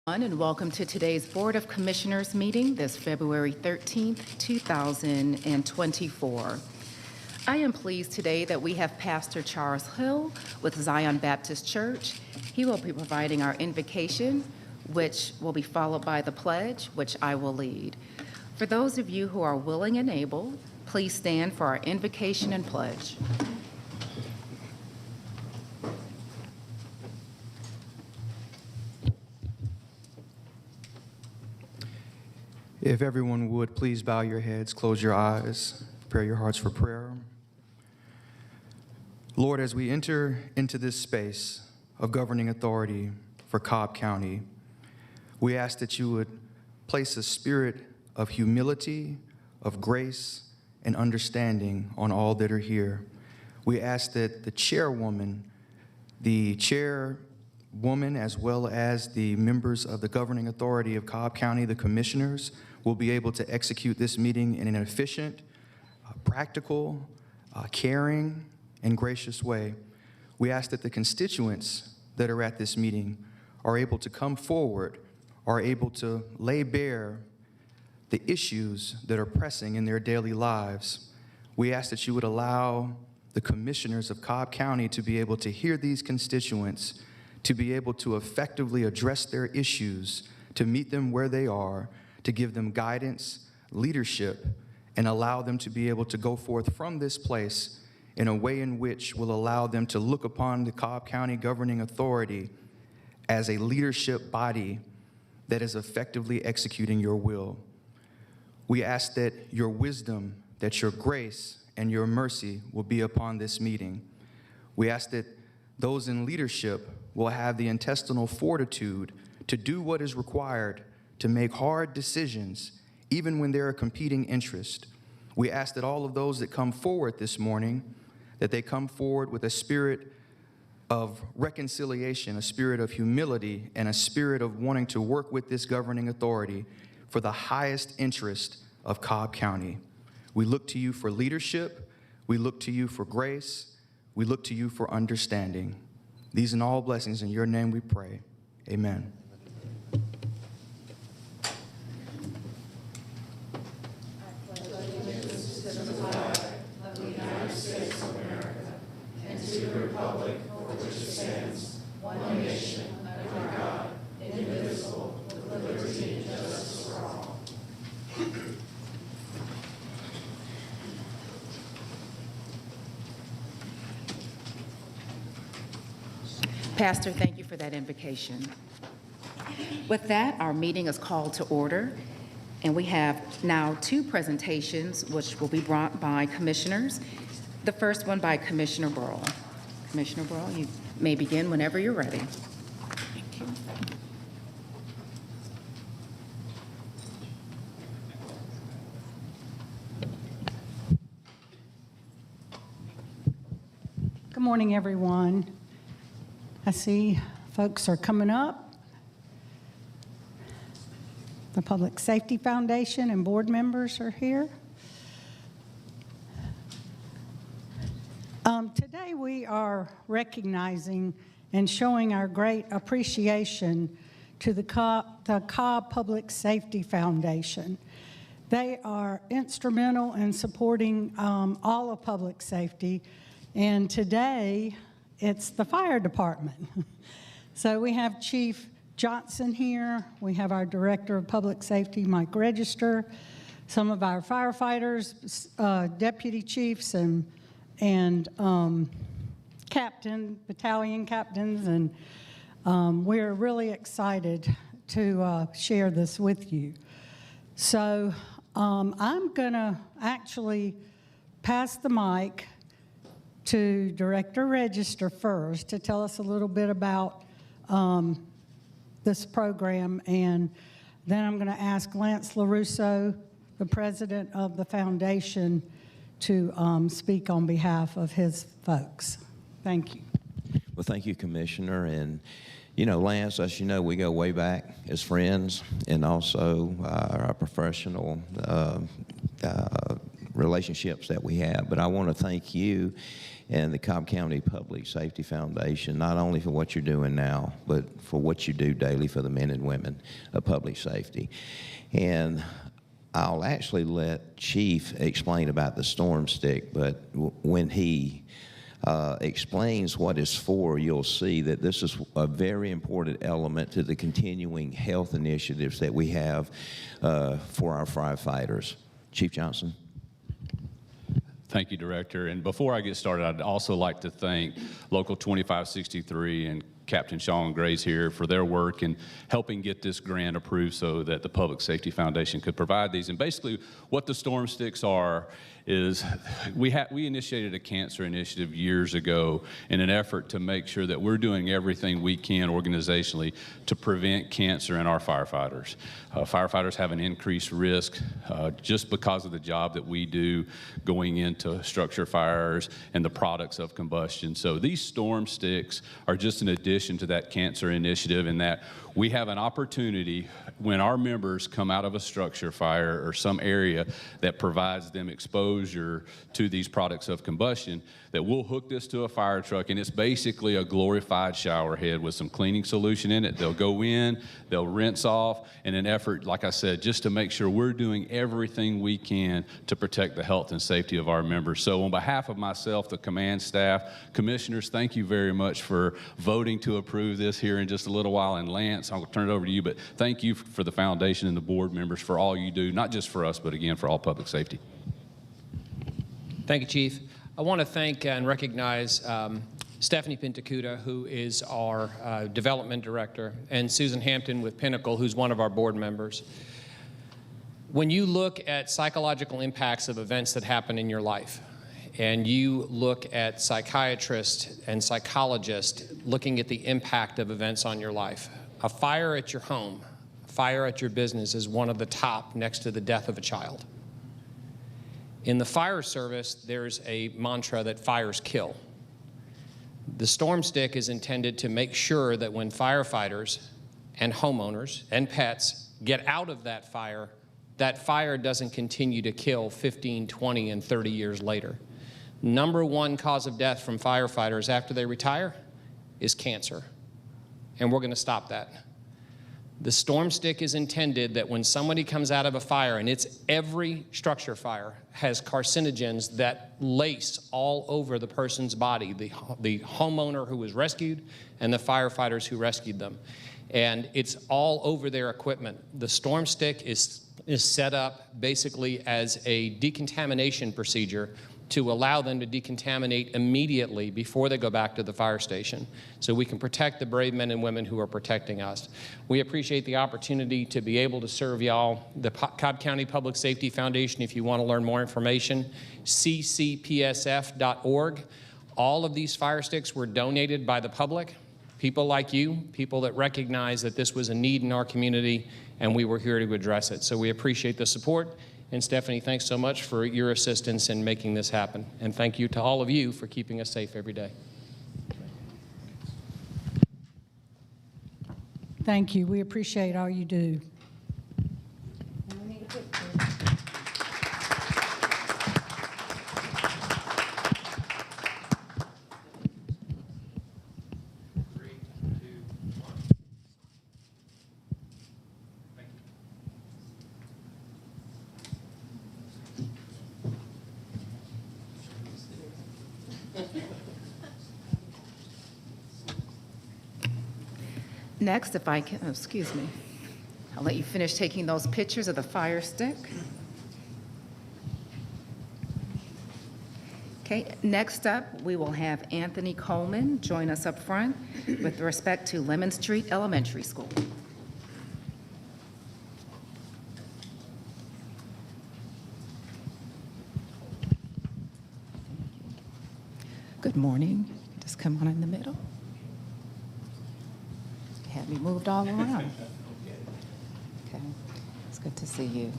And welcome to today's Board of Commissioners meeting this February 13th, 2024. I am pleased today that we have Pastor Charles Hill with Zion Baptist Church. He will be providing our invocation, which will be followed by the pledge, which I will lead. For those of you who are willing and able, please stand for our invocation and pledge. If everyone would, please bow your heads, close your eyes, prepare your hearts for prayer. Lord, as we enter into this space of governing authority for Cobb County, we ask that you would place a spirit of humility, of grace, and understanding on all that are here. We ask that the chairwoman, as well as the members of the governing authority of Cobb County, the commissioners, will be able to execute this meeting in an efficient, practical, caring, and gracious way. We ask that the constituents that are at this meeting are able to come forward, are able to lay bare the issues that are pressing in their daily lives. We ask that you would allow the commissioners of Cobb County to be able to hear these constituents, to be able to effectively address their issues, to meet them where they are, to give them guidance, leadership, and allow them to be able to go forth from this place in a way in which will allow them to look upon the Cobb County governing authority as a leadership body that is effectively executing your will. We ask that your wisdom, that your grace, and your mercy will be upon this meeting. We ask that those in leadership will have the intestinal fortitude to do what is required to make hard decisions, even when there are competing interests. We ask that all of those that come forward this morning, that they come forward with a spirit of reconciliation, a spirit of humility, and a spirit of wanting to work with this governing authority for the highest interest of Cobb County. We look to you for leadership. We look to you for grace. We look to you for understanding. These and all blessings in your name we pray. Amen. Pastor, thank you for that invocation. With that, our meeting is called to order, and we have now two presentations which will be brought by commissioners. The first one by Commissioner Burrell. Commissioner Burrell, you may begin whenever you're ready. Thank you. Good morning, everyone. I see folks are coming up. The Public Safety Foundation and board members are here. Today we are recognizing and showing our great appreciation to the Cobb Public Safety Foundation. They are instrumental in supporting all of public safety, and today it's the fire department. So we have Chief Johnson here. We have our Director of Public Safety, Mike Register, some of our firefighters, deputy chiefs, and battalion captains, and we're really excited to share this with you. So I'm gonna actually pass the mic to Director Register first to tell us a little bit about this program, and then I'm going to ask Lance LaRusso, the president of the foundation, to speak on behalf of his folks. Thank you. Well, thank you, Commissioner. And, you know, Lance, as you know, we go way back as friends, and also our professional relationships that we have. But I want to thank you and the Cobb County Public Safety Foundation, not only for what you're doing now, but for what you do daily for the men and women of public safety. And I'll actually let Chief explain about the storm stick, but when he explains what it's for, you'll see that this is a very important element to the continuing health initiatives that we have for our firefighters. Chief Johnson. Thank you, Director. And before I get started, I'd also like to thank Local 2563 and Captain Sean Grace here for their work in helping get this grant approved so that the Public Safety Foundation could provide these. And basically what the storm sticks are is we initiated a cancer initiative years ago in an effort to make sure that we're doing everything we can organizationally to prevent cancer in our firefighters. Firefighters have an increased risk just because of the job that we do going into structure fires and the products of combustion. So these storm sticks are just an addition to that cancer initiative in that we have an opportunity when our members come out of a structure fire or some area that provides them exposure to these products of combustion, that we'll hook this to a fire truck, and it's basically a glorified shower head with some cleaning solution in it. They'll go in, they'll rinse off in an effort, like I said, just to make sure we're doing everything we can to protect the health and safety of our members. So on behalf of myself, the command staff, commissioners, thank you very much for voting to approve this here in just a little while. And Lance, I'll turn it over to you, but thank you for the foundation and the board members for all you do, not just for us, but again, for all public safety. Thank you, Chief. I want to thank and recognize Stephanie Pintacuda, who is our development director, and Susan Hampton with Pinnacle, who's one of our board members. When you look at psychological impacts of events that happen in your life, and you look at psychiatrists and psychologists looking at the impact of events on your life, a fire at your home, a fire at your business is one of the top next to the death of a child. In the fire service, there's a mantra that fires kill. The storm stick is intended to make sure that when firefighters and homeowners and pets get out of that fire doesn't continue to kill 15, 20, and 30 years later. Number one cause of death from firefighters after they retire is cancer, and we're going to stop that. The storm stick is intended that when somebody comes out of a fire, and it's every structure fire, has carcinogens that lace all over the person's body, the homeowner who was rescued and the firefighters who rescued them. And it's all over their equipment. The storm stick is set up basically as a decontamination procedure to allow them to decontaminate immediately before they go back to the fire station, so we can protect the brave men and women who are protecting us. We appreciate the opportunity to be able to serve y'all. The Cobb County Public Safety Foundation, if you want to learn more information, ccpsf.org. All of these fire sticks were donated by the public, people like you, people that recognize that this was a need in our community, and we were here to address it. So we appreciate the support. And Stephanie, thanks so much for your assistance in making this happen. And thank you to all of you for keeping us safe every day. Thank you. We appreciate all you do. Next, if I can, excuse me, I'll let you finish taking those pictures of the fire stick. Okay, next up, we will have Anthony Coleman join us up front with respect to Lemon Street Elementary School. Good morning. Just come on in the middle. Had me moved all around. Okay, it's good to see you.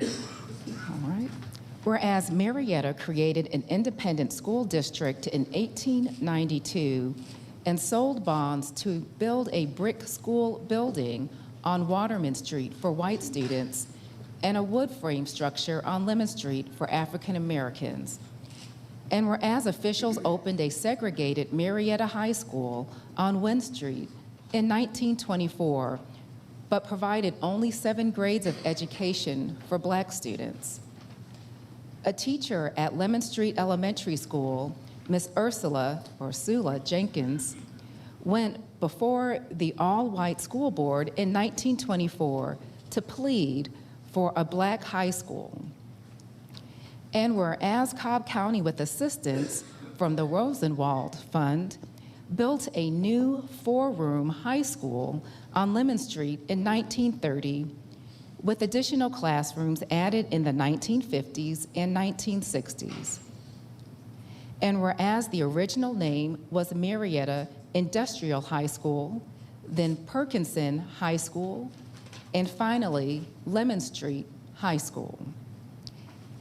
All right. Whereas Marietta created an independent school district in 1892 and sold bonds to build a brick school building on Waterman Street for white students and a wood frame structure on Lemon Street for African Americans. And whereas officials opened a segregated Marietta High School on Wynn Street in 1924, but provided only 7 grades of education for Black students. A teacher at Lemon Street Elementary School, Miss Ursula Jenkins, went before the all-white school board in 1924 to plead for a Black high school. And whereas Cobb County, with assistance from the Rosenwald Fund, built a new 4-room high school on Lemon Street in 1930, with additional classrooms added in the 1950s and 1960s. And whereas the original name was Marietta Industrial High School, then Perkinson High School, and finally Lemon Street High School.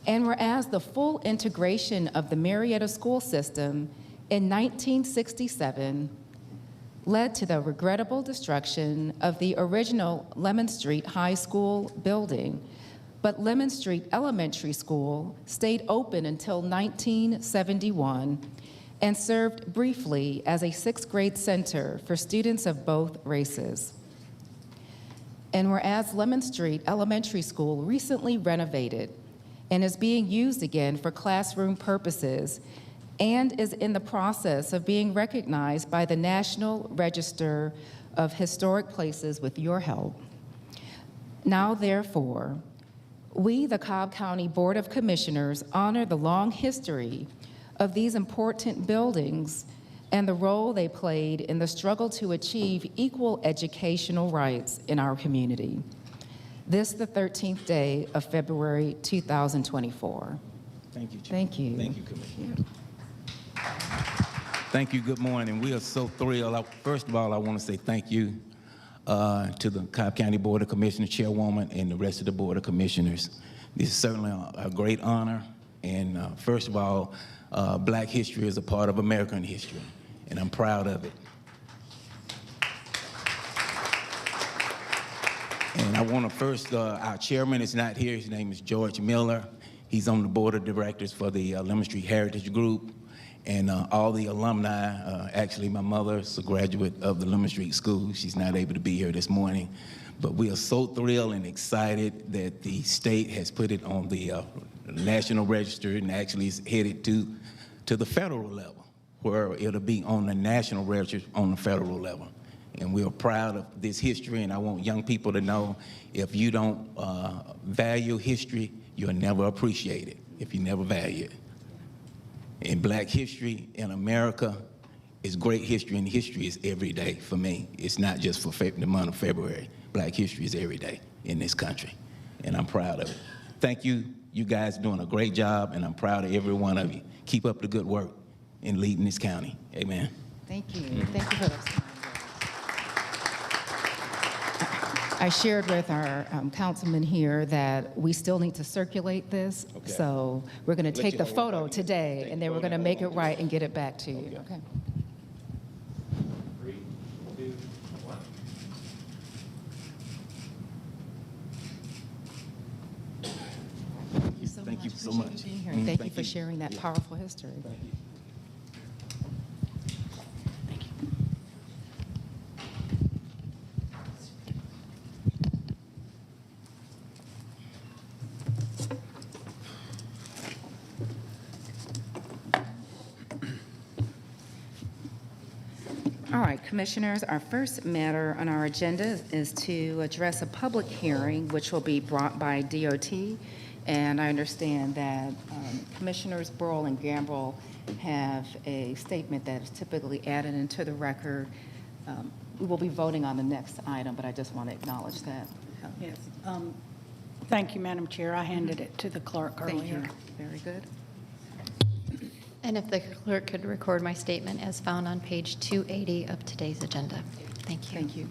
And whereas the full integration of the Marietta school system in 1967 led to the regrettable destruction of the original Lemon Street High School building, but Lemon Street Elementary School stayed open until 1971 and served briefly as a 6th grade center for students of both races. And whereas Lemon Street Elementary School recently renovated and is being used again for classroom purposes and is in the process of being recognized by the National Register of Historic Places with your help. Now, therefore, we, the Cobb County Board of Commissioners, honor the long history of these important buildings and the role they played in the struggle to achieve equal educational rights in our community. This, the 13th day of February 2024. Thank you, Chief. Thank you. Thank you, Commissioner. Thank you. Good morning. We are so thrilled. First of all, I want to say thank you to the Cobb County Board of Commissioners Chairwoman and the rest of the Board of Commissioners. This is certainly a great honor. And first of all, Black history is a part of American history, and I'm proud of it. And I want to first, our chairman is not here. His name is George Miller. He's on the board of directors for the Lemon Street Heritage Group. And all the alumni, actually my mother's a graduate of the Lemon Street School. She's not able to be here this morning. But we are so thrilled and excited that the state has put it on the National Register and actually is headed to the federal level, where it'll be on the National Register on the federal level. And we are proud of this history, and I want young people to know if you don't value history, you'll never appreciate it if you never value it. And Black history in America is great history, and history is every day for me. It's not just for the month of February. Black history is every day in this country, and I'm proud of it. Thank you. You guys are doing a great job, and I'm proud of every one of you. Keep up the good work in leading this county. Amen. Thank you. Thank you for those kind words. I shared with our councilman here that we still need to circulate this. Okay. So we're going to Let take you the know what photo I need. today, Take and the then we're photo going to make it and right and get it back to you. Okay. Okay. 3, 2, 1. Thank you so Appreciate much. you being here, and thank you Thank for you. sharing that Yeah. powerful history. Thank you. All right, Commissioners, our first matter on our agenda is to address a public hearing, which will be brought by DOT. And I understand that Commissioners Burrell and Gamble have a statement that is typically added into the record. We will be voting on the next item, but I just want to acknowledge that. Yes. Thank you, Madam Chair. I handed it to the clerk Thank you. earlier. Very good. And if the clerk could record my statement as found on page 280 of today's agenda. Thank you. Thank you.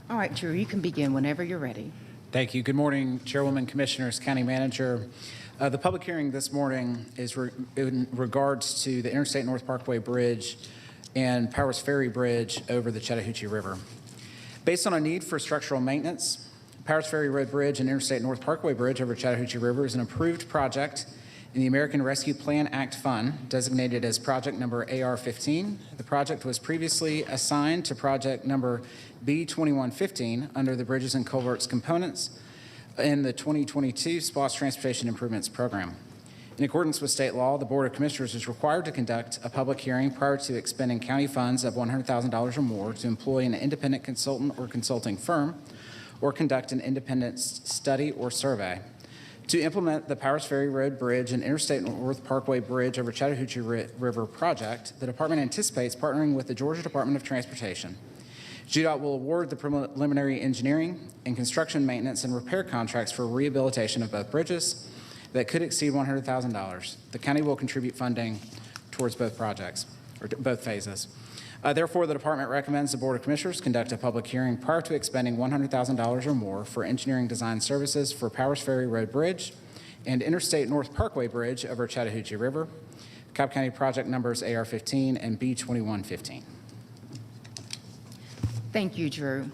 All right, Drew, you can begin whenever you're ready. Thank you. Good morning, Chairwoman, Commissioners, County Manager. The public hearing this morning is in regards to the Interstate North Parkway Bridge and Powers Ferry Bridge over the Chattahoochee River. Based on a need for structural maintenance, Powers Ferry Road Bridge and Interstate North Parkway Bridge over Chattahoochee River is an approved project in the American Rescue Plan Act Fund, designated as project number AR-15. The project was previously assigned to project number B-2115 under the Bridges and Culverts components in the 2022 SPOS Transportation Improvements Program. In accordance with state law, the Board of Commissioners is required to conduct a public hearing prior to expending county funds of $100,000 or more to employ an independent consultant or consulting firm or conduct an independent study or survey. To implement the Powers Ferry Road Bridge and Interstate North Parkway Bridge over Chattahoochee River project, the department anticipates partnering with the Georgia Department of Transportation. GDOT will award the preliminary engineering and construction maintenance and repair contracts for rehabilitation of both bridges that could exceed $100,000. The county will contribute funding towards both projects, or both phases. Therefore, the department recommends the Board of Commissioners conduct a public hearing prior to expending $100,000 or more for engineering design services for Powers Ferry Road Bridge and Interstate North Parkway Bridge over Chattahoochee River, Cobb County project numbers AR-15 and B-2115. Thank you, Drew.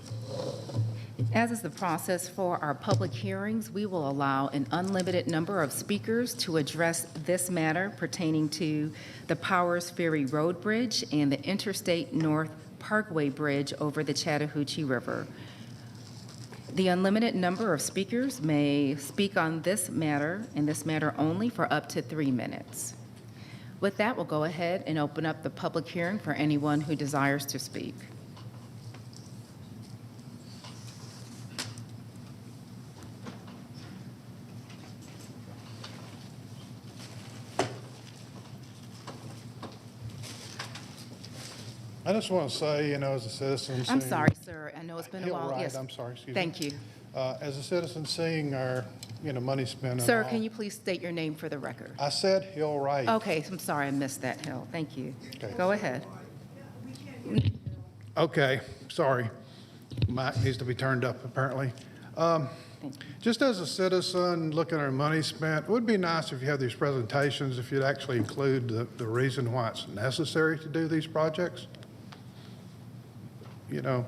As is the process for our public hearings, we will allow an unlimited number of speakers to address this matter pertaining to the Powers Ferry Road Bridge and the Interstate North Parkway Bridge over the Chattahoochee River. The unlimited number of speakers may speak on this matter and this matter only for up to 3 minutes. With that, we'll go ahead and open up the public hearing for anyone who desires to speak. I just want to say, as a citizen, I'm seeing- sorry, sir. I know it's been a Hill while. Wright, Yes. I'm sorry, excuse me. Thank you. As a citizen, seeing our, money spent. and Sir, all- can you please state your name for the record? I said Hill Wright. Okay, I'm sorry, I missed that, Hill. Thank you. Okay. Go ahead. Okay, sorry. Mic needs to be turned up, apparently. Just as a citizen, looking at our money spent, it would be nice if you have these presentations, if you'd actually include the reason why it's necessary to do these projects.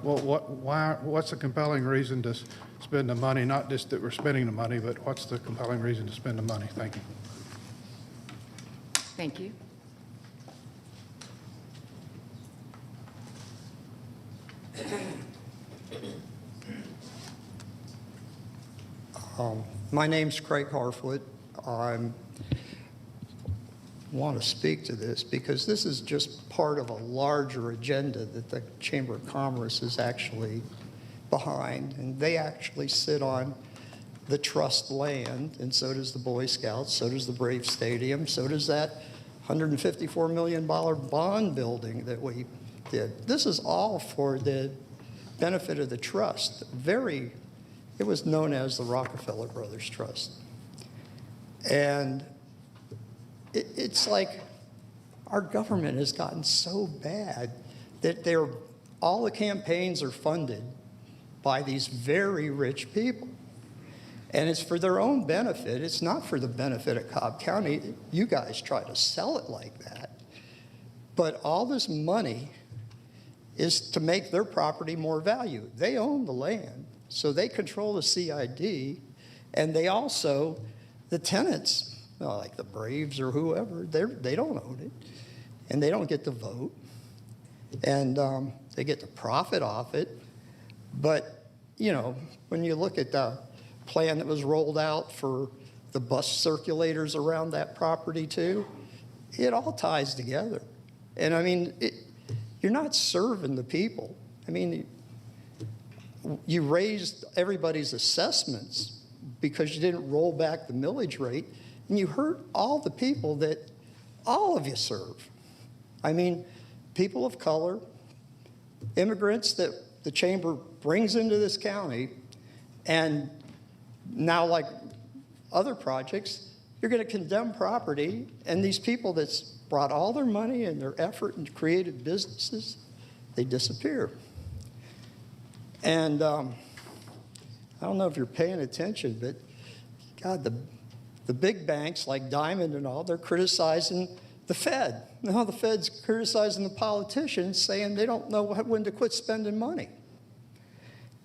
What's the compelling reason to spend the money? Not just that we're spending the money, but what's the compelling reason to spend the money? Thank you. Thank you. My name's Craig Harfoot. I want to speak to this because this is just part of a larger agenda that the Chamber of Commerce is actually behind. And they actually sit on the trust land, and so does the Boy Scouts, so does the Brave Stadium, so does that $154 million bond building that we did. This is all for the benefit of the trust. It was known as the Rockefeller Brothers Trust. And it's like our government has gotten so bad that all the campaigns are funded by these very rich people. And it's for their own benefit. It's not for the benefit of Cobb County. You guys try to sell it like that. But all this money is to make their property more valuable. They own the land, so they control the CID, and they also, the tenants, like the Braves or whoever, they don't own it, and they don't get to vote, and they get to profit off it. But, when you look at the plan that was rolled out for the bus circulators around that property too, it all ties together. And I mean, you're not serving the people. I mean, you raised everybody's assessments because you didn't roll back the millage rate, and you hurt all the people that all of you serve. I mean, people of color, immigrants that the chamber brings into this county, and now, like other projects, you're going to condemn property, and these people that's brought all their money and their effort and created businesses, they disappear. And I don't know if you're paying attention, but God, the big banks like Diamond and all, they're criticizing the Fed. Now the Fed's criticizing the politicians, saying they don't know when to quit spending money.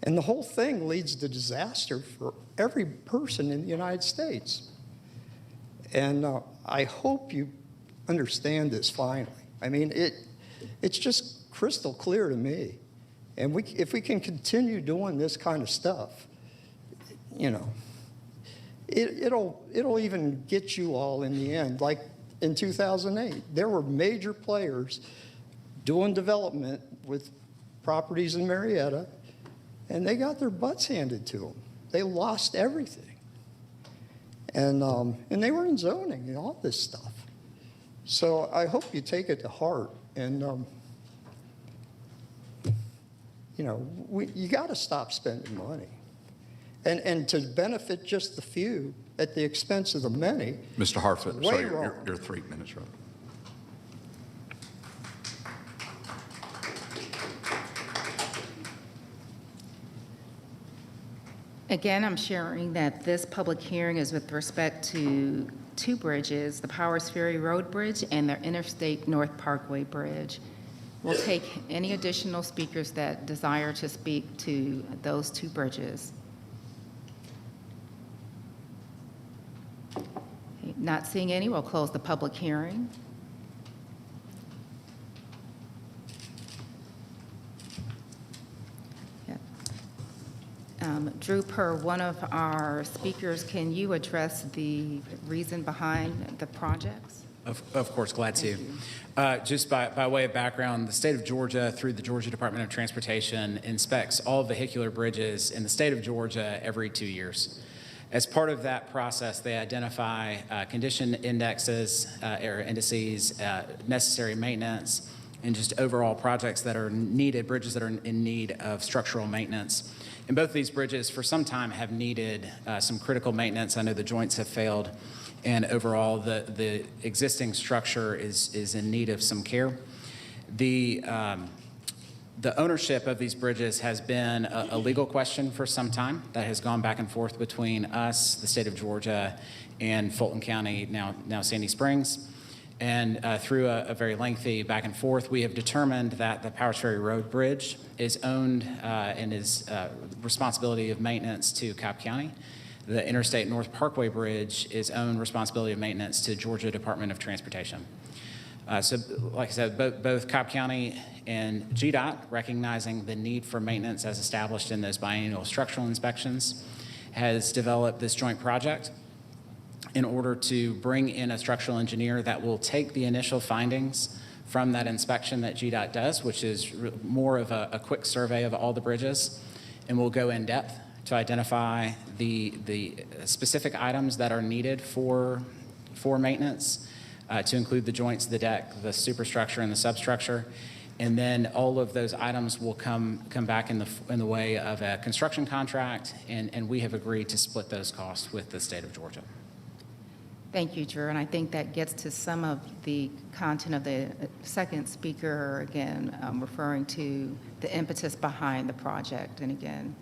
And the whole thing leads to disaster for every person in the United States. And I hope you understand this finally. I mean, it's just crystal clear to me. And if we can continue doing this kind of stuff, you know, it'll even get you all in the end. Like in 2008, there were major players doing development with properties in Marietta, and they got their butts handed to them. They lost everything. And they were in zoning and all this stuff. So I hope you take it to heart. And, you know, you got to stop spending money. And to benefit just the few at the expense of the many. Mr. Harfoot, way sorry, wrong. you're 3 minutes, right? Again, I'm sharing that this public hearing is with respect to two bridges, the Powers Ferry Road Bridge and the Interstate North Parkway Bridge. We'll take any additional speakers that desire to speak to those two bridges. Not seeing any, we'll close the public hearing. Drew, per one of our speakers, can you address the reason behind the projects? Of course, glad to. Just by way of background, the state of Georgia, through the Georgia Department of Transportation, inspects all vehicular bridges in the state of Georgia every 2 years. As part of that process, they identify condition indexes, or indices, necessary maintenance, and just overall projects that are needed, bridges that are in need of structural maintenance. And both of these bridges for some time have needed some critical maintenance. I know the joints have failed, and overall the existing structure is in need of some care. The ownership of these bridges has been a legal question for some time that has gone back and forth between us, the state of Georgia, and Fulton County, now Sandy Springs. And through a very lengthy back and forth, we have determined that the Powers Ferry Road Bridge is owned and is responsibility of maintenance to Cobb County. The Interstate North Parkway Bridge is owned responsibility of maintenance to Georgia Department of Transportation. So like I said, both Cobb County and GDOT, recognizing the need for maintenance as established in those biennial structural inspections, has developed this joint project in order to bring in a structural engineer that will take the initial findings from that inspection that GDOT does, which is more of a quick survey of all the bridges, and we'll go in depth to identify the specific items that are needed for maintenance, to include the joints, the deck, the superstructure, and the substructure. And then all of those items will come back in the way of a construction contract, and we have agreed to split those costs with the state of Georgia. Thank you, Drew, and I think that gets to some of the content of the second speaker, again, referring to the impetus behind the project. And again,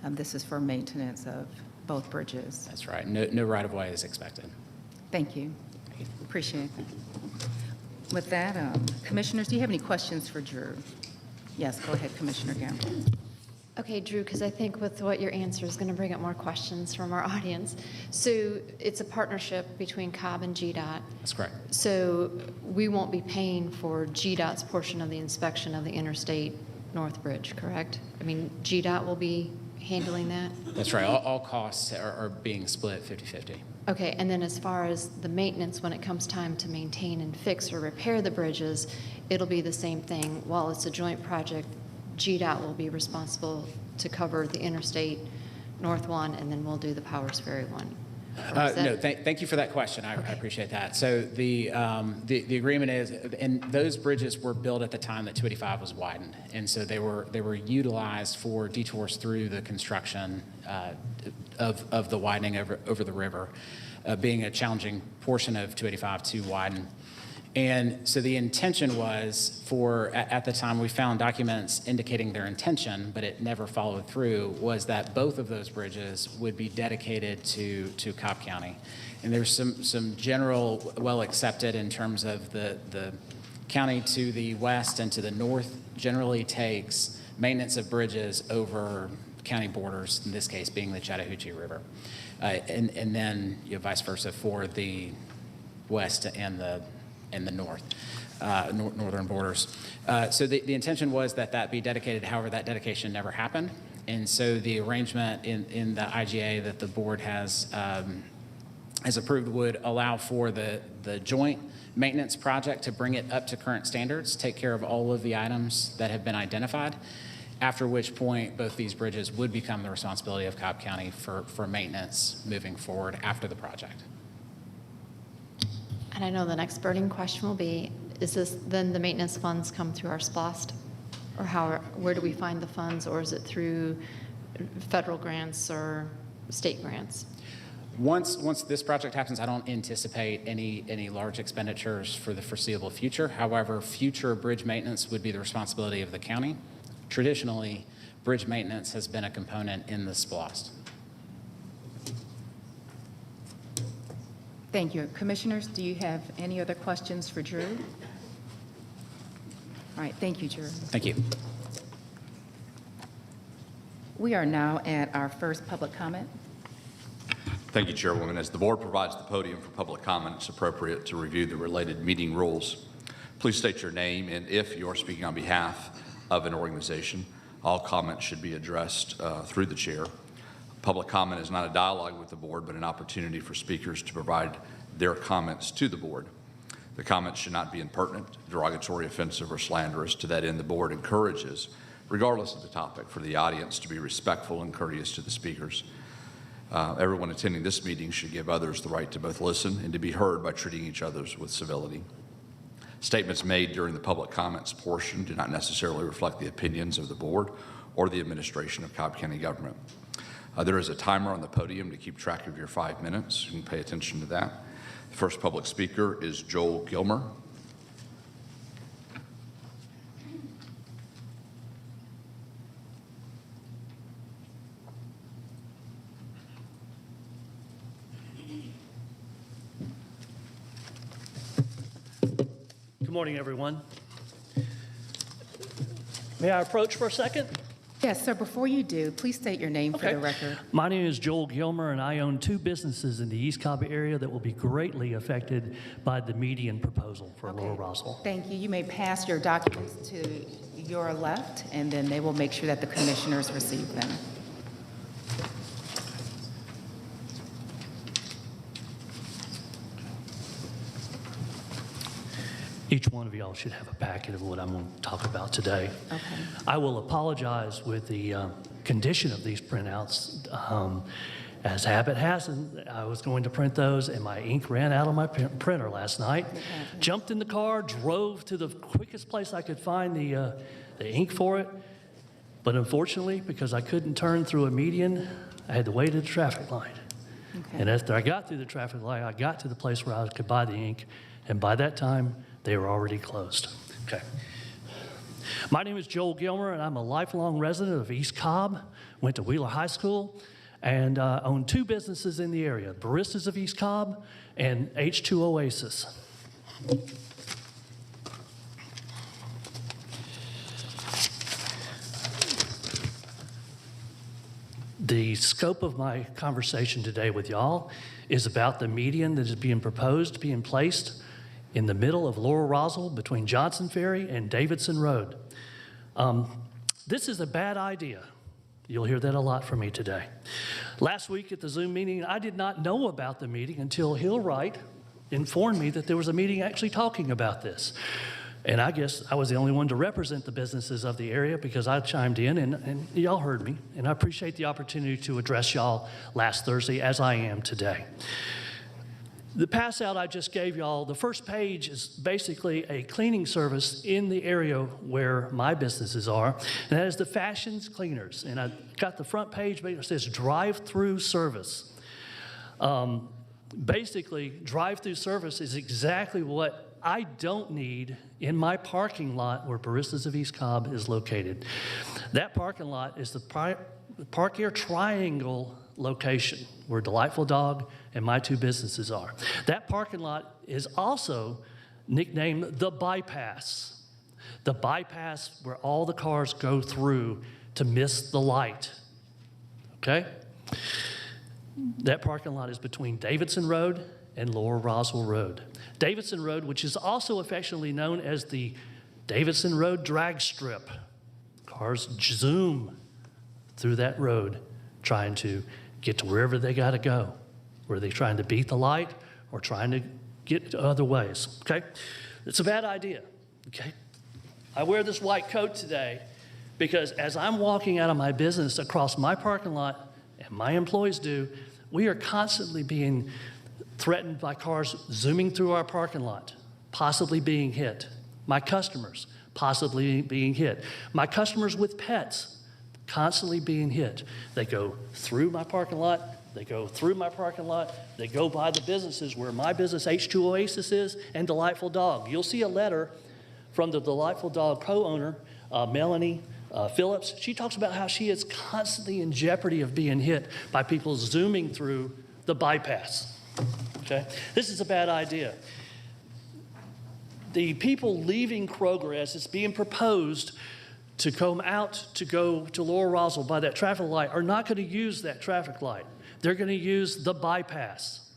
this is for maintenance of both bridges. That's right. No right-of-way is expected. Thank you. Appreciate that. With that, commissioners, do you have any questions for Drew? Yes, go ahead, Commissioner Gamble. Okay, Drew, because I think with what your answer is going to bring up more questions from our audience. So it's a partnership between Cobb and GDOT. That's correct. So we won't be paying for GDOT's portion of the inspection of the Interstate North Bridge, correct? I mean, GDOT will be handling that? That's right. All costs are being split 50-50. Okay, and then as far as the maintenance, when it comes time to maintain and fix or repair the bridges, it'll be the same thing. While it's a joint project, GDOT will be responsible to cover the Interstate North one, and then we'll do the Powers Ferry one. No, thank you for that question. I appreciate that. So the agreement is, and those bridges were built at the time that 285 was widened, and so they were utilized for detours through the construction of the widening over the river, being a challenging portion of 285 to widen. And so the intention was at the time we found documents indicating their intention, but it never followed through, was that both of those bridges would be dedicated to Cobb County. And there's some general, well accepted in terms of the county to the west and to the north generally takes maintenance of bridges over county borders, in this case being the Chattahoochee River. and then vice versa for the west and the north, northern borders. So the intention was that be dedicated. However, that dedication never happened. And so the arrangement in the IGA that the board has approved would allow for the joint maintenance project to bring it up to current standards, take care of all of the items that have been identified, after which point both these bridges would become the responsibility of Cobb County for maintenance moving forward after the project. And I know the next burning question will be, is this then the maintenance funds come through our SPLOST? Or where do we find the funds, or is it through federal grants or state grants? Once this project happens, I don't anticipate any large expenditures for the foreseeable future. However, future bridge maintenance would be the responsibility of the county. Traditionally, bridge maintenance has been a component in the SPLOST. Thank you. Commissioners, do you have any other questions for Drew? All right, thank you, Drew. Thank you. We are now at our first public comment. Thank you, Chairwoman. As the board provides the podium for public comment, it's appropriate to review the related meeting rules. Please state your name, and if you are speaking on behalf of an organization, all comments should be addressed through the chair. Public comment is not a dialogue with the board, but an opportunity for speakers to provide their comments to the board. The comments should not be impertinent, derogatory, offensive, or slanderous. To that end, the board encourages, regardless of the topic, for the audience to be respectful and courteous to the speakers. Everyone attending this meeting should give others the right to both listen and to be heard by treating each other with civility. Statements made during the public comments portion do not necessarily reflect the opinions of the board or the administration of Cobb County government. There is a timer on the podium to keep track of your 5 minutes. You can pay attention to that. The first public speaker is Joel Gilmer. Good morning, everyone. May I approach for a second? Yes, sir. Before you do, please state your name for the record. My name is Joel Gilmer, and I own 2 businesses in the East Cobb area that will be greatly affected by the median proposal for Lower Roswell. Thank you. You may pass your documents to your left, and then they will make sure that the commissioners receive them. Each one of y'all should have a packet of what I'm going to talk about today. Okay. I will apologize with the condition of these printouts. As habit has, I was going to print those, and my ink ran out of my printer last night. Jumped in the car, drove to the quickest place I could find the ink for it. But unfortunately, because I couldn't turn through a median, I had to wait at the traffic light. Okay. And after I got through the traffic light, I got to the place where I could buy the ink, and by that time, they were already closed. Okay. My name is Joel Gilmer, and I'm a lifelong resident of East Cobb. Went to Wheeler High School, and own 2 businesses in the area, Baristas of East Cobb and H2 Oasis. The scope of my conversation today with y'all is about the median that is being proposed, being placed in the middle of Lower Roswell between Johnson Ferry and Davidson Road. This is a bad idea. You'll hear that a lot from me today. Last week at the Zoom meeting, I did not know about the meeting until Hill Wright informed me that there was a meeting actually talking about this. And I guess I was the only one to represent the businesses of the area because I chimed in and y'all heard me. And I appreciate the opportunity to address y'all last Thursday as I am today. The pass out I just gave y'all, the first page is basically a cleaning service in the area where my businesses are, and that is the Fashions Cleaners. And I got the front page, but it says drive-through service. Basically, drive-through service is exactly what I don't need in my parking lot where Baristas of East Cobb is located. That parking lot is the Park Air Triangle location where Delightful Dog and my 2 businesses are. That parking lot is also nicknamed the bypass. The bypass where all the cars go through to miss the light. Okay? That parking lot is between Davidson Road and Lower Roswell Road. Davidson Road, which is also affectionately known as the Davidson Road drag strip. Cars zoom through that road trying to get to wherever they got to go. Were they trying to beat the light or trying to get to other ways, okay? It's a bad idea, okay? I wear this white coat today because as I'm walking out of my business across my parking lot, and my employees do, we are constantly being threatened by cars zooming through our parking lot, possibly being hit. My customers possibly being hit. My customers with pets constantly being hit. They go through my parking lot, they go through my parking lot, they go by the businesses where my business H2 Oasis is and Delightful Dog. You'll see a letter from the Delightful Dog co-owner, Melanie Phillips. She talks about how she is constantly in jeopardy of being hit by people zooming through the bypass. Okay? This is a bad idea. The people leaving Kroger, as it's being proposed to come out to go to Lower Roswell by that traffic light, are not going to use that traffic light. They're going to use the bypass.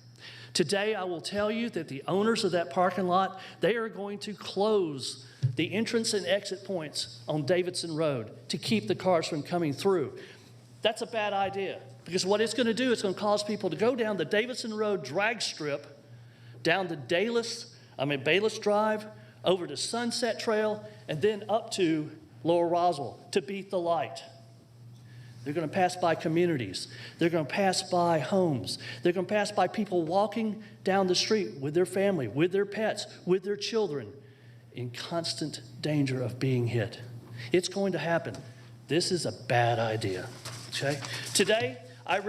Today, I will tell you that the owners of that parking lot, they are going to close the entrance and exit points on Davidson Road to keep the cars from coming through. That's a bad idea because what it's going to do is going to cause people to go down the Davidson Road drag strip, down the Bayless Drive, over to Sunset Trail, and then up to Lower Roswell to beat the light. They're going to pass by communities. They're going to pass by homes. They're going to pass by people walking down the street with their family, with their pets, with their children, in constant danger of being hit. It's going to happen. This is a bad idea. Okay? Today, I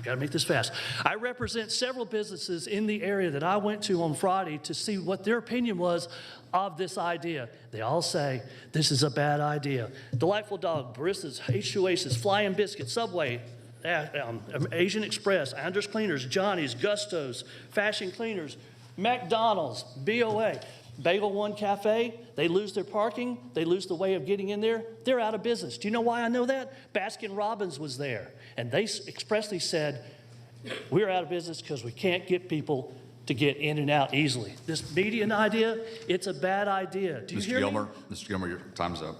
gotta make this fast. I represent several businesses in the area that I went to on Friday to see what their opinion was of this idea. They all say, this is a bad idea. Delightful Dog, Baristas, H2 Oasis, Flying Biscuit, Subway, Asian Express, Anders Cleaners, Johnny's, Gusto's, Fashion Cleaners, McDonald's, BOA, Bagel One Cafe, they lose their parking, they lose the way of getting in there, they're out of business. Do you know why I know that? Baskin Robbins was there, and they expressly said, we're out of business because we can't get people to get in and out easily. This median idea, it's a bad idea. Do you hear me? Mr. Gilmer, your time's up.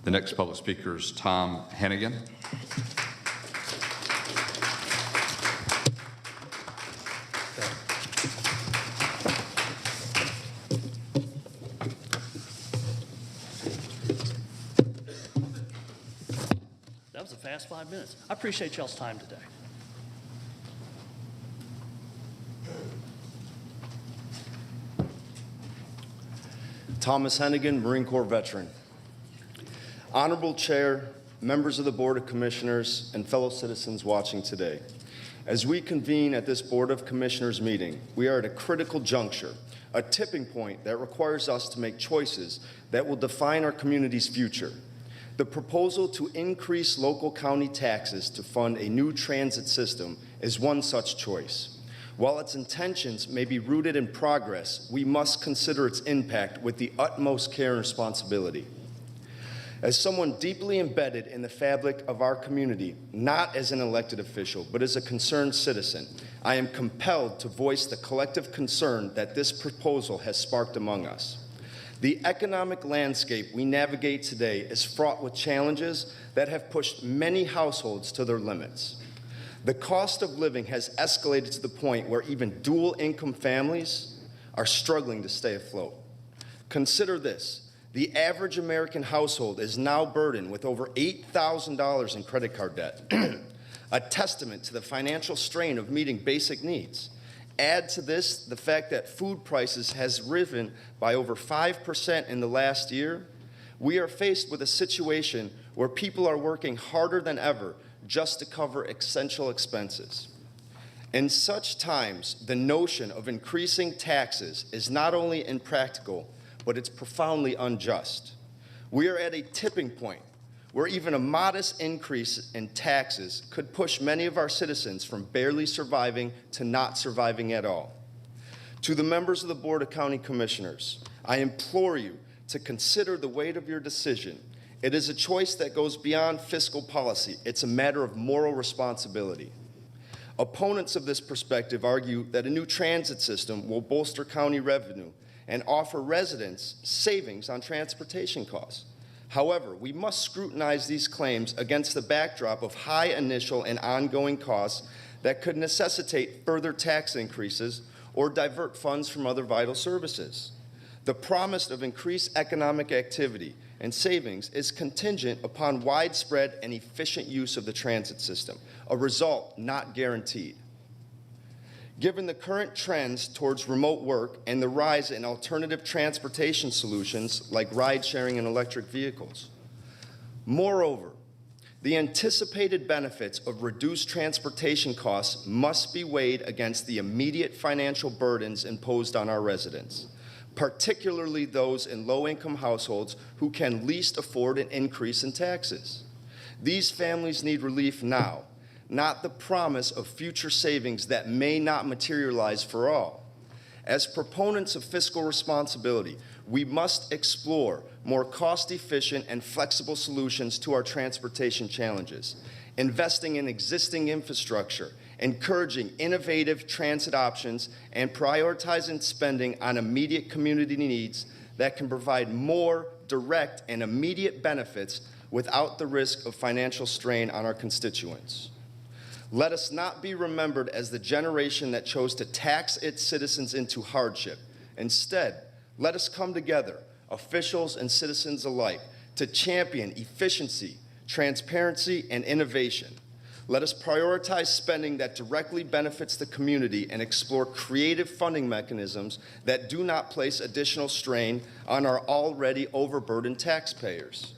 The next public speaker is Tom Hannigan. That was a fast 5 minutes. I appreciate y'all's time today. Thomas Hennigan, Marine Corps veteran. Honorable Chair, members of the Board of Commissioners, and fellow citizens watching today. As we convene at this Board of Commissioners meeting, we are at a critical juncture, a tipping point that requires us to make choices that will define our community's future. The proposal to increase local county taxes to fund a new transit system is one such choice. While its intentions may be rooted in progress, we must consider its impact with the utmost care and responsibility. As someone deeply embedded in the fabric of our community, not as an elected official, but as a concerned citizen, I am compelled to voice the collective concern that this proposal has sparked among us. The economic landscape we navigate today is fraught with challenges that have pushed many households to their limits. The cost of living has escalated to the point where even dual-income families are struggling to stay afloat. Consider this. The average American household is now burdened with over $8,000 in credit card debt, a testament to the financial strain of meeting basic needs. Add to this the fact that food prices has risen by over 5% in the last year. We are faced with a situation where people are working harder than ever just to cover essential expenses. In such times, the notion of increasing taxes is not only impractical, but it's profoundly unjust. We are at a tipping point where even a modest increase in taxes could push many of our citizens from barely surviving to not surviving at all. To the members of the Board of County Commissioners, I implore you to consider the weight of your decision. It is a choice that goes beyond fiscal policy. It's a matter of moral responsibility. Opponents of this perspective argue that a new transit system will bolster county revenue and offer residents savings on transportation costs. However, we must scrutinize these claims against the backdrop of high initial and ongoing costs that could necessitate further tax increases or divert funds from other vital services. The promise of increased economic activity and savings is contingent upon widespread and efficient use of the transit system, a result not guaranteed. Given the current trends towards remote work and the rise in alternative transportation solutions like ride-sharing and electric vehicles. Moreover, the anticipated benefits of reduced transportation costs must be weighed against the immediate financial burdens imposed on our residents, particularly those in low-income households who can least afford an increase in taxes. These families need relief now, not the promise of future savings that may not materialize for all. As proponents of fiscal responsibility, we must explore more cost-efficient and flexible solutions to our transportation challenges, investing in existing infrastructure, encouraging innovative transit options, and prioritizing spending on immediate community needs that can provide more direct and immediate benefits without the risk of financial strain on our constituents. Let us not be remembered as the generation that chose to tax its citizens into hardship. Instead, let us come together, officials and citizens alike, to champion efficiency, transparency, and innovation. Let us prioritize spending that directly benefits the community and explore creative funding mechanisms that do not place additional strain on our already overburdened taxpayers.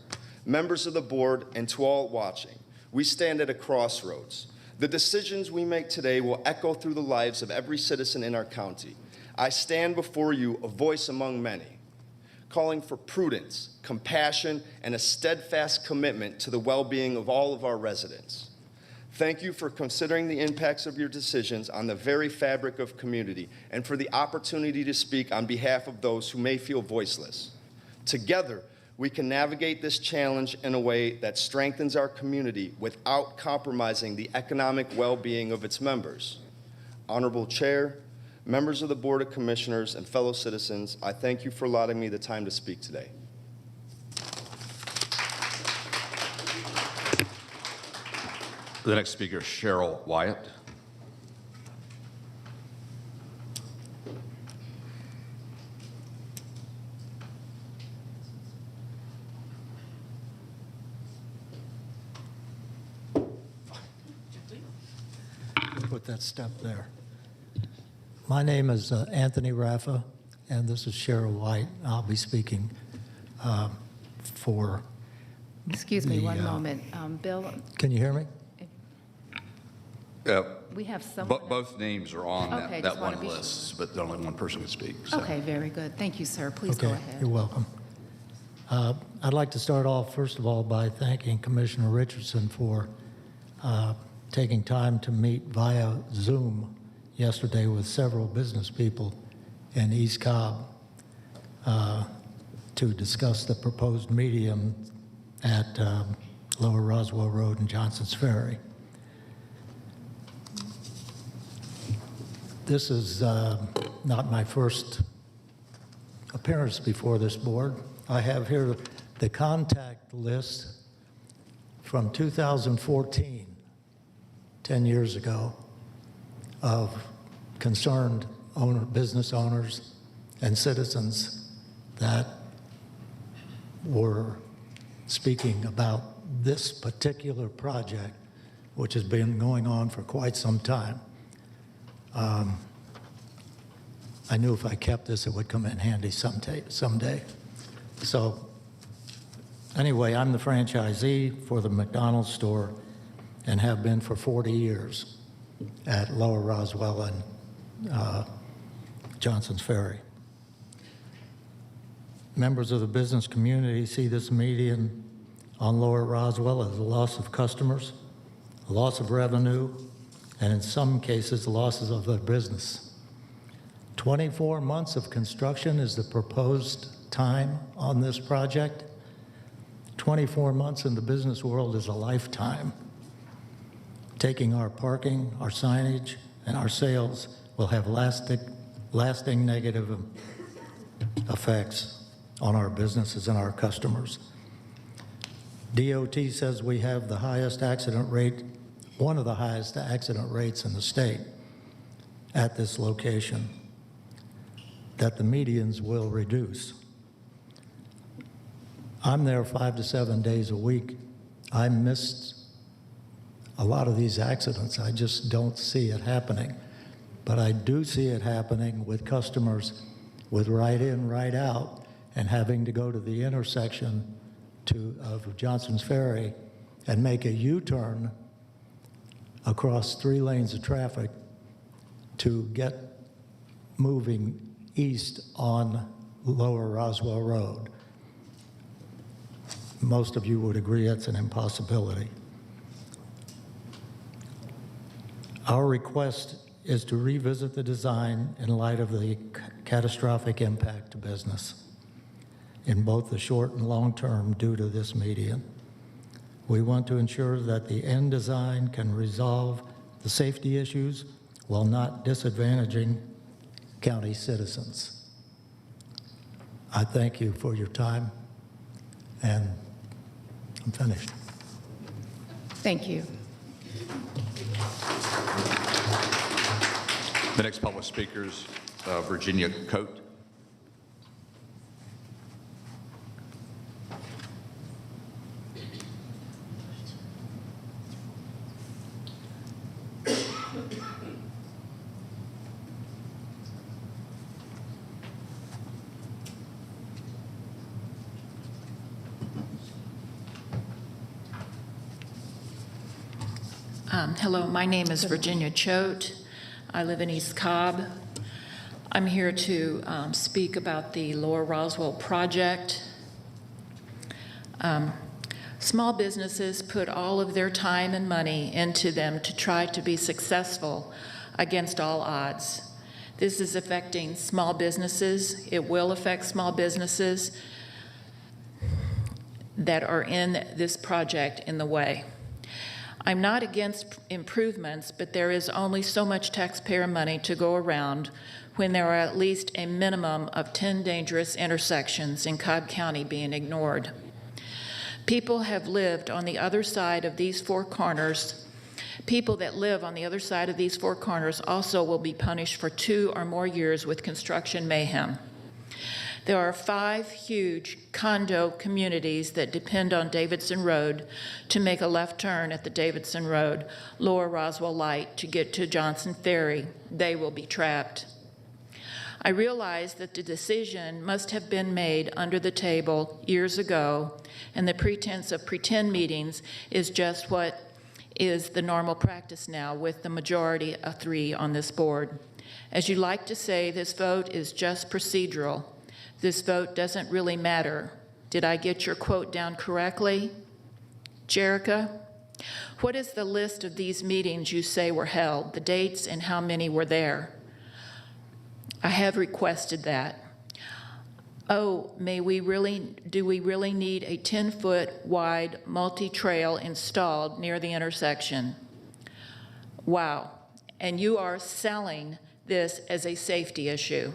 Members of the board, and to all watching, we stand at a crossroads. The decisions we make today will echo through the lives of every citizen in our county. I stand before you, a voice among many, calling for prudence, compassion, and a steadfast commitment to the well-being of all of our residents. Thank you for considering the impacts of your decisions on the very fabric of community and for the opportunity to speak on behalf of those who may feel voiceless. Together, we can navigate this challenge in a way that strengthens our community without compromising the economic well-being of its members. Honorable Chair, members of the Board of Commissioners, and fellow citizens, I thank you for allowing me the time to speak today. The next speaker is Cheryl Wyatt. Put that step there. My name is Anthony Raffa, and this is Cheryl White. I'll be speaking for. Excuse me one moment. Bill, can you hear me? we have someone. Both names are on Okay, that just wanna one be list, but only one person can speak. So. Okay, very good. Thank you, sir. Please go ahead. You're welcome. I'd like to start off, first of all, by thanking Commissioner Richardson for taking time to meet via Zoom yesterday with several business people in East Cobb to discuss the proposed medium at Lower Roswell Road and Johnson's Ferry. This is not my first appearance before this board. I have here the contact list from 2014, 10 years ago, of concerned business owners and citizens that were speaking about this particular project, which has been going on for quite some time. I knew if I kept this, it would come in handy someday. So anyway, I'm the franchisee for the McDonald's store and have been for 40 years at Lower Roswell and Johnson's Ferry. Members of the business community see this median on Lower Roswell as a loss of customers, a loss of revenue, and in some cases, losses of their business. 24 months of construction is the proposed time on this project. 24 months in the business world is a lifetime. taking our parking, our signage, and our sales will have lasting negative effects on our businesses and our customers. DOT says we have the highest accident rate, one of the highest accident rates in the state at this location, that the medians will reduce. I'm there 5 to 7 days a week. I missed a lot of these accidents. I just don't see it happening. But I do see it happening with customers with right in, right out, and having to go to the intersection of Johnson's Ferry and make a U-turn across 3 lanes of traffic to get moving east on Lower Roswell Road. Most of you would agree it's an impossibility. Our request is to revisit the design in light of the catastrophic impact to business in both the short and long term due to this median. We want to ensure that the end design can resolve the safety issues while not disadvantaging county citizens. I thank you for your time, and I'm finished. Thank you. The next public speaker is Virginia Coate. Hello, my name is Virginia Choate. I live in East Cobb. I'm here to speak about the Lower Roswell project. Small businesses put all of their time and money into them to try to be successful against all odds. This is affecting small businesses. It will affect small businesses that are in this project in the way. I'm not against improvements, but there is only so much taxpayer money to go around when there are at least a minimum of 10 dangerous intersections in Cobb County being ignored. People have lived on the other side of these 4 corners. People that live on the other side of these 4 corners also will be punished for 2 or more years with construction mayhem. There are 5 huge condo communities that depend on Davidson Road to make a left turn at the Davidson Road, Lower Roswell Light to get to Johnson Ferry. They will be trapped. I realize that the decision must have been made under the table years ago, and the pretense of pretend meetings is just what is the normal practice now with the majority of 3 on this board. As you like to say, this vote is just procedural. This vote doesn't really matter. Did I get your quote down correctly? Jerica, what is the list of these meetings you say were held, the dates and how many were there? I have requested that. Oh, do we really need a 10-foot wide multi-trail installed near the intersection? Wow, and you are selling this as a safety issue.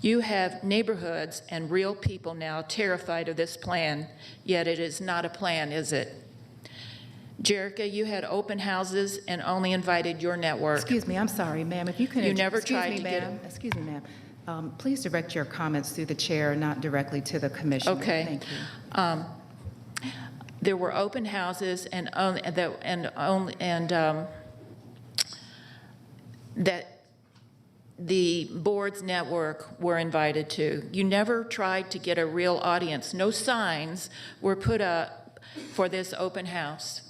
You have neighborhoods and real people now terrified of this plan, yet it is not a plan, is it? Jerica, you had open houses and only invited your network. Excuse me, I'm sorry, ma'am. If you can, You never tried to get it. Excuse me, ma'am. Please direct your comments through the chair, not directly to the commissioner. Okay. Thank you. There were open houses and that the board's network were invited to. You never tried to get a real audience. No signs were put up for this open house.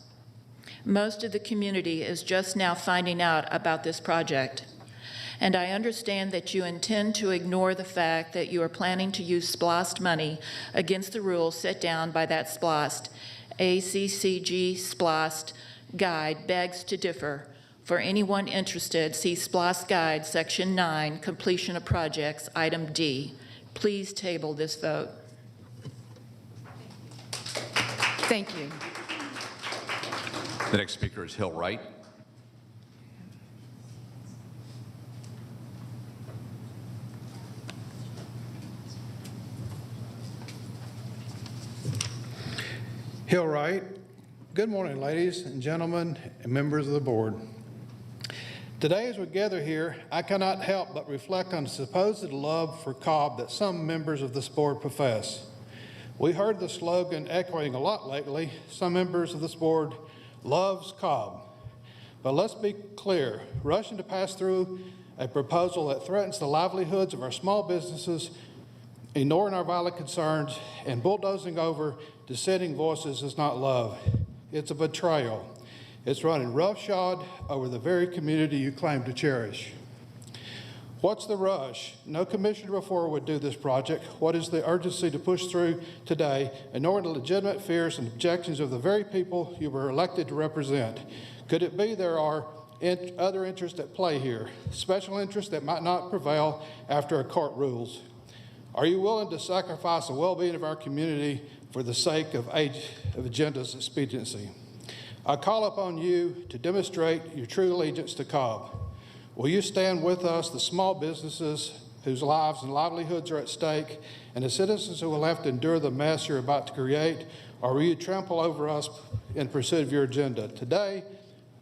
Most of the community is just now finding out about this project. And I understand that you intend to ignore the fact that you are planning to use SPLOST money against the rules set down by that SPLOST. ACCG SPLOST guide begs to differ. For anyone interested, see SPLOST Guide, Section 9, Completion of Projects, Item D. Please table this vote. Thank you. The next speaker is Hill Wright. Hill Wright. Good morning, ladies and gentlemen and members of the board. Today, as we gather here, I cannot help but reflect on the supposed love for Cobb that some members of this board profess. We heard the slogan echoing a lot lately. Some members of this board loves Cobb. But let's be clear, rushing to pass through a proposal that threatens the livelihoods of our small businesses, ignoring our valid concerns, and bulldozing over dissenting voices is not love. It's a betrayal. It's running roughshod over the very community you claim to cherish. What's the rush? No commissioner before would do this project. What is the urgency to push through today, ignoring the legitimate fears and objections of the very people you were elected to represent? Could it be there are other interests at play here, special interests that might not prevail after a court rules? Are you willing to sacrifice the well-being of our community for the sake of agenda's expediency? I call upon you to demonstrate your true allegiance to Cobb. Will you stand with us, the small businesses whose lives and livelihoods are at stake, and the citizens who will have to endure the mess you're about to create, or will you trample over us in pursuit of your agenda? Today,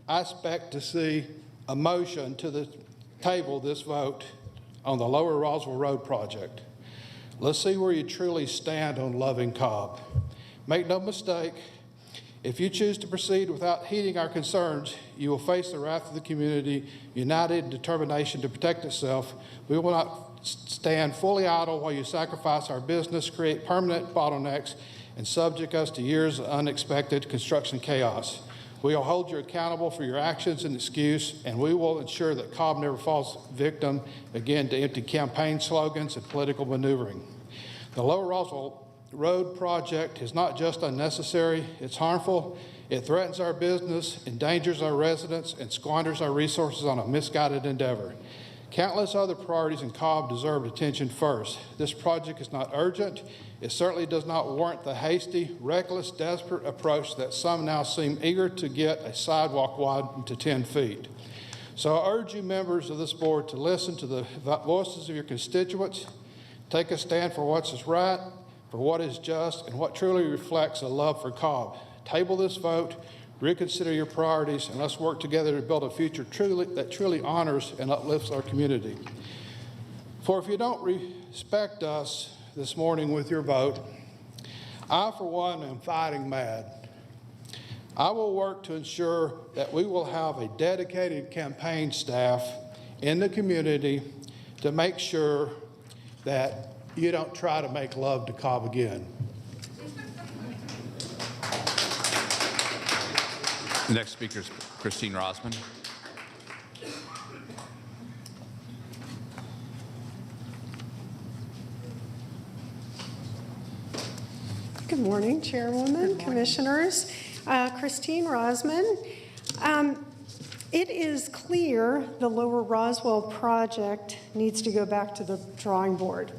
I expect to see a motion to the table this vote on the Lower Roswell Road project. Let's see where you truly stand on loving Cobb. Make no mistake, if you choose to proceed without heeding our concerns, you will face the wrath of the community, united in determination to protect itself. We will not stand fully idle while you sacrifice our business, create permanent bottlenecks, and subject us to years of unexpected construction chaos. We will hold you accountable for your actions and excuse, and we will ensure that Cobb never falls victim again to empty campaign slogans and political maneuvering. The Lower Roswell Road project is not just unnecessary, it's harmful. It threatens our business, endangers our residents, and squanders our resources on a misguided endeavor. Countless other priorities in Cobb deserve attention first. This project is not urgent. It certainly does not warrant the hasty, reckless, desperate approach that some now seem eager to get a sidewalk widened to 10 feet. So I urge you members of this board to listen to the voices of your constituents, take a stand for what's right, for what is just, and what truly reflects a love for Cobb. Table this vote, reconsider your priorities, and let's work together to build a future that truly honors and uplifts our community. For if you don't respect us this morning with your vote, I, for one, am fighting mad. I will work to ensure that we will have a dedicated campaign staff in the community to make sure that you don't try to make love to Cobb again. The next speaker is Christine Rosman. Good morning, Chairwoman, Commissioners. Christine Rosman. It is clear the Lower Roswell project needs to go back to the drawing board.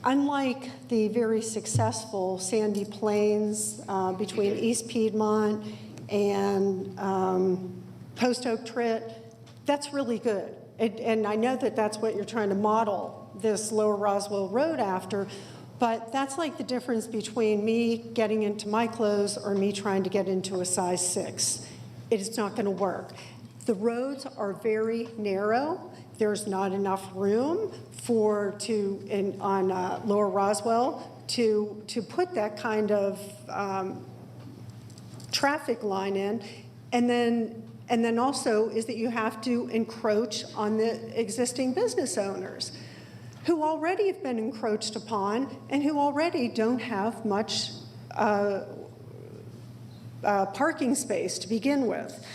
Unlike the very successful Sandy Plains between East Piedmont and Post Oak Tritt, that's really good. And I know that that's what you're trying to model this Lower Roswell Road after, but that's like the difference between me getting into my clothes or me trying to get into a size 6. It's not going to work. The roads are very narrow. There's not enough room on Lower Roswell to put that kind of traffic line in, and then also is that you have to encroach on the existing business owners who already have been encroached upon and who already don't have much parking space to begin with.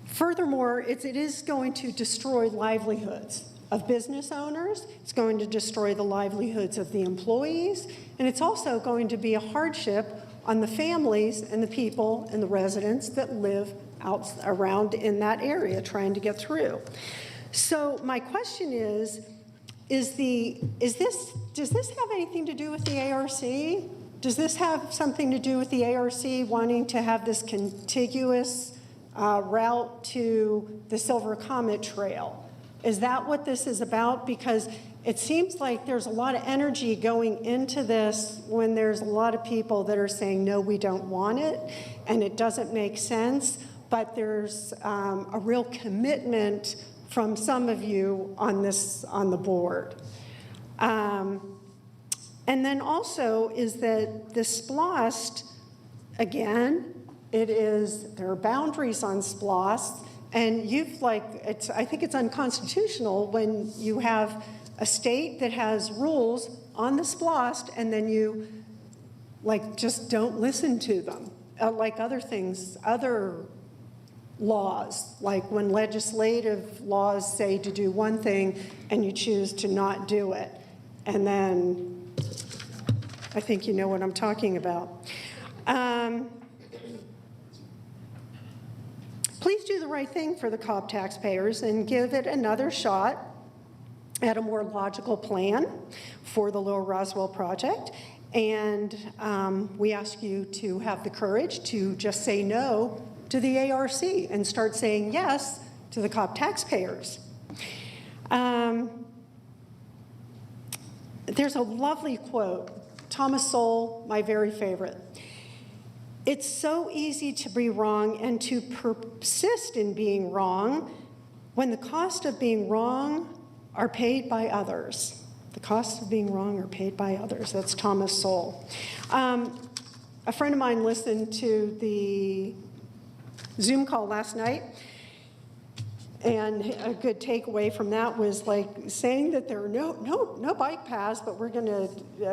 Furthermore, it is going to destroy livelihoods of business owners. It's going to destroy the livelihoods of the employees. And it's also going to be a hardship on the families and the people and the residents that live out around in that area trying to get through. So my question is does this have anything to do with the ARC? Does this have something to do with the ARC wanting to have this contiguous route to the Silver Comet Trail? Is that what this is about? Because it seems like there's a lot of energy going into this when there's a lot of people that are saying, no, we don't want it, and it doesn't make sense, but there's a real commitment from some of you on the board. And then also is that the SPLOST, again, there are boundaries on SPLOST, and I think it's unconstitutional when you have a state that has rules on the SPLOST and then you just don't listen to them. Like other laws, like when legislative laws say to do one thing and you choose to not do it. And then I think you know what I'm talking about. Please do the right thing for the Cobb taxpayers and give it another shot at a more logical plan for the Lower Roswell project. And we ask you to have the courage to just say no to the ARC and start saying yes to the Cobb taxpayers. There's a lovely quote, Thomas Sowell, my very favorite. It's so easy to be wrong and to persist in being wrong when the cost of being wrong are paid by others. The costs of being wrong are paid by others. That's Thomas Sowell. A friend of mine listened to the Zoom call last night, and a good takeaway from that was saying that there are no bike paths, but we're going to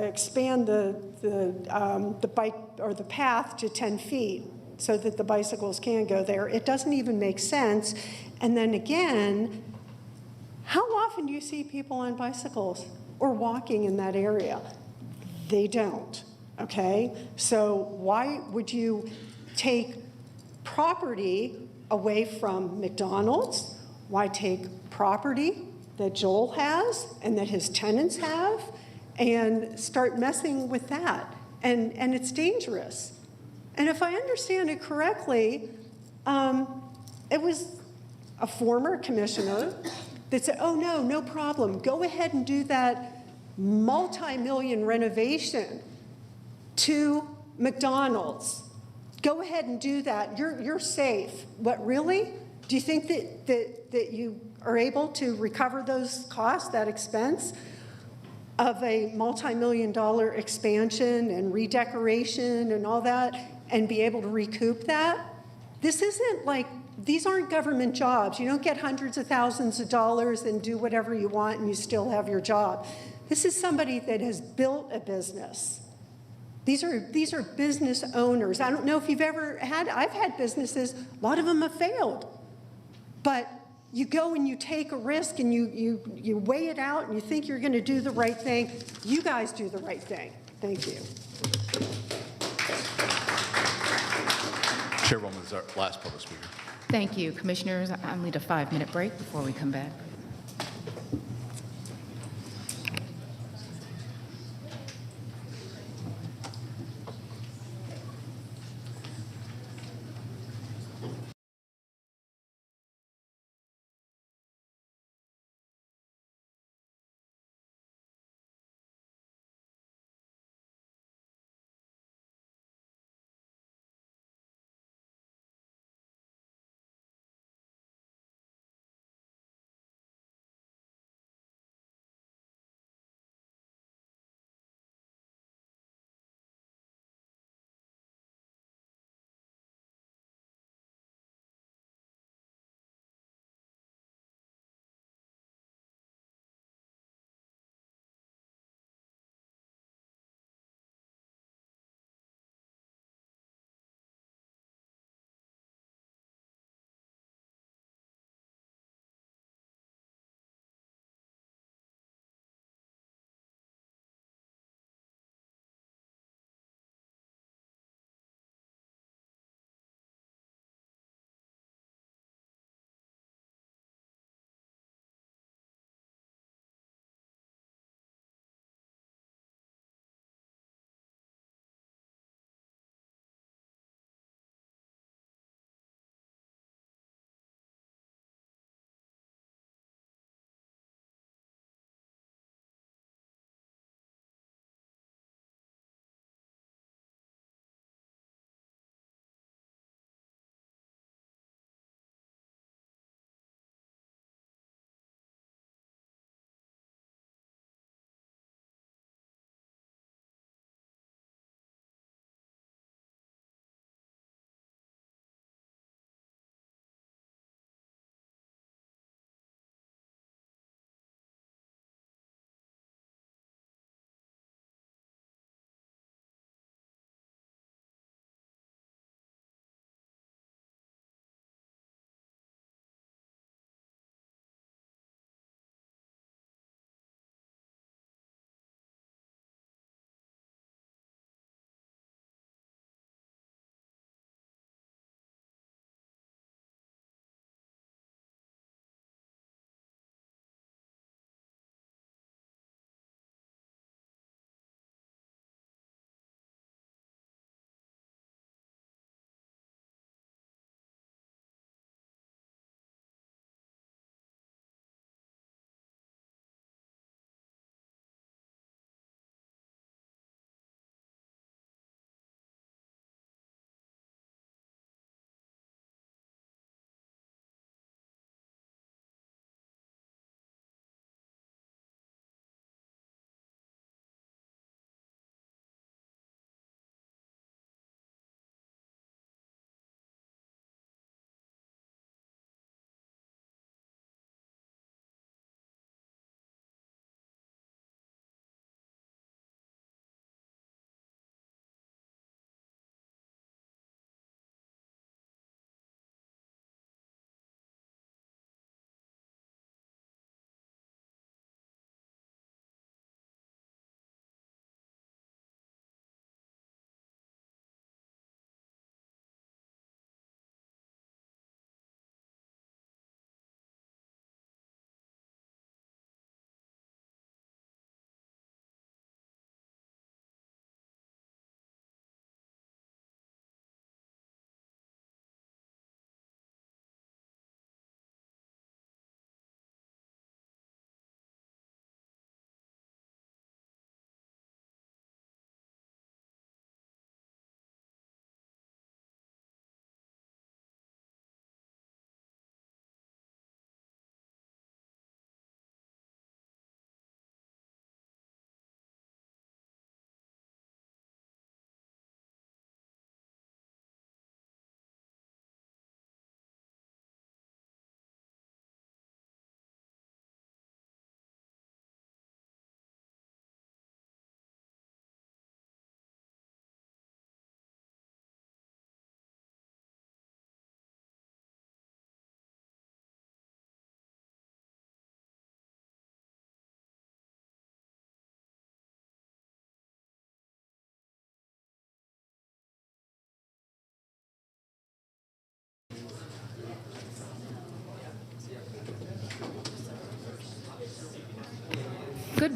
expand the bike or the path to 10 feet so that the bicycles can go there. It doesn't even make sense. And then again, how often do you see people on bicycles or walking in that area? They don't, okay? So why would you take property away from McDonald's? Why take property that Joel has and that his tenants have and start messing with that? And it's dangerous. And if I understand it correctly, it was a former commissioner that said, oh, no problem. Go ahead and do that multi-million renovation to McDonald's. Go ahead and do that. You're safe. What, really? Do you think that you are able to recover those costs, that expense of a multi-million-dollar expansion and redecoration and all that, and be able to recoup that? This isn't these aren't government jobs. You don't get hundreds of thousands of dollars and do whatever you want and you still have your job. This is somebody that has built a business. These are business owners. I don't know if you've ever I've had businesses, a lot of them have failed. But you go and you take a risk and you weigh it out and you think you're going to do the right thing. You guys do the right thing. Thank you. Chairwoman is our last public speaker. Thank you, Commissioners. I'll need a 5-minute break before we come back.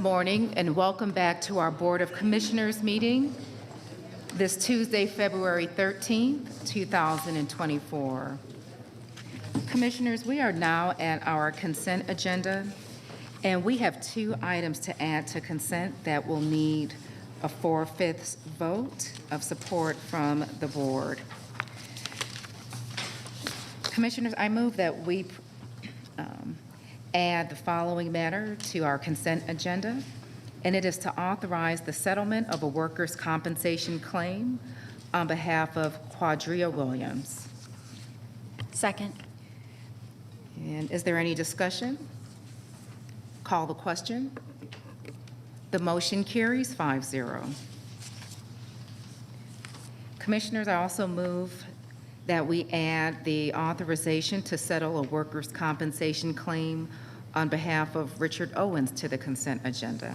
morning and welcome back to our Board of Commissioners meeting this Tuesday, February 13th, 2024. Commissioners, we are now at our consent agenda, and we have 2 items to add to consent that will need a 4/5 vote of support from the board. Commissioners, I move that we add the following matter to our consent agenda, and it is to authorize the settlement of a workers' compensation claim on behalf of Quadria Williams. Second. And is there any discussion? Call the question. The motion carries 5-0. Commissioners, I also move that we add the authorization to settle a workers' compensation claim on behalf of Richard Owens to the consent agenda.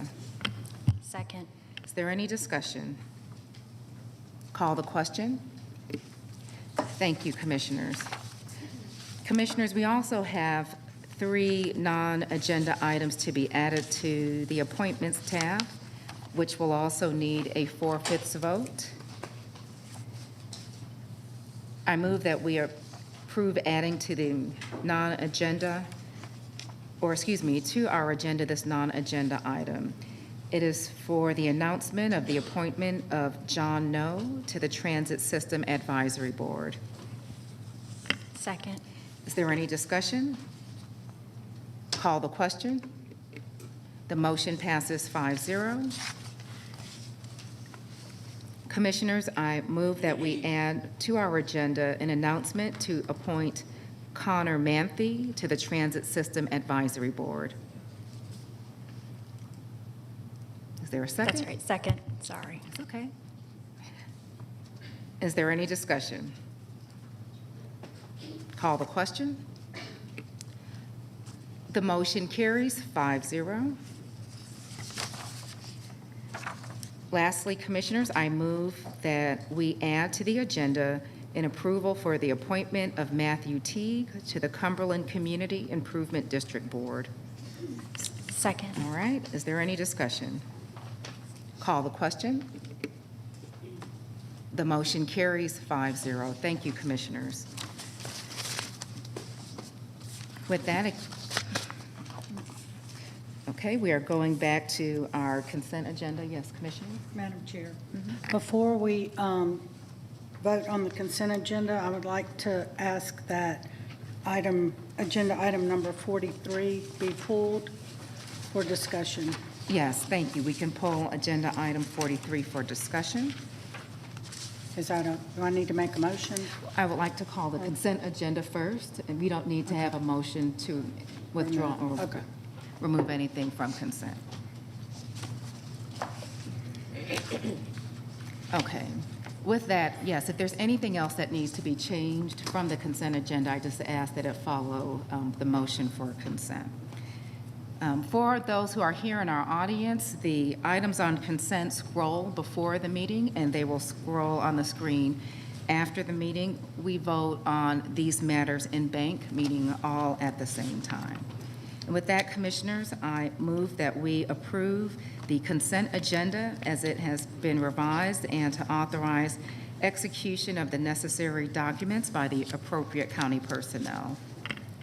Second. Is there any discussion? Call the question. Thank you, Commissioners. Commissioners, we also have 3 non-agenda items to be added to the appointments tab, which will also need a 4/5 vote. I move that we approve adding to the non-agenda, or excuse me, to our agenda this non-agenda item. It is for the announcement of the appointment of John No to the Transit System Advisory Board. Second. Is there any discussion? Call the question. The motion passes 5-0. Commissioners, I move that we add to our agenda an announcement to appoint Connor Manthe to the Transit System Advisory Board. Is there a second? That's right. Second. Sorry. It's okay. Is there any discussion? Call the question. The motion carries 5-0. Lastly, Commissioners, I move that we add to the agenda an approval for the appointment of Matthew Teague to the Cumberland Community Improvement District Board. Second. All right. Is there any discussion? Call the question. The motion carries 5-0. Thank you, Commissioners. With that, okay, we are going back to our consent agenda. Yes, Commissioner? Madam Chair, before we vote on the consent agenda, I would like to ask that agenda item number 43 be pulled for discussion. Yes, thank you. We can pull agenda item 43 for discussion. Do I need to make a motion? I would like to call the consent agenda first, and we don't need to have a motion to withdraw or remove anything from consent. Okay. With that, yes, if there's anything else that needs to be changed from the consent agenda, I just ask that it follow the motion for consent. For those who are here in our audience, the items on consent scroll before the meeting, and they will scroll on the screen after the meeting. We vote on these matters in bank, meeting all at the same time. And with that, Commissioners, I move that we approve the consent agenda as it has been revised and to authorize execution of the necessary documents by the appropriate county personnel.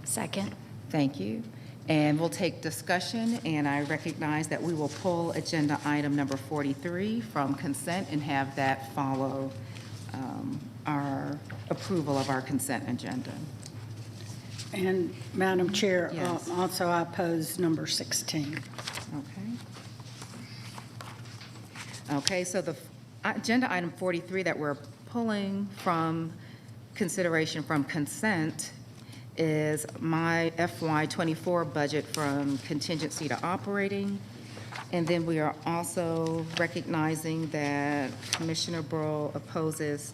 Second. Thank you. And we'll take discussion, and I recognize that we will pull agenda item number 43 from consent and have that follow our approval of our consent agenda. And Madam Chair, Yes. also I oppose number 16. Okay. Okay, so the agenda item 43 that we're pulling from consideration from consent is my FY24 budget from contingency to operating. And then we are also recognizing that Commissioner Burrow opposes,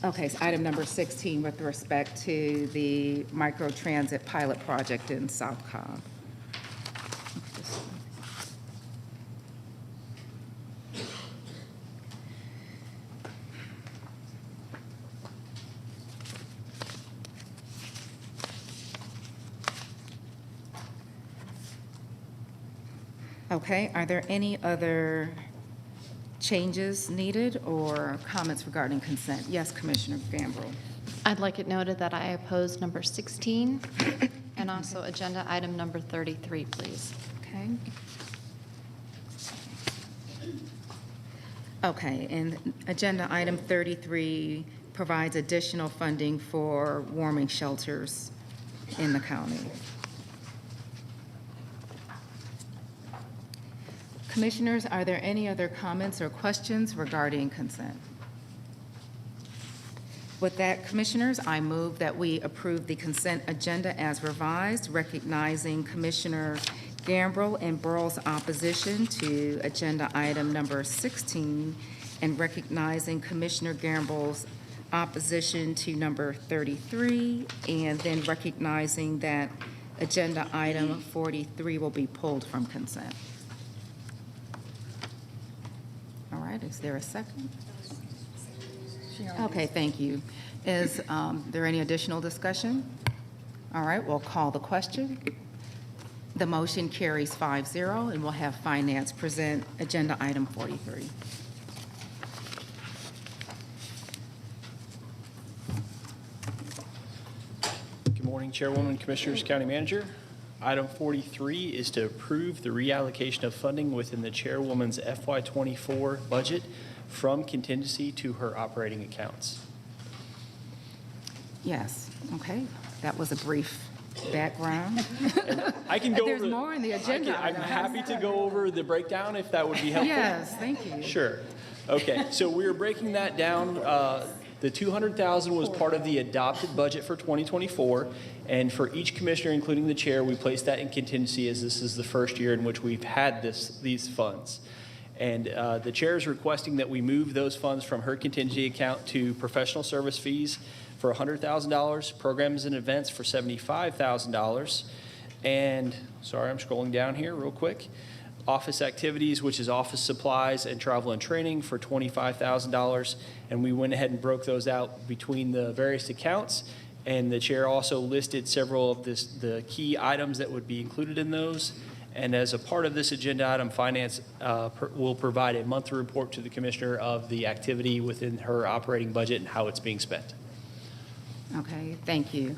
okay, so item number 16 with respect to the microtransit pilot project in South Cobb. Okay, are there any other changes needed or comments regarding consent? Yes, Commissioner Gambrill. I'd like it noted that I oppose number 16 and also agenda item number 33, please. Okay. Okay, and agenda item 33 provides additional funding for warming shelters in the county. Commissioners, are there any other comments or questions regarding consent? With that, Commissioners, I move that we approve the consent agenda as revised, recognizing Commissioner Gambrill and Burrell's opposition to agenda item number 16 and recognizing Commissioner Gambrill's opposition to number 33, and then recognizing that agenda item 43 will be pulled from consent. All right, is there a second? Okay, thank you. Is there any additional discussion? All right, we'll call the question. The motion carries 5-0, and we'll have Finance present agenda item 43. Good morning, Chairwoman, Commissioners, County Manager. Item 43 is to approve the reallocation of funding within the Chairwoman's FY24 budget from contingency to her operating accounts. Yes, okay. That was a brief background. I can go There's over, more in the agenda. I'm happy to go over the breakdown if that would be helpful. Yes, thank you. Sure. Okay, so we are breaking that down. The $200,000 was part of the adopted budget for 2024, and for each commissioner, including the chair, we placed that in contingency as this is the first year in which we've had these funds. And the chair is requesting that we move those funds from her contingency account to professional service fees for $100,000, programs and events for $75,000, and, sorry, I'm scrolling down here real quick, office activities, which is office supplies and travel and training for $25,000, and we went ahead and broke those out between the various accounts, and the chair also listed several of the key items that would be included in those. And as a part of this agenda item, Finance will provide a monthly report to the Commissioner of the activity within her operating budget and how it's being spent. Okay, thank you.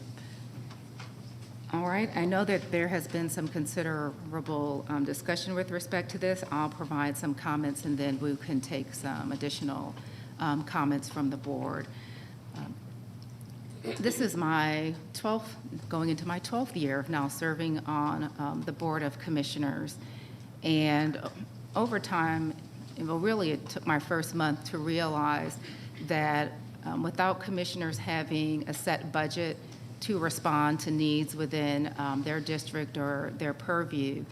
All right, I know that there has been some considerable discussion with respect to this. I'll provide some comments and then we can take some additional comments from the board. This is my 12th, going into my 12th year of now serving on the Board of Commissioners. And over time, well, really it took my first month to realize that without commissioners having a set budget to respond to needs within their district or their purview,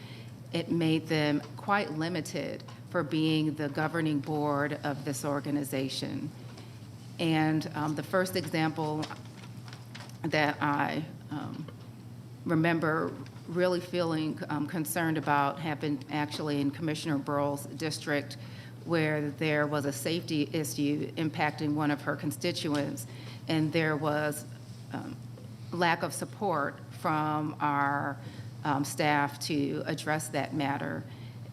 it made them quite limited for being the governing board of this organization. And the first example that I remember really feeling concerned about happened actually in Commissioner Burrell's district, where there was a safety issue impacting one of her constituents, and there was lack of support from our staff to address that matter.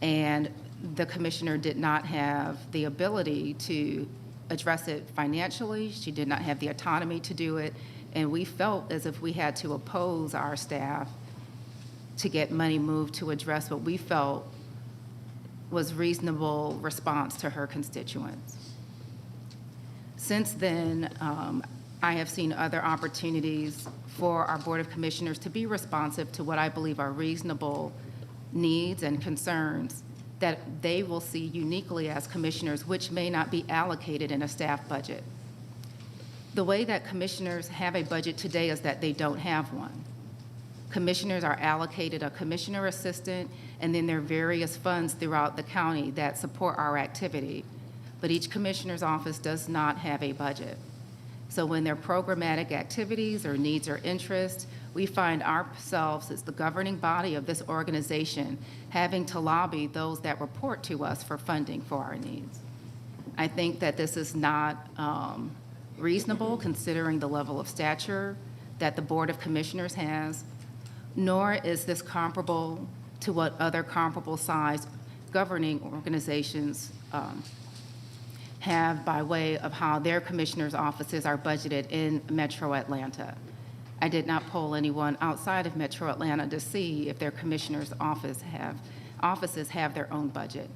And the commissioner did not have the ability to address it financially. She did not have the autonomy to do it. And we felt as if we had to oppose our staff to get money moved to address what we felt was reasonable response to her constituents. Since then, I have seen other opportunities for our Board of Commissioners to be responsive to what I believe are reasonable needs and concerns that they will see uniquely as commissioners, which may not be allocated in a staff budget. The way that commissioners have a budget today is that they don't have one. Commissioners are allocated a commissioner assistant, and then there are various funds throughout the county that support our activity. But each commissioner's office does not have a budget. So when there are programmatic activities or needs or interests, we find ourselves as the governing body of this organization having to lobby those that report to us for funding for our needs. I think that this is not reasonable considering the level of stature that the Board of Commissioners has, nor is this comparable to what other comparable sized governing organizations have by way of how their commissioners' offices are budgeted in Metro Atlanta. I did not poll anyone outside of Metro Atlanta to see if their commissioners' offices have their own budget.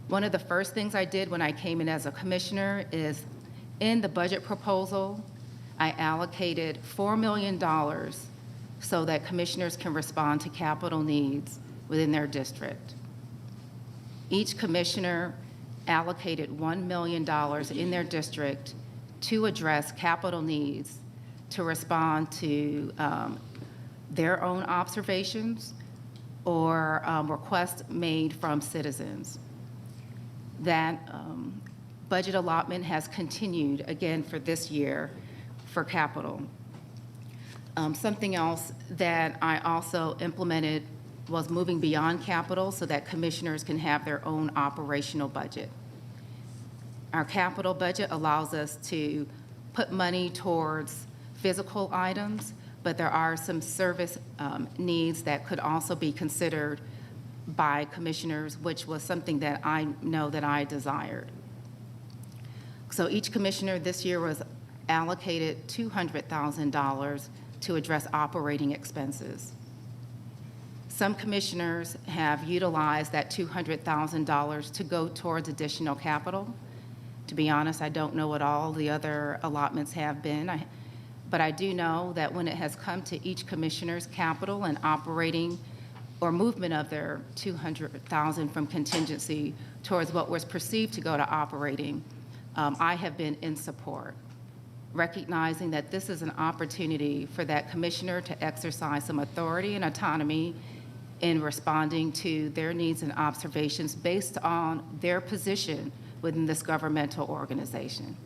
One of the first things I did when I came in as a commissioner is in the budget proposal, I allocated $4 million so that commissioners can respond to capital needs within their district. Each commissioner allocated $1 million in their district to address capital needs to respond to their own observations or requests made from citizens. That budget allotment has continued again for this year for capital. Something else that I also implemented was moving beyond capital so that commissioners can have their own operational budget. Our capital budget allows us to put money towards physical items, but there are some service needs that could also be considered by commissioners, which was something that I know that I desired. So each commissioner this year was allocated $200,000 to address operating expenses. Some commissioners have utilized that $200,000 to go towards additional capital. To be honest, I don't know what all the other allotments have been, but I do know that when it has come to each commissioner's capital and operating or movement of their $200,000 from contingency towards what was perceived to go to operating, I have been in support, recognizing that this is an opportunity for that commissioner to exercise some authority and autonomy in responding to their needs and observations based on their position within this governmental organization.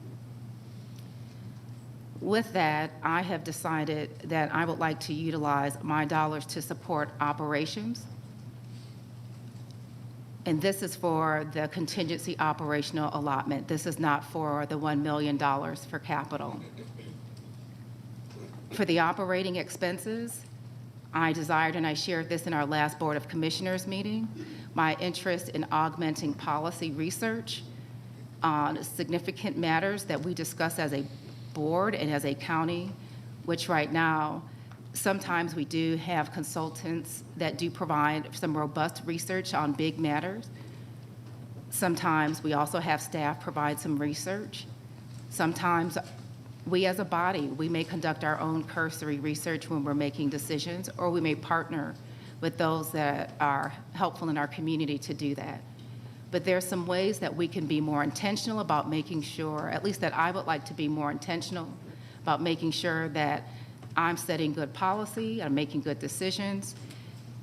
With that, I have decided that I would like to utilize my dollars to support operations. And this is for the contingency operational allotment. This is not for the $1 million for capital. For the operating expenses, I desired, and I shared this in our last Board of Commissioners meeting, my interest in augmenting policy research on significant matters that we discuss as a board and as a county, which right now, sometimes we do have consultants that do provide some robust research on big matters. Sometimes we also have staff provide some research. Sometimes we as a body, we may conduct our own cursory research when we're making decisions, or we may partner with those that are helpful in our community to do that. But there's some ways that we can be more intentional about making sure, at least that I would like to be more intentional about making sure that I'm setting good policy, I'm making good decisions.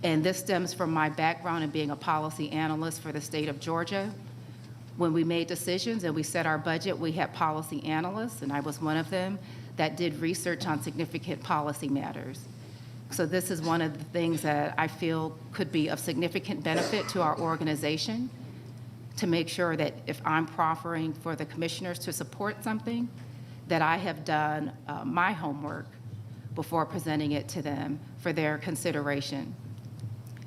And this stems from my background in being a policy analyst for the state of Georgia. When we made decisions and we set our budget, we had policy analysts, and I was one of them, that did research on significant policy matters. So this is one of the things that I feel could be of significant benefit to our organization, to make sure that if I'm proffering for the commissioners to support something, that I have done my homework before presenting it to them for their consideration.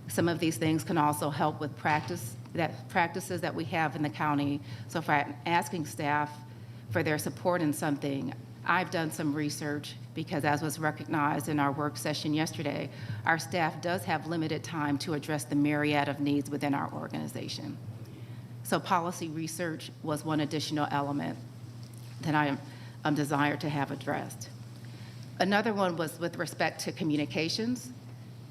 Some of these things can also help with practices that we have in the county. So if I'm asking staff for their support in something, I've done some research because, as was recognized in our work session yesterday, our staff does have limited time to address the myriad of needs within our organization. So policy research was one additional element that I desired to have addressed. Another one was with respect to communications,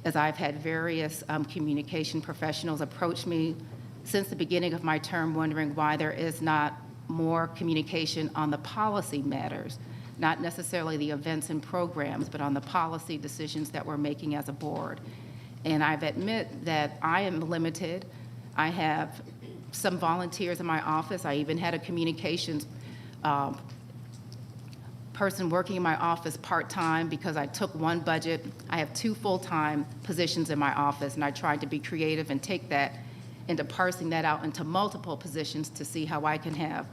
as I've had various communication professionals approach me since the beginning of my term wondering why there is not more communication on the policy matters, not necessarily the events and programs, but on the policy decisions that we're making as a board. And I've admit that I am limited. I have some volunteers in my office. I even had a communications person working in my office part-time because I took one budget. I have 2 full-time positions in my office, and I tried to be creative and take that into parsing that out into multiple positions to see how I can have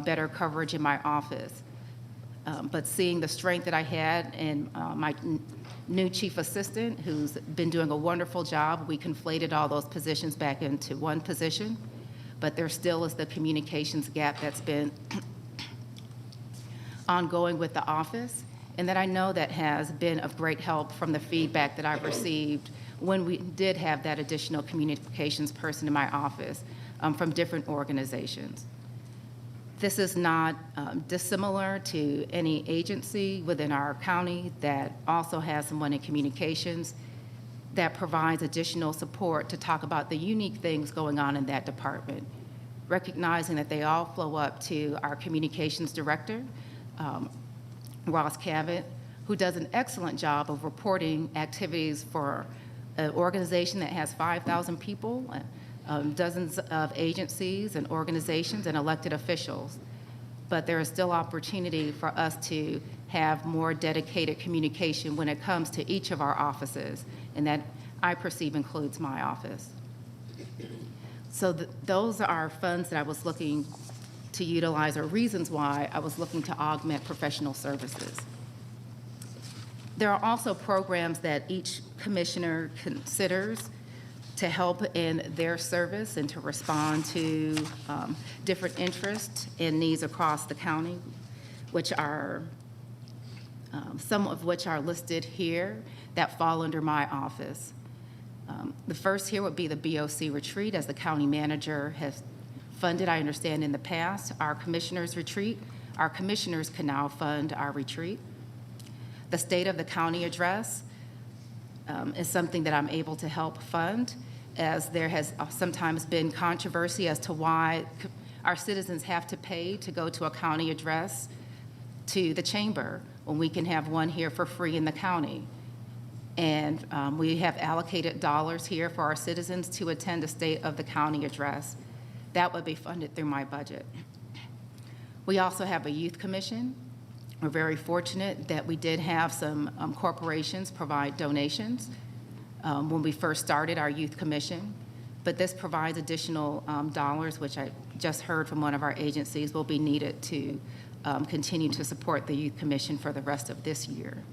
better coverage in my office. but seeing the strength that I had in my new chief assistant, who's been doing a wonderful job, we conflated all those positions back into one position, but there still is the communications gap that's been ongoing with the office, and that I know that has been of great help from the feedback that I've received when we did have that additional communications person in my office from different organizations. This is not dissimilar to any agency within our county that also has someone in communications that provides additional support to talk about the unique things going on in that department, recognizing that they all flow up to our communications director, Ross Cavett, who does an excellent job of reporting activities for an organization that has 5,000 people, dozens of agencies and organizations and elected officials. But there is still opportunity for us to have more dedicated communication when it comes to each of our offices, and that I perceive includes my office. So those are funds that I was looking to utilize, or reasons why I was looking to augment professional services. There are also programs that each commissioner considers to help in their service and to respond to different interests and needs across the county, which are, some of which are listed here that fall under my office. The first here would be the BOC retreat, as the county manager has funded, I understand, in the past, our commissioners retreat. Our commissioners can now fund our retreat. The State of the County address is something that I'm able to help fund, as there has sometimes been controversy as to why our citizens have to pay to go to a county address to the chamber when we can have one here for free in the county. And we have allocated dollars here for our citizens to attend a State of the County address. That would be funded through my budget. We also have a youth commission. We're very fortunate that we did have some corporations provide donations when we first started our youth commission, but this provides additional dollars, which I just heard from one of our agencies will be needed to continue to support the youth commission for the rest of this year.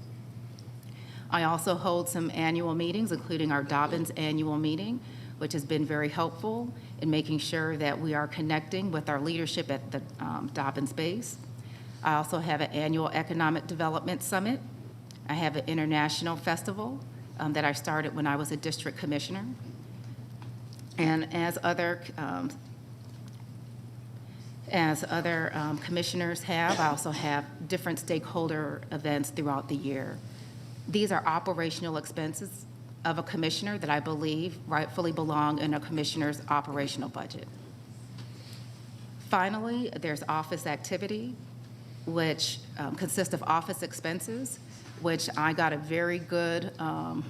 I also hold some annual meetings, including our Dobbins annual meeting, which has been very helpful in making sure that we are connecting with our leadership at the Dobbins base. I also have an annual economic development summit. I have an international festival that I started when I was a district commissioner. And as other commissioners have, I also have different stakeholder events throughout the year. These are operational expenses of a commissioner that I believe rightfully belong in a commissioner's operational budget. Finally, there's office activity, which consists of office expenses, which I got a very good, I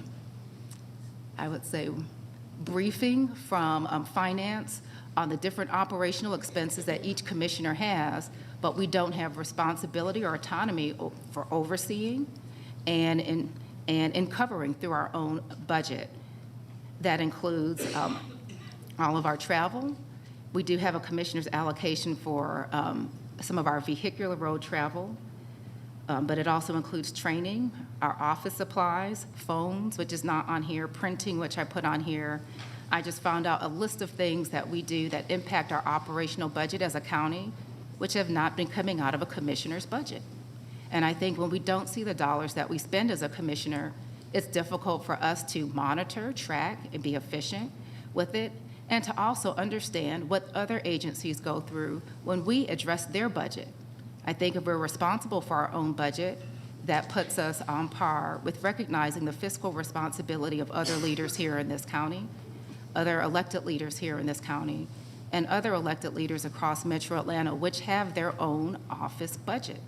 would say, briefing from finance on the different operational expenses that each commissioner has, but we don't have responsibility or autonomy for overseeing and in covering through our own budget. That includes all of our travel. We do have a commissioner's allocation for some of our vehicular road travel, but it also includes training, our office supplies, phones, which is not on here, printing, which I put on here. I just found out a list of things that we do that impact our operational budget as a county, which have not been coming out of a commissioner's budget. And I think when we don't see the dollars that we spend as a commissioner, it's difficult for us to monitor, track, and be efficient with it, and to also understand what other agencies go through when we address their budget. I think if we're responsible for our own budget, that puts us on par with recognizing the fiscal responsibility of other leaders here in this county, other elected leaders here in this county, and other elected leaders across Metro Atlanta, which have their own office budget.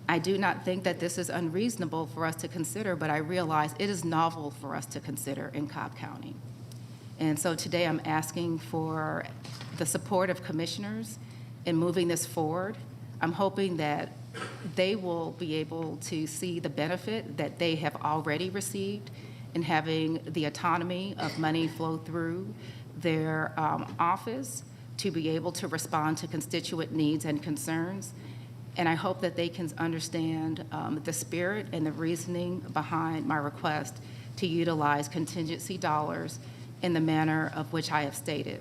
I do not think that this is unreasonable for us to consider, but I realize it is novel for us to consider in Cobb County. And so today I'm asking for the support of commissioners in moving this forward. I'm hoping that they will be able to see the benefit that they have already received in having the autonomy of money flow through their office to be able to respond to constituent needs and concerns, And I hope that they can understand the spirit and the reasoning behind my request to utilize contingency dollars in the manner of which I have stated.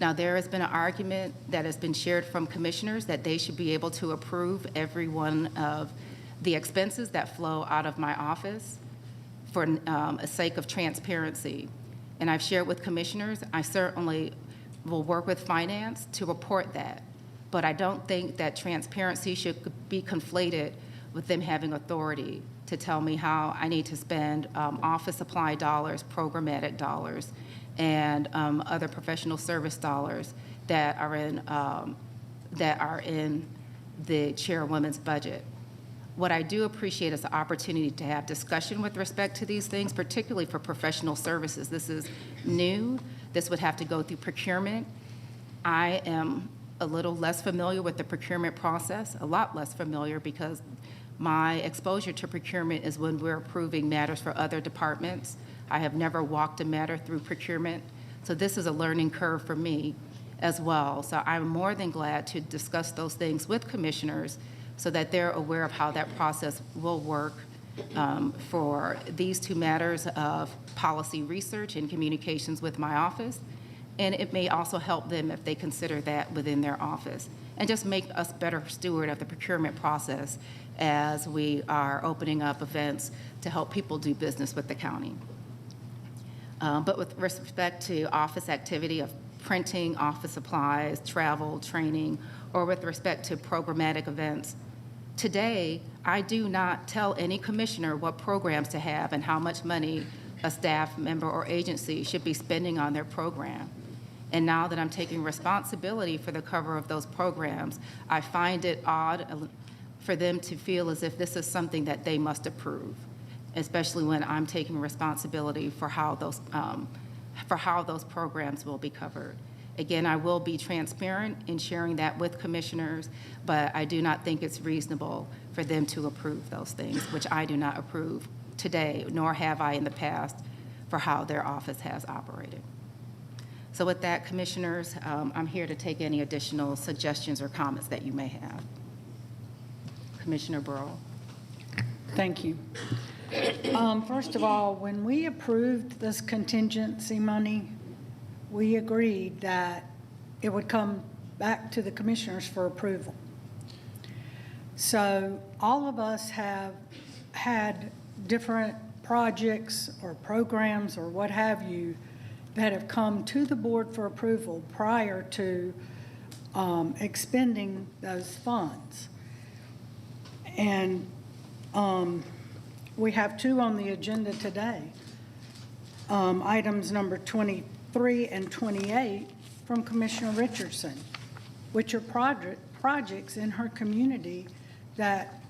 Now, there has been an argument that has been shared from commissioners that they should be able to approve every one of the expenses that flow out of my office for a sake of transparency. And I've shared with commissioners, I certainly will work with finance to report that. But I don't think that transparency should be conflated with them having authority to tell me how I need to spend office supply dollars, programmatic dollars, and other professional service dollars that are in the chairwoman's budget. What I do appreciate is the opportunity to have discussion with respect to these things, particularly for professional services. This is new. This would have to go through procurement. I am a little less familiar with the procurement process, a lot less familiar, because my exposure to procurement is when we're approving matters for other departments. I have never walked a matter through procurement, so this is a learning curve for me as well. So I'm more than glad to discuss those things with commissioners so that they're aware of how that process will work for these two matters of policy research and communications with my office. And it may also help them if they consider that within their office, and just make us better steward of the procurement process as we are opening up events to help people do business with the county. But with respect to office activity of printing, office supplies, travel, training, or with respect to programmatic events, today, I do not tell any commissioner what programs to have and how much money a staff member or agency should be spending on their program. And now that I'm taking responsibility for the cover of those programs, I find it odd for them to feel as if this is something that they must approve, especially when I'm taking responsibility for how those programs will be covered. Again, I will be transparent in sharing that with commissioners, but I do not think it's reasonable for them to approve those things, which I do not approve today, nor have I in the past, for how their office has operated. So with that, commissioners, I'm here to take any additional suggestions or comments that you may have. Commissioner Burrow. Thank you. First of all, when we approved this contingency money, we agreed that it would come back to the commissioners for approval. So all of us have had different projects or programs or what have you that have come to the board for approval prior to expending those funds. And we have two on the agenda today. Items number 23 and 28 from Commissioner Richardson, which are projects in her community that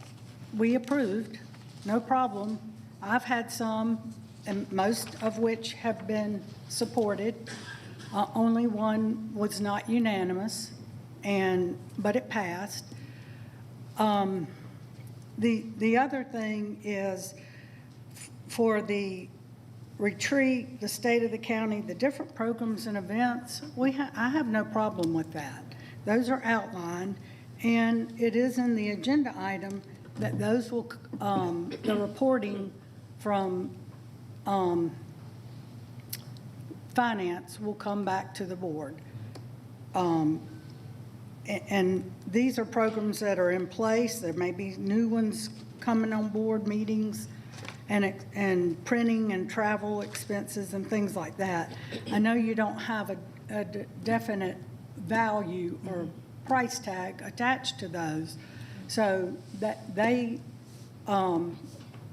we approved, no problem. I've had some, and most of which have been supported. Only one was not unanimous, but it passed. The other thing is for the retreat, the state of the county, the different programs and events, I have no problem with that. Those are outlined, and it is in the agenda item that those will, the reporting from finance will come back to the board. And these are programs that are in place. There may be new ones coming on board, meetings and printing and travel expenses and things like that. I know you don't have a definite value or price tag attached to those, so that they, I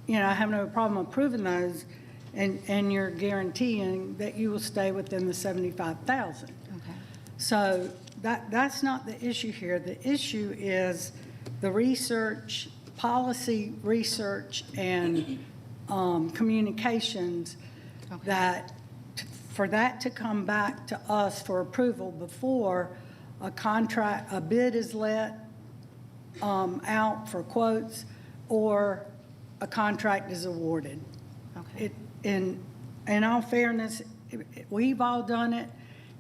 have no problem approving those, and you're guaranteeing that you will stay within the $75,000. Okay. So that's not the issue here. The issue is the research, policy research, and communications. Okay. That for that to come back to us for approval before a bid is let out for quotes or a contract is awarded. Okay. In all fairness, we've all done it,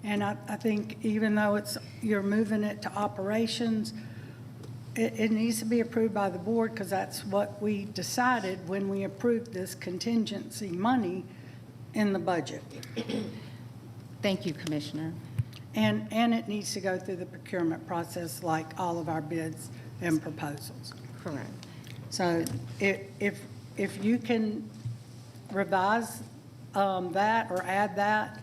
and I think even though you're moving it to operations, it needs to be approved by the board because that's what we decided when we approved this contingency money in the budget. Thank you, Commissioner. And it needs to go through the procurement process like all of our bids and proposals. Correct. So if you can revise that or add that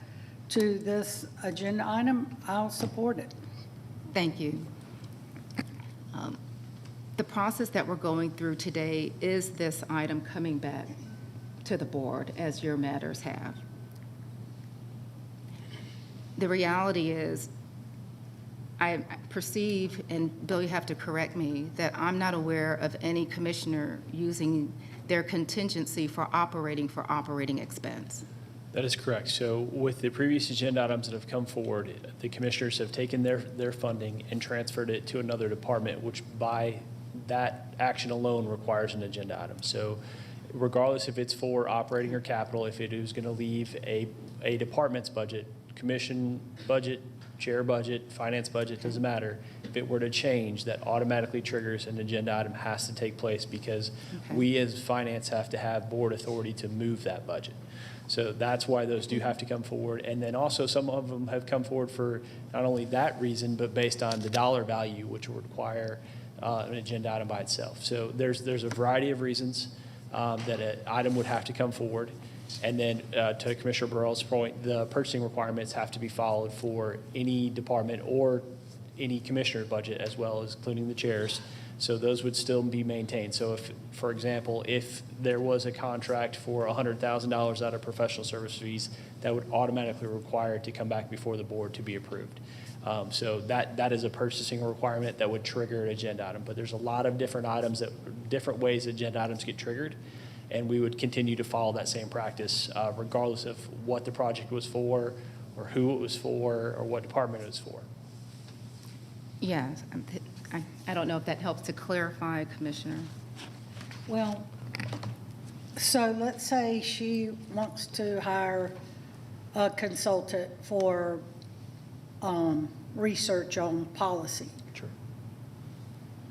to this agenda item, I'll support it. Thank you. The process that we're going through today is this item coming back to the board as your matters have. The reality is, I perceive, and Bill, you have to correct me, that I'm not aware of any commissioner using their contingency for operating expense. That is correct. So with the previous agenda items that have come forward, the commissioners have taken their funding and transferred it to another department, which by that action alone requires an agenda item. So regardless if it's for operating or capital, if it is going to leave a department's budget, commission budget, chair budget, finance budget, doesn't matter. If it were to change, that automatically triggers an agenda item has to take place because we as finance have to have board authority to move that budget. So that's why those do have to come forward. And then also some of them have come forward for not only that reason, but based on the dollar value, which would require an agenda item by itself. So there's a variety of reasons that an item would have to come forward. And then to Commissioner Burrell's point, the purchasing requirements have to be followed for any department or any commissioner budget as well as including the chairs. So those would still be maintained. So if, for example, if there was a contract for $100,000 out of professional service fees, that would automatically require it to come back before the board to be approved. So that is a purchasing requirement that would trigger an agenda item. But there's a lot of different items different ways agenda items get triggered. And we would continue to follow that same practice regardless of what the project was for or who it was for or what department it was for. Yes, I don't know if that helps to clarify, Commissioner. Well, so let's say she wants to hire a consultant for research on policy. Sure.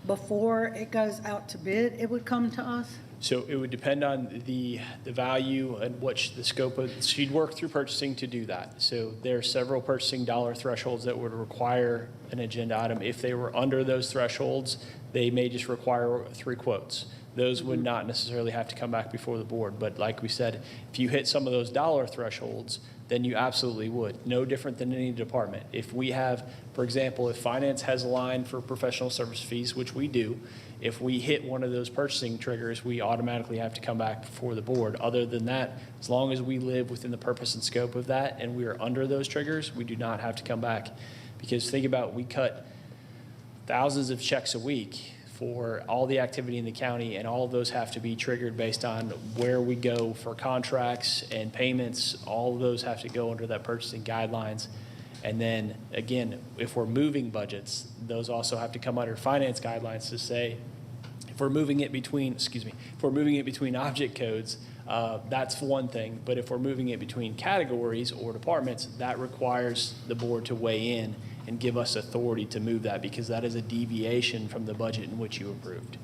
Before it goes out to bid, it would come to us? So it would depend on the value and what the scope of, she'd work through purchasing to do that. So there are several purchasing dollar thresholds that would require an agenda item. If they were under those thresholds, they may just require 3 quotes. Those would not necessarily have to come back before the board. But like we said, if you hit some of those dollar thresholds, then you absolutely would. No different than any department. If we have, for example, if finance has a line for professional service fees, which we do, if we hit one of those purchasing triggers, we automatically have to come back before the board. Other than that, as long as we live within the purpose and scope of that and we are under those triggers, we do not have to come back. Because think about, we cut thousands of checks a week for all the activity in the county, and all of those have to be triggered based on where we go for contracts and payments. All of those have to go under that purchasing guidelines. And then again, if we're moving budgets, those also have to come under finance guidelines to say, if we're moving it between, if we're moving it between object codes, that's one thing. But if we're moving it between categories or departments, that requires the board to weigh in and give us authority to move that, because that is a deviation from the budget in which you approved,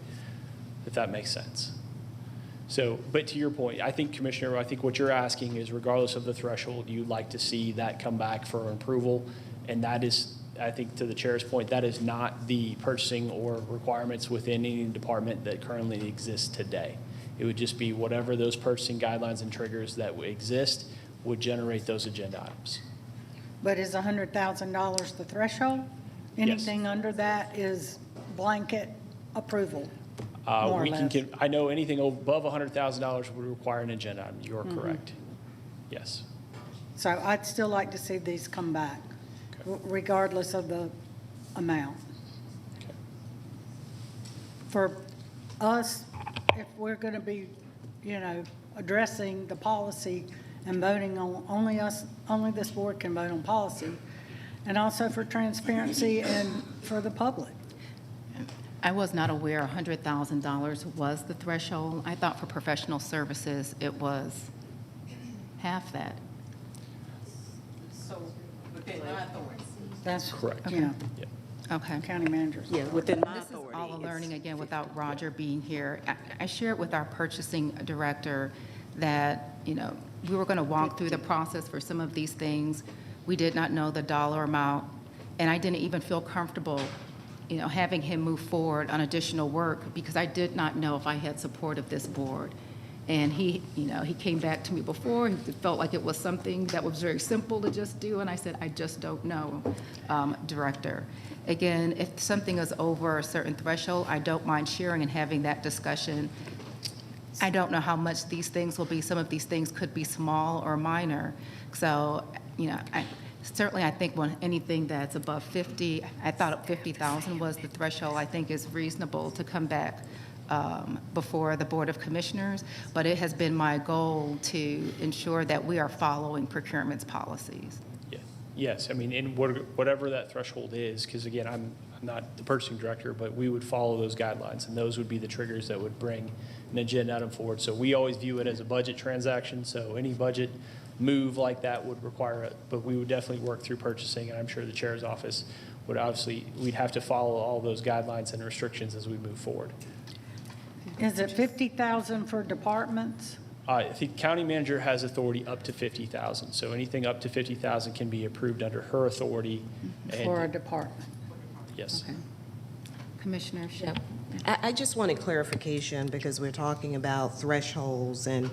if that makes sense. So, but to your point, I think, Commissioner, I think what you're asking is regardless of the threshold, you'd like to see that come back for approval. And that is, I think to the chair's point, that is not the purchasing or requirements within any department that currently exists today. It would just be whatever those purchasing guidelines and triggers that exist would generate those agenda items. But is $100,000 the threshold? Anything under that is blanket approval, more or less? I know anything above $100,000 would require an agenda item. You're correct. Yes. So I'd still like to see these come back, regardless of the amount. Okay. For us, if we're going to be, addressing the policy and voting on, only this board can vote on policy, and also for transparency and for the public. I was not aware $100,000 was the threshold. I thought for professional services, it was half that. So within my authority. That's correct. Yeah. Okay. County managers. Yeah, within my authority. all a learning again without Roger being here. I shared with our purchasing director that, you know, we were going to walk through the process for some of these things. We did not know the dollar amount, and I didn't even feel comfortable, you know, having him move forward on additional work because I did not know if I had support of this board. And he, you know, he came back to me before, he felt like it was something that was very simple to just do, and I said, I just don't know, Director. Again, if something is over a certain threshold, I don't mind sharing and having that discussion. I don't know how much these things will be. Some of these things could be small or minor. So, you know, certainly I think when anything that's above 50, I thought 50,000 was the threshold, I think is reasonable to come back before the Board of Commissioners, but it has been my goal to ensure that we are following procurement's policies. Yeah. Yes, I mean, in whatever that threshold is, because again, I'm not the purchasing director, but we would follow those guidelines, and those would be the triggers that would bring an agenda item forward. So we always view it as a budget transaction, so any budget move like that would require it, but we would definitely work through purchasing, and I'm sure the chair's office would obviously, we'd have to follow all those guidelines and restrictions as we move forward. Is it 50,000 for departments? I think county manager has authority up to 50,000, so anything up to 50,000 can be approved under her authority. For a department? Yes. Okay. Commissioner Shep. I just wanted clarification because we're talking about thresholds and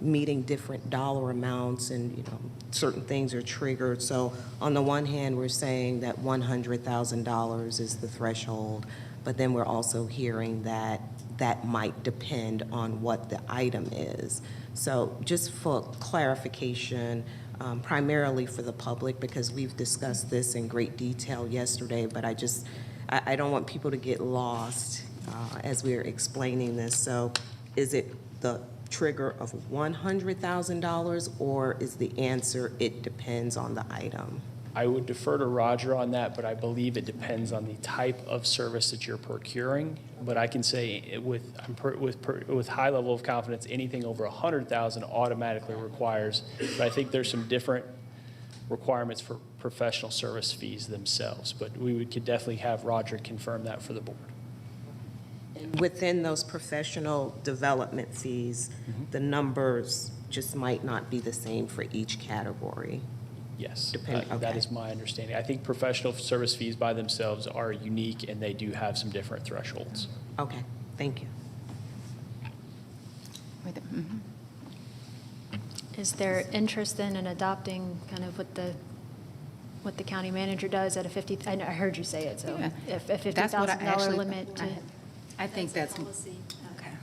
meeting different dollar amounts, and you know certain things are triggered. So on the one hand, we're saying that $100,000 is the threshold, but then we're also hearing that that might depend on what the item is. So just for clarification, primarily for the public, because we've discussed this in great detail yesterday, but I don't want people to get lost as we're explaining this. So is it the trigger of $100,000, or is the answer it depends on the item? I would defer to Roger on that, but I believe it depends on the type of service that you're procuring. But I can say with high level of confidence, anything over $100,000 automatically requires. But I think there's some different requirements for professional service fees themselves. But could definitely have Roger confirm that for the board. Within those professional development fees, the numbers just might not be the same for each category. Yes, that is my understanding. I think professional service fees by themselves are unique, and they do have some different thresholds. Okay, thank you. Is there interest then in adopting kind of what the county manager does at a 50, I heard you say it, so Yeah. if a $50,000 limit to. I think that's, okay.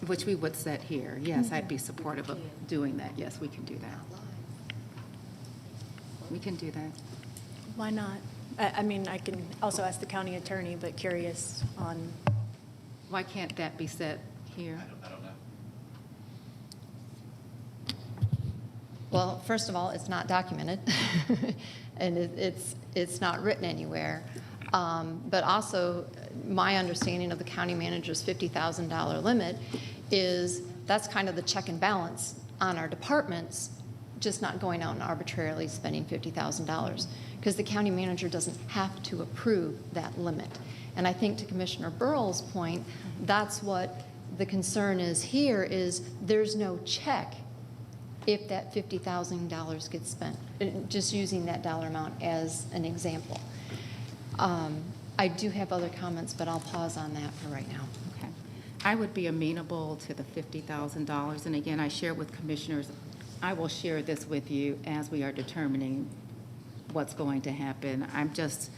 Which we would set here. Yes, I'd be supportive of doing that. Yes, we can do that. We can do that. Why not? I mean, I can also ask the county attorney, but curious on. Why can't that be set here? I don't know. Well, first of all, it's not documented, and it's not written anywhere. But also, my understanding of the county manager's $50,000 limit is that's kind of the check and balance on our departments, just not going out and arbitrarily spending $50,000, because the county manager doesn't have to approve that limit. And I think to Commissioner Burrell's point, that's what the concern is here, is there's no check if that $50,000 gets spent, just using that dollar amount as an example. I do have other comments, but I'll pause on that for right now. Okay. I would be amenable to the $50,000. And again, I share with commissioners, I will share this with you as we are determining what's going to happen. I'm just,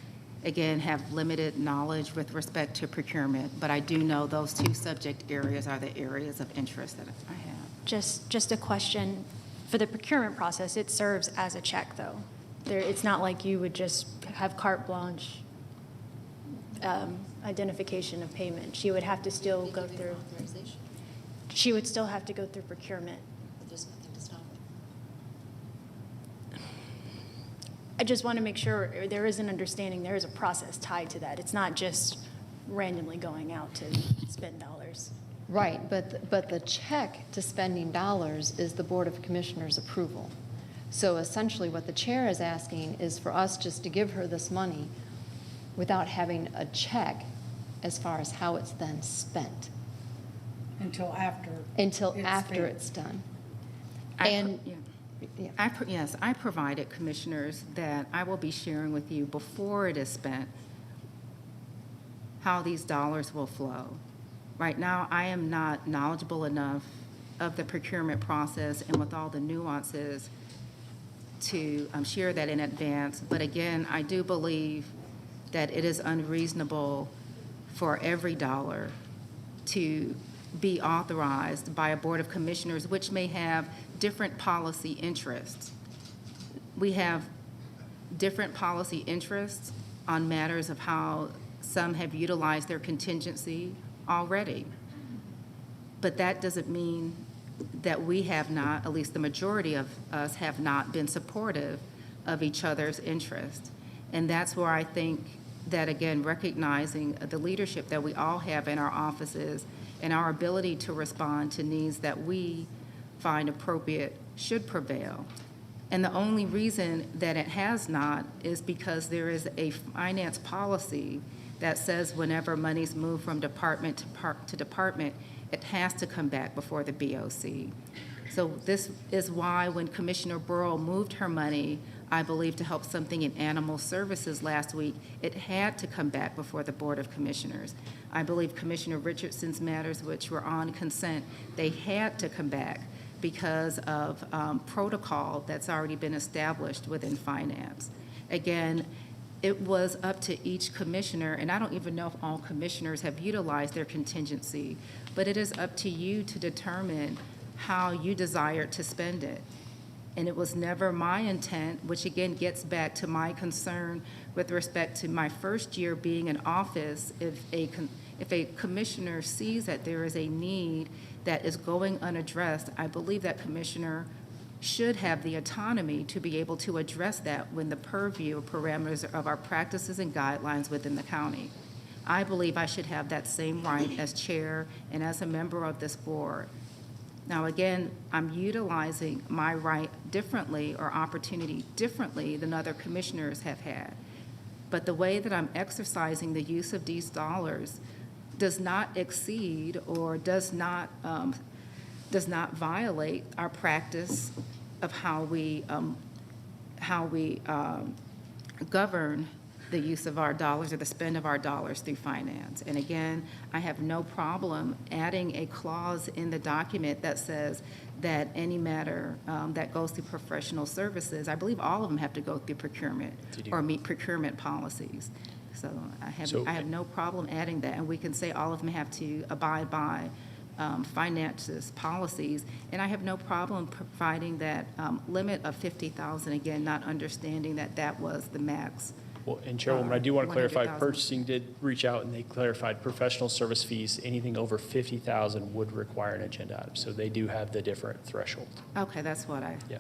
again, have limited knowledge with respect to procurement, but I do know those two subject areas are the areas of interest that I have. Just a question. For the procurement process, it serves as a check, though. It's not like you would just have carte blanche identification of payment. She would have to still go through. She would still have to go through procurement. But there's nothing to stop it. I just want to make sure there is an understanding, there is a process tied to that. It's not just randomly going out to spend dollars. Right, but the check to spending dollars is the Board of Commissioners' approval. So essentially what the chair is asking is for us just to give her this money without having a check as far as how it's then spent. Until after. Until it's after spent. it's done. Yes, I provided, commissioners, that I will be sharing with you before it is spent how these dollars will flow. Right now, I am not knowledgeable enough of the procurement process and with all the nuances to share that in advance. But again, I do believe that it is unreasonable for every dollar to be authorized by a Board of Commissioners, which may have different policy interests. We have different policy interests on matters of how some have utilized their contingency already. But that doesn't mean that we have not, at least the majority of us, have not been supportive of each other's interests. And that's where I think that, again, recognizing the leadership that we all have in our offices and our ability to respond to needs that we find appropriate should prevail. And the only reason that it has not is because there is a finance policy that says whenever money's moved from department to department, it has to come back before the BOC. So this is why when Commissioner Burrow moved her money, I believe to help something in animal services last week, it had to come back before the Board of Commissioners. I believe Commissioner Richardson's matters, which were on consent, they had to come back because of protocol that's already been established within finance. Again, it was up to each commissioner, and I don't even know if all commissioners have utilized their contingency, but it is up to you to determine how you desire to spend it. And it was never my intent, which again gets back to my concern with respect to my first year being in office, if a commissioner sees that there is a need that is going unaddressed, I believe that commissioner should have the autonomy to be able to address that when the purview or parameters of our practices and guidelines within the county. I believe I should have that same right as chair and as a member of this board. Now, again, I'm utilizing my right differently or opportunity differently than other commissioners have had. But the way that I'm exercising the use of these dollars does not exceed or does not violate our practice of how we govern the use of our dollars or the spend of our dollars through finance. And again, I have no problem adding a clause in the document that says that any matter that goes through professional services, I believe all of them have to go through procurement or meet procurement policies. So I have no problem adding that, and we can say all of them have to abide by finances policies, and I have no problem providing that limit of $50,000, again, not understanding that that was the max. Well, and Chairwoman, I do want to clarify, 100,000. purchasing did reach out and they clarified professional service fees, anything over 50,000 would require an agenda item. So they do have the different threshold. Okay, that's what Yeah.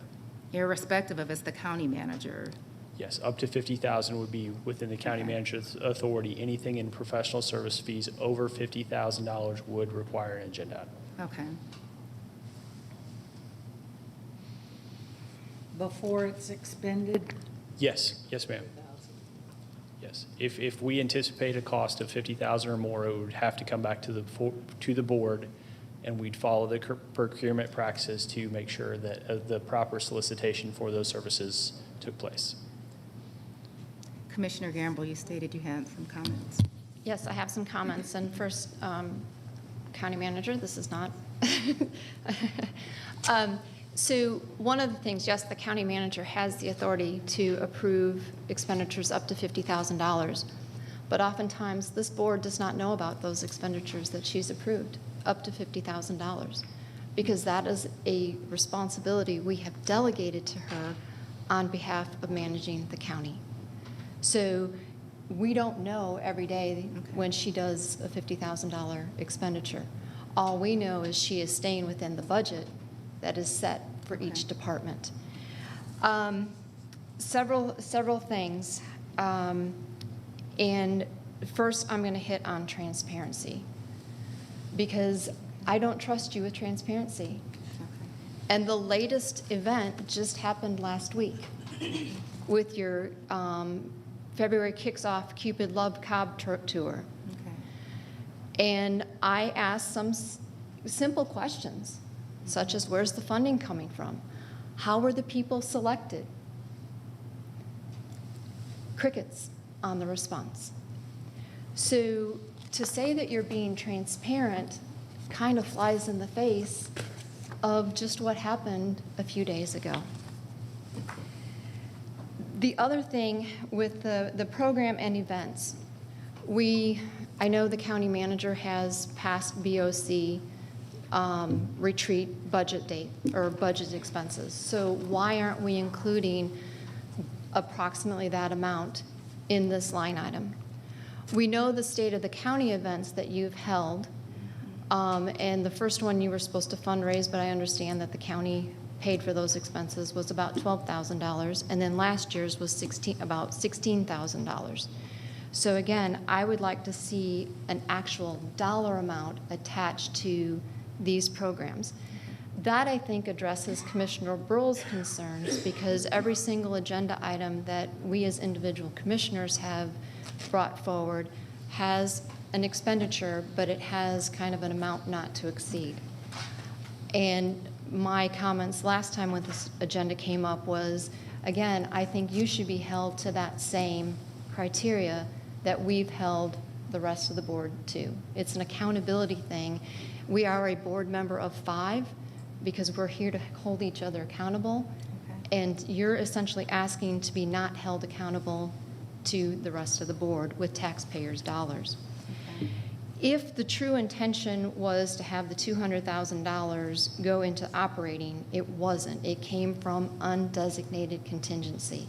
irrespective of it's the county manager. Yes, up to 50,000 would be within the county manager's authority. Anything in professional service fees over $50,000 would require an agenda item. Okay. Before it's expended? Yes, yes, ma'am. Yes, if we anticipate a cost of 50,000 or more, it would have to come back to the board, and we'd follow the procurement practices to make sure that the proper solicitation for those services took place. Commissioner Gamble, you stated you had some comments. Yes, I have some comments. And first, County Manager, this is not. So one of the things, yes, the County Manager has the authority to approve expenditures up to $50,000. But oftentimes, this board does not know about those expenditures that she's approved, up to $50,000, because that is a responsibility we have delegated to her on behalf of managing the county. So we don't know every day when she does a $50,000 expenditure. All we know is she is staying within the budget that is set for each department. Several things. And first, I'm going to hit on transparency, because I don't trust you with transparency. And the latest event just happened last week with your February kicks off Cupid Love Cobb Tour. And I asked some simple questions, such as where's the funding coming from? How were the people selected? Crickets on the response. So to say that you're being transparent kind of flies in the face of just what happened a few days ago. The other thing with the program and events, I know the county manager has passed BOC retreat budget date or budget expenses. So why aren't we including approximately that amount in this line item? We know the state of the county events that you've held, and the first one you were supposed to fundraise, but I understand that the county paid for those expenses was about $12,000, and then last year's was about $16,000. So again, I would like to see an actual dollar amount attached to these programs. That, I think, addresses Commissioner Burrell's concerns, because every single agenda item that we as individual commissioners have brought forward has an expenditure, but it has kind of an amount not to exceed. And my comments last time when this agenda came up was, again, I think you should be held to that same criteria that we've held the rest of the board to. It's an accountability thing. We are a board member of 5 because we're here to hold each other accountable. And you're essentially asking to be not held accountable to the rest of the board with taxpayers' dollars. If the true intention was to have the $200,000 go into operating, it wasn't. It came from undesignated contingency.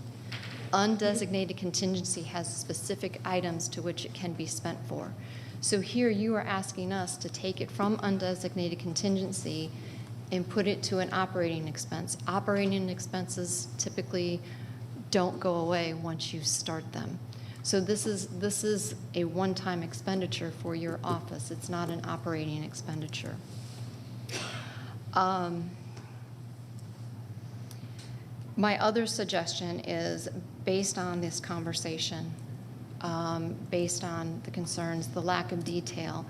Undesignated contingency has specific items to which it can be spent for. So here you are asking us to take it from undesignated contingency and put it to an operating expense. Operating expenses typically don't go away once you start them. So this is a one-time expenditure for your office. It's not an operating expenditure. My other suggestion is, based on this conversation, based on the concerns, the lack of detail,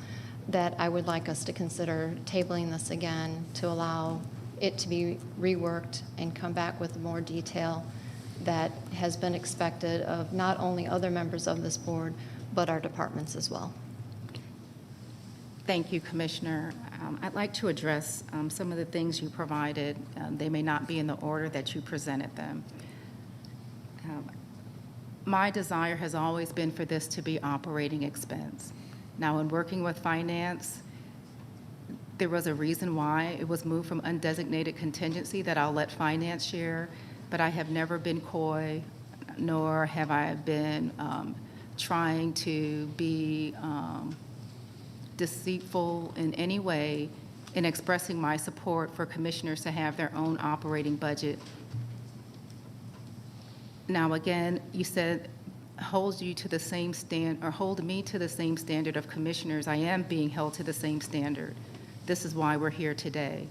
that I would like us to consider tabling this again to allow it to be reworked and come back with more detail that has been expected of not only other members of this board, but our departments as well. Thank you, Commissioner. I'd like to address some of the things you provided. They may not be in the order that you presented them. My desire has always been for this to be operating expense. Now, in working with finance, there was a reason why it was moved from undesignated contingency that I'll let finance share, but I have never been coy, nor have I been trying to be deceitful in any way in expressing my support for commissioners to have their own operating budget. Now, again, you said hold you to the same stand, or hold me to the same standard of commissioners. I am being held to the same standard. This is why we're here today.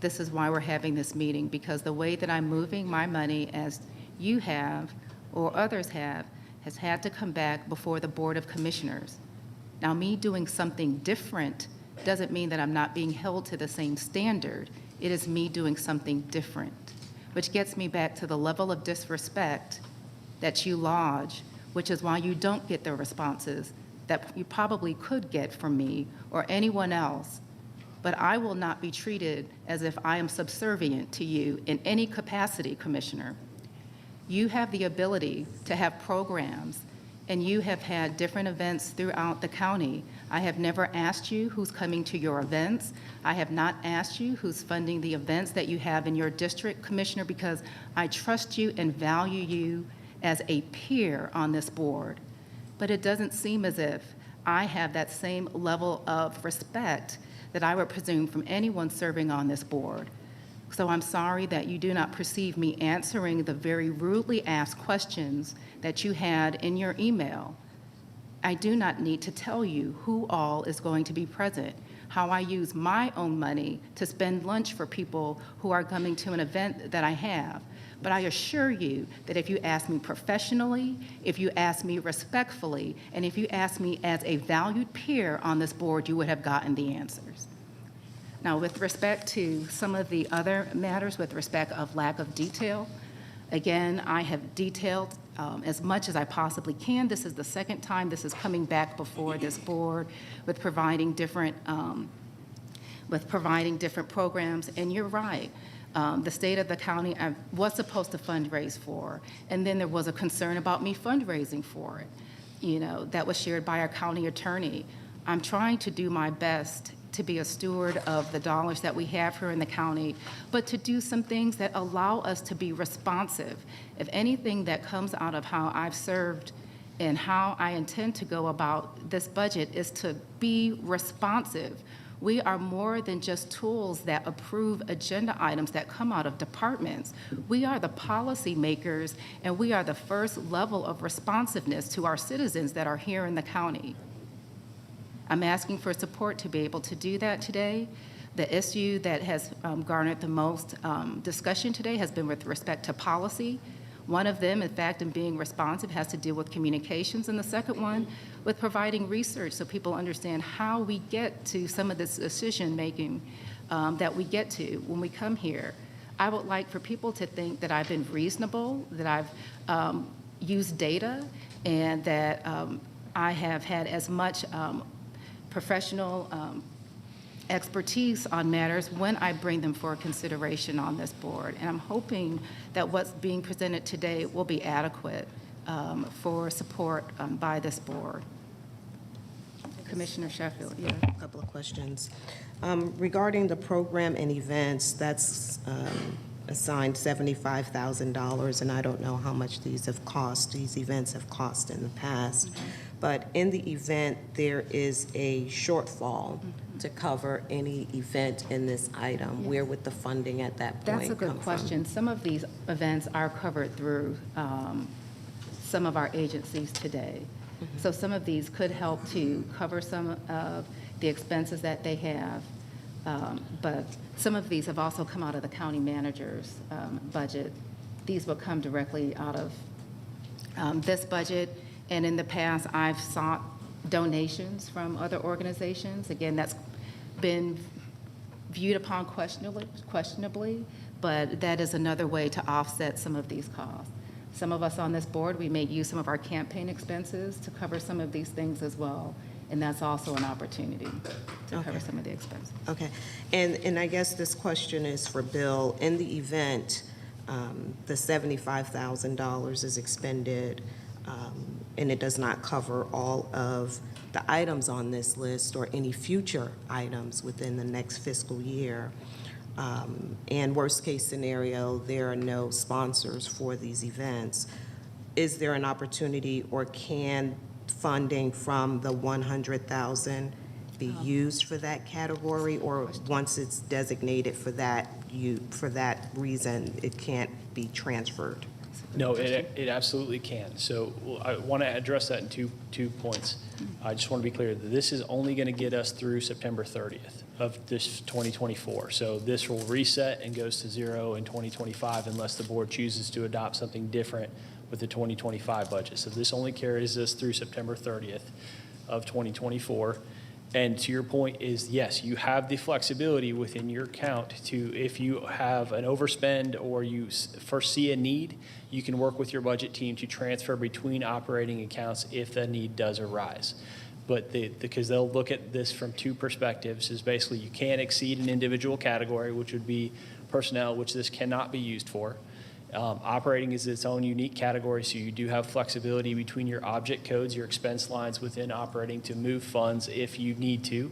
This is why we're having this meeting, because the way that I'm moving my money, as you have or others have, has had to come back before the Board of Commissioners. Now, me doing something different doesn't mean that I'm not being held to the same standard. It is me doing something different, which gets me back to the level of disrespect that you lodge, which is why you don't get the responses that you probably could get from me or anyone else. But I will not be treated as if I am subservient to you in any capacity, Commissioner. You have the ability to have programs, and you have had different events throughout the county. I have never asked you who's coming to your events. I have not asked you who's funding the events that you have in your district, Commissioner, because I trust you and value you as a peer on this board. But it doesn't seem as if I have that same level of respect that I would presume from anyone serving on this board. So I'm sorry that you do not perceive me answering the very rudely asked questions that you had in your email. I do not need to tell you who all is going to be present, how I use my own money to spend lunch for people who are coming to an event that I have. But I assure you that if you ask me professionally, if you ask me respectfully, and if you ask me as a valued peer on this board, you would have gotten the answers. Now, with respect to some of the other matters, with respect of lack of detail, again, I have detailed as much as I possibly can. This is the second time this is coming back before this board with providing different programs. And you're right, the state of the county I was supposed to fundraise for, and then there was a concern about me fundraising for it. You know, that was shared by our county attorney. I'm trying to do my best to be a steward of the dollars that we have here in the county, but to do some things that allow us to be responsive. If anything that comes out of how I've served and how I intend to go about this budget is to be responsive. We are more than just tools that approve agenda items that come out of departments. We are the policy makers, and we are the first level of responsiveness to our citizens that are here in the county. I'm asking for support to be able to do that today. The issue that has garnered the most discussion today has been with respect to policy. One of them, in fact, in being responsive, has to do with communications, and the second one with providing research so people understand how we get to some of this decision-making that we get to when we come here. I would like for people to think that I've been reasonable, that I've used data, and that I have had as much professional expertise on matters when I bring them for consideration on this board. And I'm hoping that what's being presented today will be adequate for support by this board. Commissioner Sheffield, yeah. A couple of questions. Regarding the program and events, that's assigned $75,000, and I don't know how much these events have cost in the past. Mm-hmm. But in the event, there is a shortfall to cover any event in this item. Yes. Where would the funding at that point come from? That's a good question. Some of these events are covered through some of our agencies today. Mm-hmm. So some of these could help to cover some of the expenses that they have. But some of these have also come out of the county manager's budget. These will come directly out of this budget. And in the past, I've sought donations from other organizations. Again, that's been viewed upon questionably, but that is another way to offset some of these costs. Some of us on this board, we may use some of our campaign expenses to cover some of these things as well. And that's also an opportunity to cover some of the expenses. Okay. And I guess this question is for Bill. In the event, the $75,000 is expended, and it does not cover all of the items on this list or any future items within the next fiscal year. And worst case scenario, there are no sponsors for these events. Is there an opportunity, or can funding from the $100,000 be used for that category, or once it's designated for that reason, it can't be transferred? No, it absolutely can. So I want to address that in two points. I just want to be clear that this is only going to get us through September 30th of this 2024. So this will reset and goes to zero in 2025 unless the board chooses to adopt something different with the 2025 budget. So this only carries us through September 30th of 2024. And to your point is, yes, you have the flexibility within your account to, if you have an overspend or you foresee a need, you can work with your budget team to transfer between operating accounts if the need does arise. But because they'll look at this from two perspectives, is basically you can't exceed an individual category, which would be personnel, which this cannot be used for. Operating is its own unique category, so you do have flexibility between your object codes, your expense lines within operating to move funds if you need to,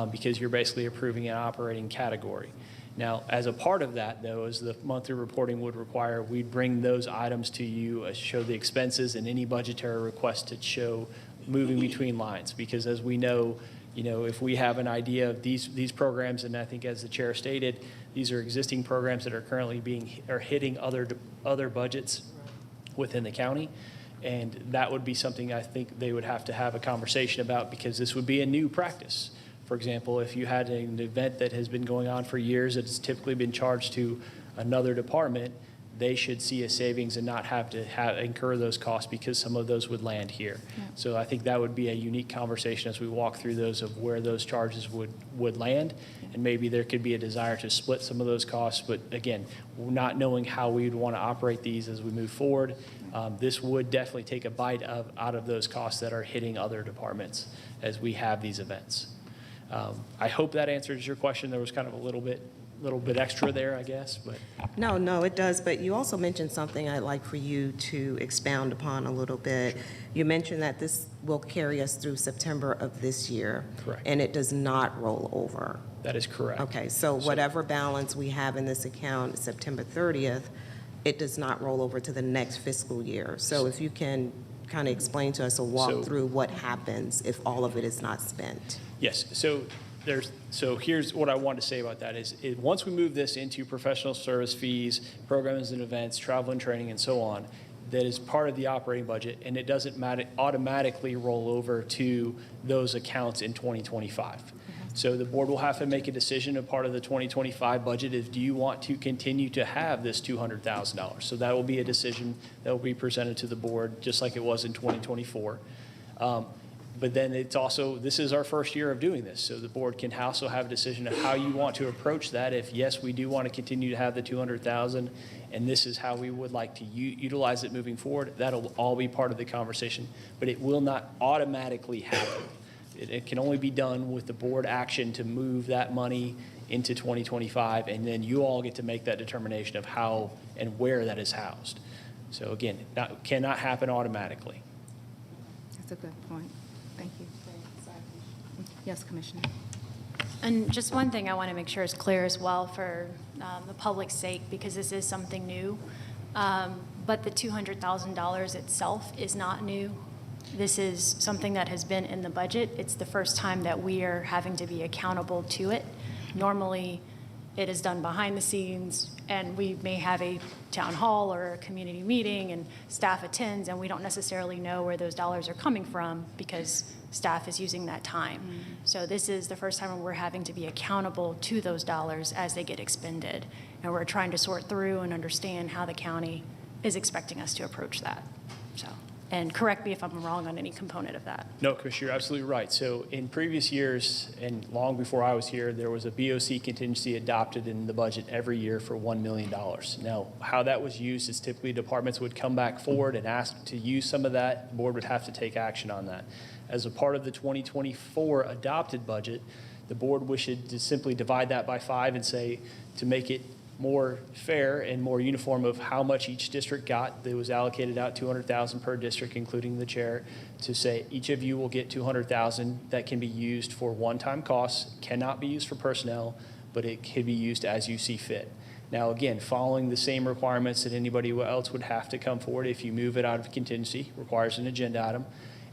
because you're basically approving an operating category. Now, as a part of that, though, as the monthly reporting would require, we'd bring those items to you, show the expenses and any budgetary request to show moving between lines, because as we know, if we have an idea of these programs, and I think as the chair stated, these are existing programs that are currently hitting other budgets within the county, and that would be something I think they would have to have a conversation about, because this would be a new practice. For example, if you had an event that has been going on for years, it's typically been charged to another department, they should see a savings and not have to incur those costs because some of those would land here. So I think that would be a unique conversation as we walk through those of where those charges would land. And maybe there could be a desire to split some of those costs. But again, not knowing how we would want to operate these as we move forward, this would definitely take a bite out of those costs that are hitting other departments as we have these events. I hope that answers your question. There was kind of a little bit extra there, I guess, but. No, it does, but you also mentioned something I'd like for you to expound upon a little bit. You mentioned that this will carry us through September of this year. Correct. And it does not roll over. That is correct. Okay, so whatever balance we have in this account September 30th, it does not roll over to the next fiscal year. So if you can kind of explain to us or walk through what happens if all of it is not spent. Yes, so here's what I want to say about that is once we move this into professional service fees, programs and events, travel and training, and so on, that is part of the operating budget, and it doesn't automatically roll over to those accounts in 2025. So the board will have to make a decision. A part of the 2025 budget is, do you want to continue to have this $200,000? So that will be a decision that will be presented to the board, just like it was in 2024. But then it's also, this is our first year of doing this, so the board can also have a decision of how you want to approach that. If yes, we do want to continue to have the $200,000, and this is how we would like to utilize it moving forward, that'll all be part of the conversation, but it will not automatically happen. It can only be done with the board action to move that money into 2025, and then you all get to make that determination of how and where that is housed. So again, that cannot happen automatically. That's a good point. Thank you. Yes, Commissioner. And just one thing I want to make sure is clear as well for the public's sake, because this is something new. But the $200,000 itself is not new. This is something that has been in the budget. It's the first time that we are having to be accountable to it. Normally, it is done behind the scenes, and we may have a town hall or a community meeting, and staff attends, and we don't necessarily know where those dollars are coming from because staff is using that time. So this is the first time we're having to be accountable to those dollars as they get expended. And we're trying to sort through and understand how the county is expecting us to approach that. So. And correct me if I'm wrong on any component of that. No, Commissioner, you're absolutely right. So in previous years, and long before I was here, there was a BOC contingency adopted in the budget every year for $1 million. Now, how that was used is typically departments would come back forward and ask to use some of that. The board would have to take action on that. As a part of the 2024 adopted budget, the board wished to simply divide that by 5 and say, to make it more fair and more uniform of how much each district got. That was allocated out $200,000 per district, including the chair, to say each of you will get $200,000 that can be used for one-time costs, cannot be used for personnel, but it can be used as you see fit. Now, again, following the same requirements that anybody else would have to come forward. If you move it out of contingency, requires an agenda item.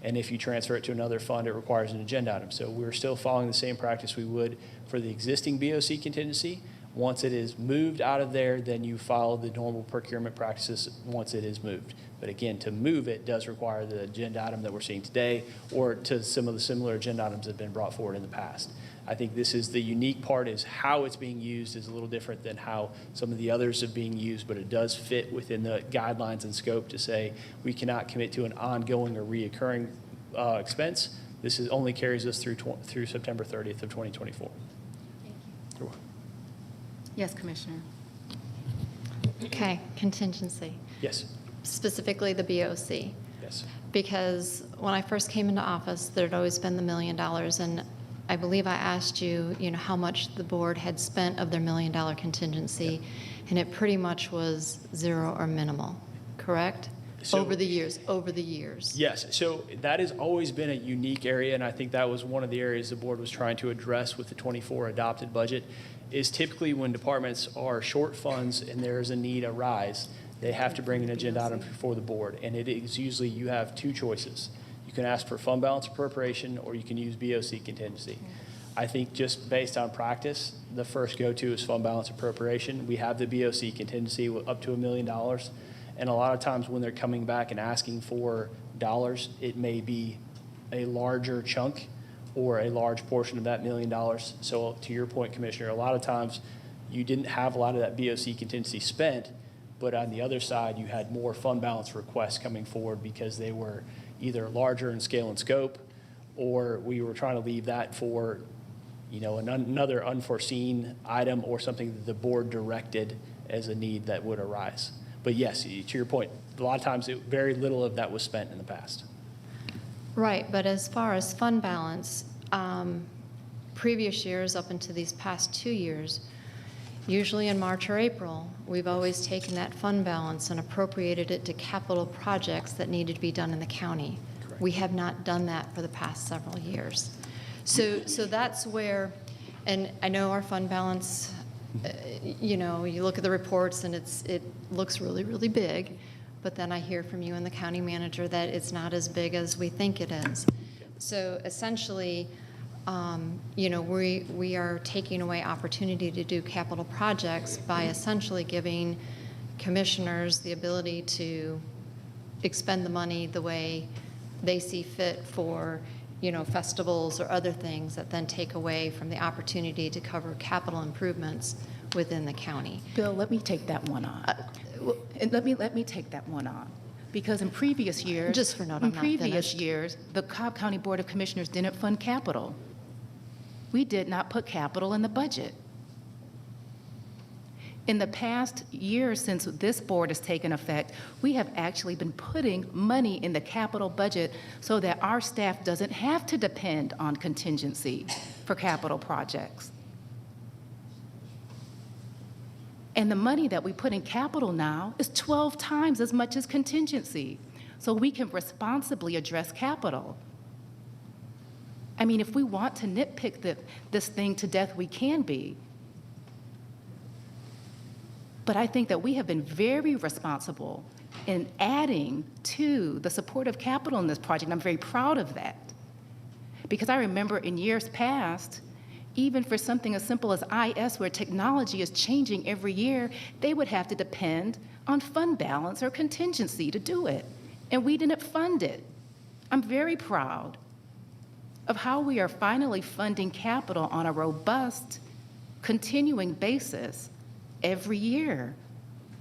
And if you transfer it to another fund, it requires an agenda item. So we're still following the same practice we would for the existing BOC contingency. Once it is moved out of there, then you follow the normal procurement practices once it is moved. But again, to move it does require the agenda item that we're seeing today or to some of the similar agenda items that have been brought forward in the past. I think this is the unique part is how it's being used is a little different than how some of the others are being used, but it does fit within the guidelines and scope to say we cannot commit to an ongoing or reoccurring expense. This only carries us through September 30th of 2024. You're welcome. Yes, Commissioner. Okay, contingency. Yes. Specifically the BOC. Yes. Because when I first came into office, there'd always been the $1 million, and I believe I asked you, how much the board had spent of their $1 million contingency, and it pretty much was zero or minimal, correct? So, over the years. Yes, so that has always been a unique area, and I think that was one of the areas the board was trying to address with the 24 adopted budget, is typically when departments are short funds and there's a need arise, they have to bring an agenda item before the board, and it is usually you have two choices. You can ask for fund balance appropriation, or you can use BOC contingency. I think just based on practice, the first go-to is fund balance appropriation. We have the BOC contingency up to $1 million. And a lot of times when they're coming back and asking for dollars, it may be a larger chunk or a large portion of that $1 million. So to your point, Commissioner, a lot of times you didn't have a lot of that BOC contingency spent, But on the other side, you had more fund balance requests coming forward because they were either larger in scale and scope, or we were trying to leave that for, another unforeseen item or something that the board directed as a need that would arise. But yes, to your point, a lot of times very little of that was spent in the past. Right, but as far as fund balance, previous years up into these past 2 years, usually in March or April, we've always taken that fund balance and appropriated it to capital projects that needed to be done in the county. Correct. We have not done that for the past several years. So that's where, and I know our fund balance, you look at the reports and it looks really, really big, but then I hear from you and the county manager that it's not as big as we think it is. So essentially, we are taking away opportunity to do capital projects by essentially giving commissioners the ability to expend the money the way they see fit for, festivals or other things that then take away from the opportunity to cover capital improvements within the county. Bill, let me take that one on. Let me take that one on. Because in previous years, the Cobb County Board of Commissioners didn't fund capital. We did not put capital in the budget. In the past year since this board has taken effect, we have actually been putting money in the capital budget so that our staff doesn't have to depend on contingency for capital projects. And the money that we put in capital now is 12 times as much as contingency. So we can responsibly address capital. I mean, if we want to nitpick this thing to death, we can be. But I think that we have been very responsible in adding to the supportive capital in this project, and I'm very proud of that. Because I remember in years past, even for something as simple as IS, where technology is changing every year, they would have to depend on fund balance or contingency to do it. And we didn't fund it. I'm very proud of how we are finally funding capital on a robust, continuing basis every year.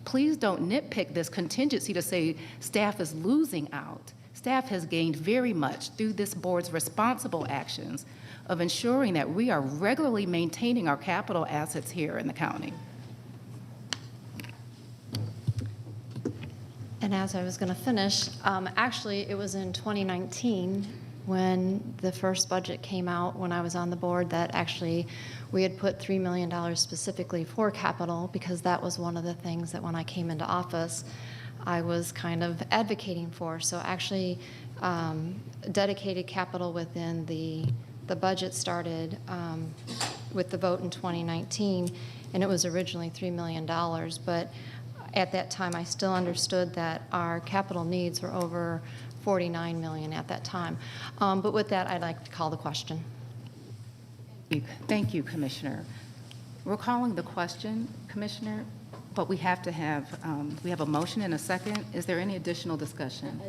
Please don't nitpick this contingency to say staff is losing out. Staff has gained very much through this board's responsible actions of ensuring that we are regularly maintaining our capital assets here in the county. And as I was going to finish, actually it was in 2019 when the first budget came out when I was on the board that actually we had put $3 million specifically for capital, because that was one of the things that when I came into office I was kind of advocating for. So actually dedicated capital within the budget started with the vote in 2019, and it was originally $3 million, but at that time I still understood that our capital needs were over $49 million at that time. But with that, I'd like to call the question. Thank you, Commissioner. We're calling the question, Commissioner, but we have to have, we have a motion and a second. Is there any additional discussion?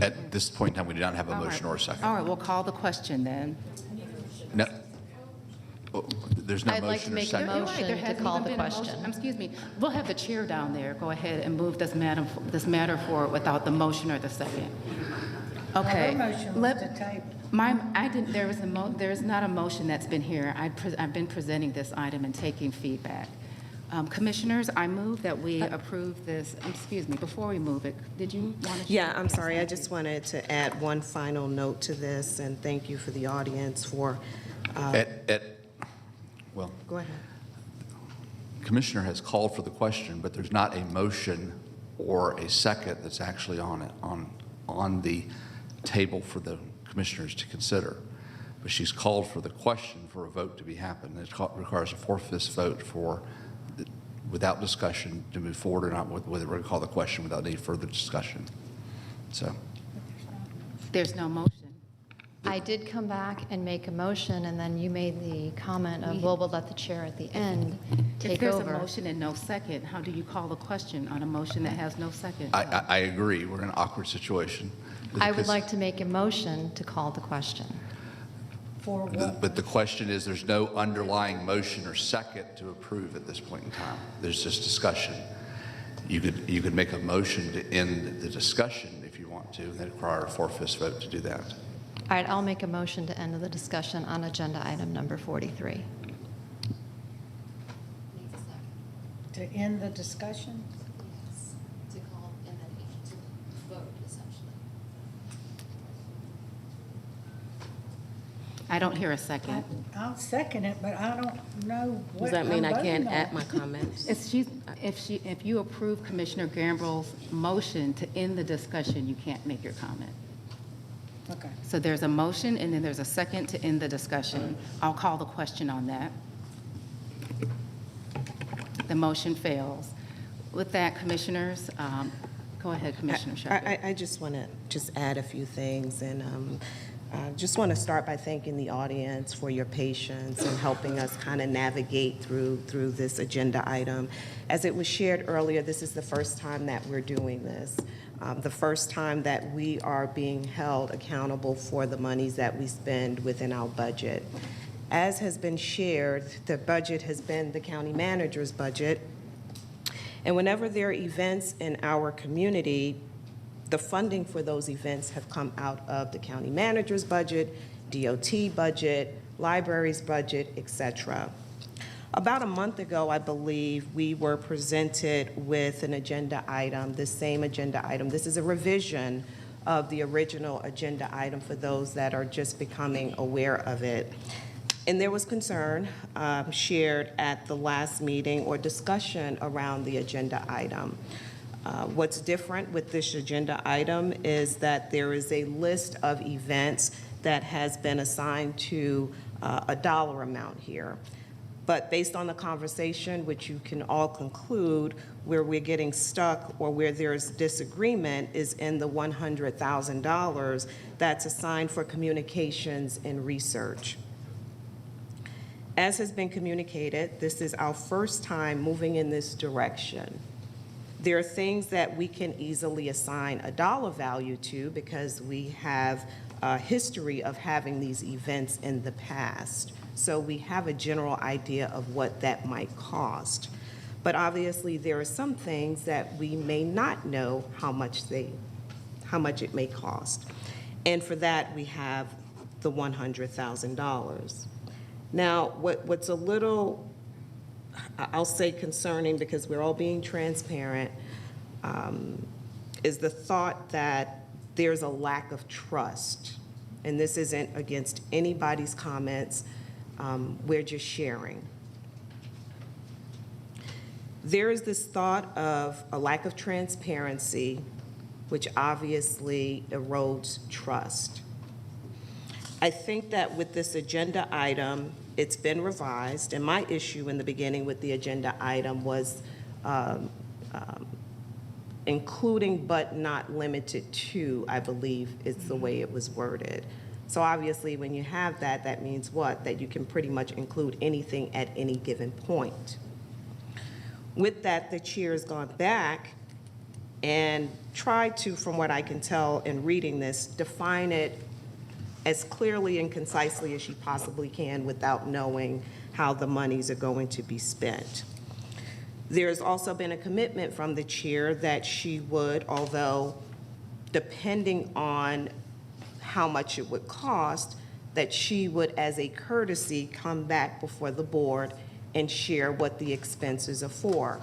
At this point in time, we do not have a motion or a second. All right, we'll call the question then. No, there's no I'd like to motion or make a second. motion to call the question. Excuse me. We'll have the chair down there go ahead and move this matter forward without the motion or the second. Okay. There is not a motion that's been here. I've been presenting this item and taking feedback. Commissioners, I move that we approve this. Excuse me, before we move it, did you want to? Yeah, I'm sorry. I just wanted to add one final note to this, and thank you for the audience for. Well, go ahead. Commissioner has called for the question, but there's not a motion or a second that's actually on the table for the commissioners to consider. But she's called for the question for a vote to be happened. It requires a 4/5 vote for, without discussion, to move forward or not, whether we're going to call the question without any further discussion. So there's no motion. I did come back and make a motion, and then you made the comment of, well, we'll let the chair at the end take over. If there's a motion and no second, how do you call the question on a motion that has no second? I agree. We're in an awkward situation. I would like to make a motion to call the question. For what? But the question is, there's no underlying motion or second to approve at this point in time. There's just discussion. You could make a motion to end the discussion if you want to, and then require a 4/5 vote to do that. All right, I'll make a motion to end the discussion on agenda item number 43. To end the discussion? To call and then to vote, essentially. I don't hear a second. I'll second it, but I don't know what Does that mean I'm I can't voting on. add my comments? If you approve Commissioner Gamble's motion to end the discussion, you can't make your comment. Okay. So there's a motion, and then there's a second to end the discussion. I'll call the question on that. The motion fails. With that, Commissioners, go ahead, Commissioner Shepard. I just want to add a few things, and I just want to start by thanking the audience for your patience and helping us kind of navigate through this agenda item. As it was shared earlier, this is the first time that we're doing this. The first time that we are being held accountable for the monies that we spend within our budget. As has been shared, the budget has been the county manager's budget. And whenever there are events in our community, the funding for those events have come out of the county manager's budget, DOT budget, library's budget, et cetera. About a month ago, I believe, we were presented with an agenda item, this same agenda item. This is a revision of the original agenda item for those that are just becoming aware of it. And there was concern shared at the last meeting or discussion around the agenda item. What's different with this agenda item is that there is a list of events that has been assigned to a dollar amount here. But based on the conversation, which you can all conclude, where we're getting stuck or where there's disagreement is in the $100,000 that's assigned for communications and research. As has been communicated, this is our first time moving in this direction. There are things that we can easily assign a dollar value to because we have a history of having these events in the past. So we have a general idea of what that might cost. But obviously, there are some things that we may not know how much it may cost. And for that, we have the $100,000. Now, what's a little, I'll say concerning, because we're all being transparent, is the thought that there's a lack of trust. And this isn't against anybody's comments. We're just sharing. There is this thought of a lack of transparency, which obviously erodes trust. I think that with this agenda item, it's been revised, and my issue in the beginning with the agenda item was including but not limited to, I believe is the way it was worded. So obviously, when you have that, that means what? That you can pretty much include anything at any given point. With that, the chair has gone back and tried to, from what I can tell in reading this, define it as clearly and concisely as she possibly can without knowing how the monies are going to be spent. There's also been a commitment from the chair that she would, although depending on how much it would cost, that she would, as a courtesy, come back before the board and share what the expenses are for.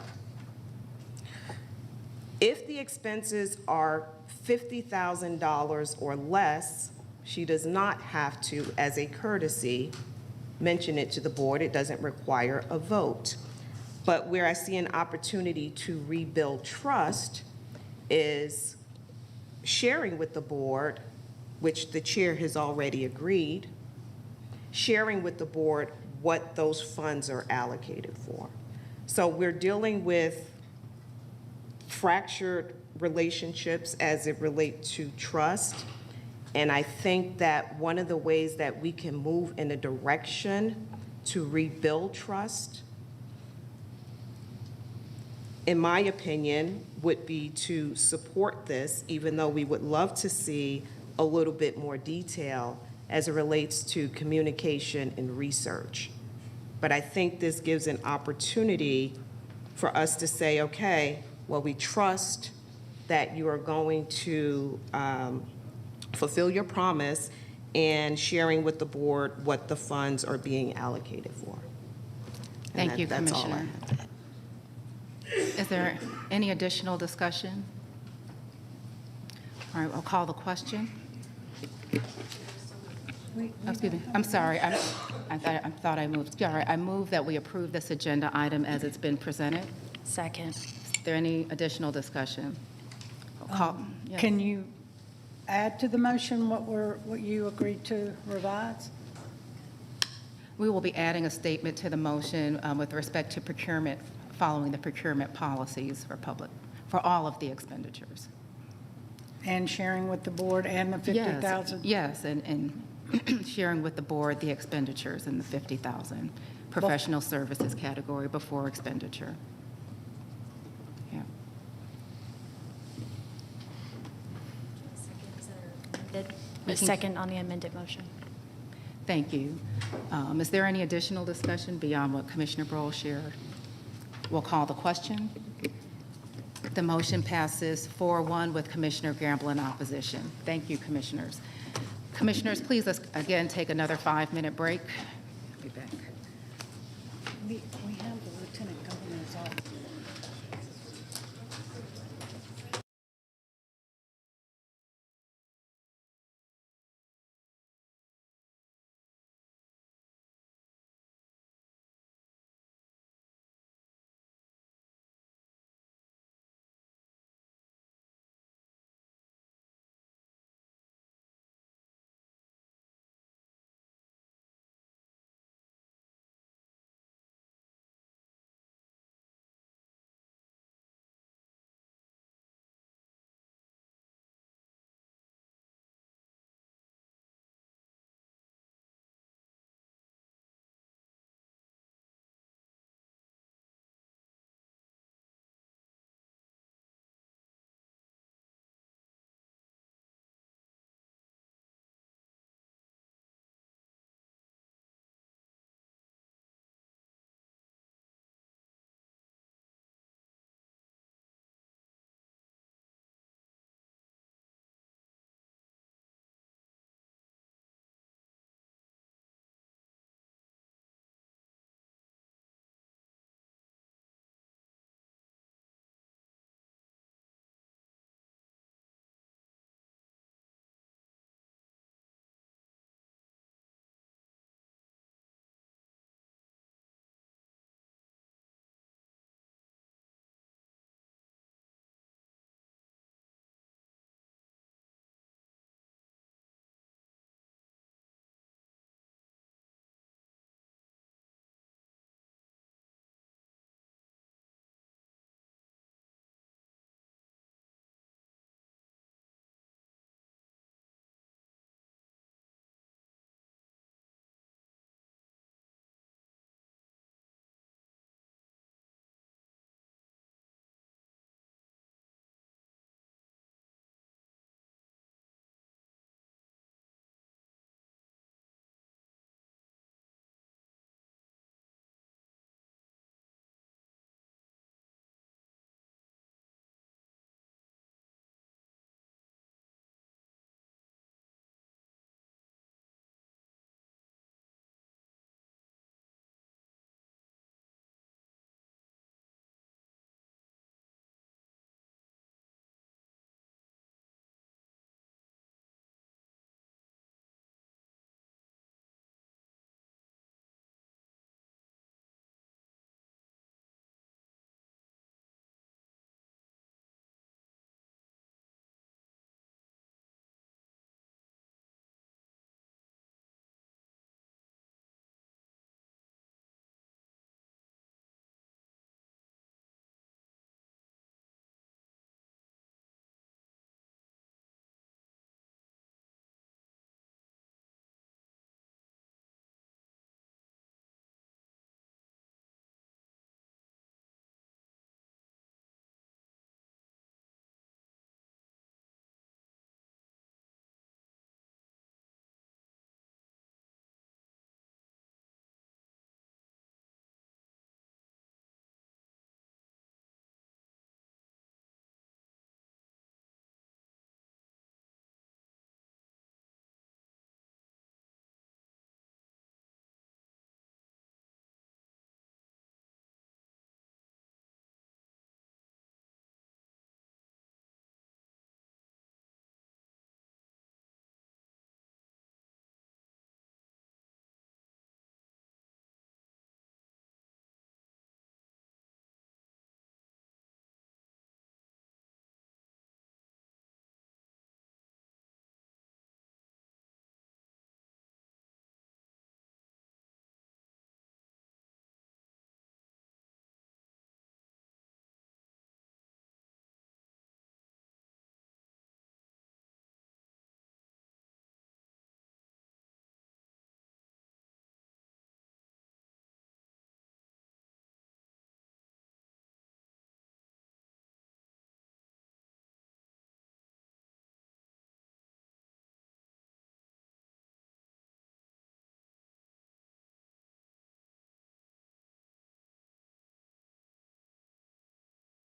If the expenses are $50,000 or less, she does not have to, as a courtesy, mention it to the board. It doesn't require a vote. But where I see an opportunity to rebuild trust is sharing with the board, which the chair has already agreed, sharing with the board what those funds are allocated for. So we're dealing with fractured relationships as it relates to trust. And I think that one of the ways that we can move in a direction to rebuild trust, in my opinion, would be to support this, even though we would love to see a little bit more detail as it relates to communication and research. But I think this gives an opportunity for us to say, okay, Well, we trust that you are going to fulfill your promise and sharing with the board what the funds are being allocated for. And Thank you, that's all I Commissioner. have to add. Is there any additional discussion? All right, I'll call the question. Excuse me, I'm sorry, I thought I moved. All right, I move that we approve this agenda item as it's been presented. Second. Is there any additional discussion? Yes. Can you add to the motion what you agreed to revise? We will be adding a statement to the motion with respect to procurement, following the procurement policies for all of the expenditures. And sharing with the board and the 50,000? Yes, and sharing with the board the expenditures in the 50,000 professional services category before expenditure. Yeah. A second on the amended motion. Thank you. Is there any additional discussion beyond what Commissioner Brohl shared? We'll call the question. The motion passes 4-1 with Commissioner Gamble in opposition. Thank you, Commissioners. Commissioners, please let's again take another 5-minute break. I'll be back. We have the Lieutenant Governor's office.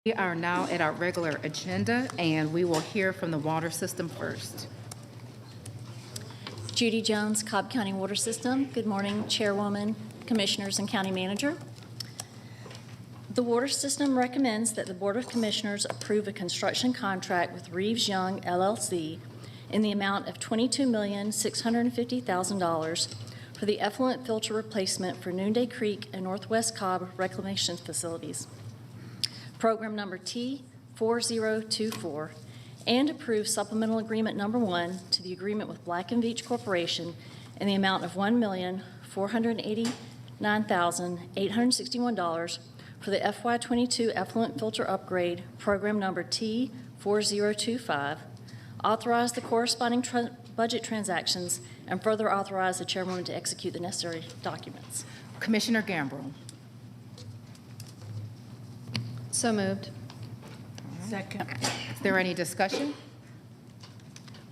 We are now at our regular agenda, and we will hear from the water system first. Judy Jones, Cobb County Water System. Good morning, Chairwoman, Commissioners, and County Manager. The Water System recommends that the Board of Commissioners approve a construction contract with Reeves Young LLC in the amount of $22,650,000 for the effluent filter replacement for Noonday Creek and Northwest Cobb reclamation facilities. Program number T4024, and approve supplemental agreement number 1 to the agreement with Black & Veatch Corporation in the amount of $1,489,861 for the FY22 effluent filter upgrade, program number T4025, authorize the corresponding budget transactions, and further authorize the chairwoman to execute the necessary documents. Commissioner Gambrell. So moved. Second. Is there any discussion?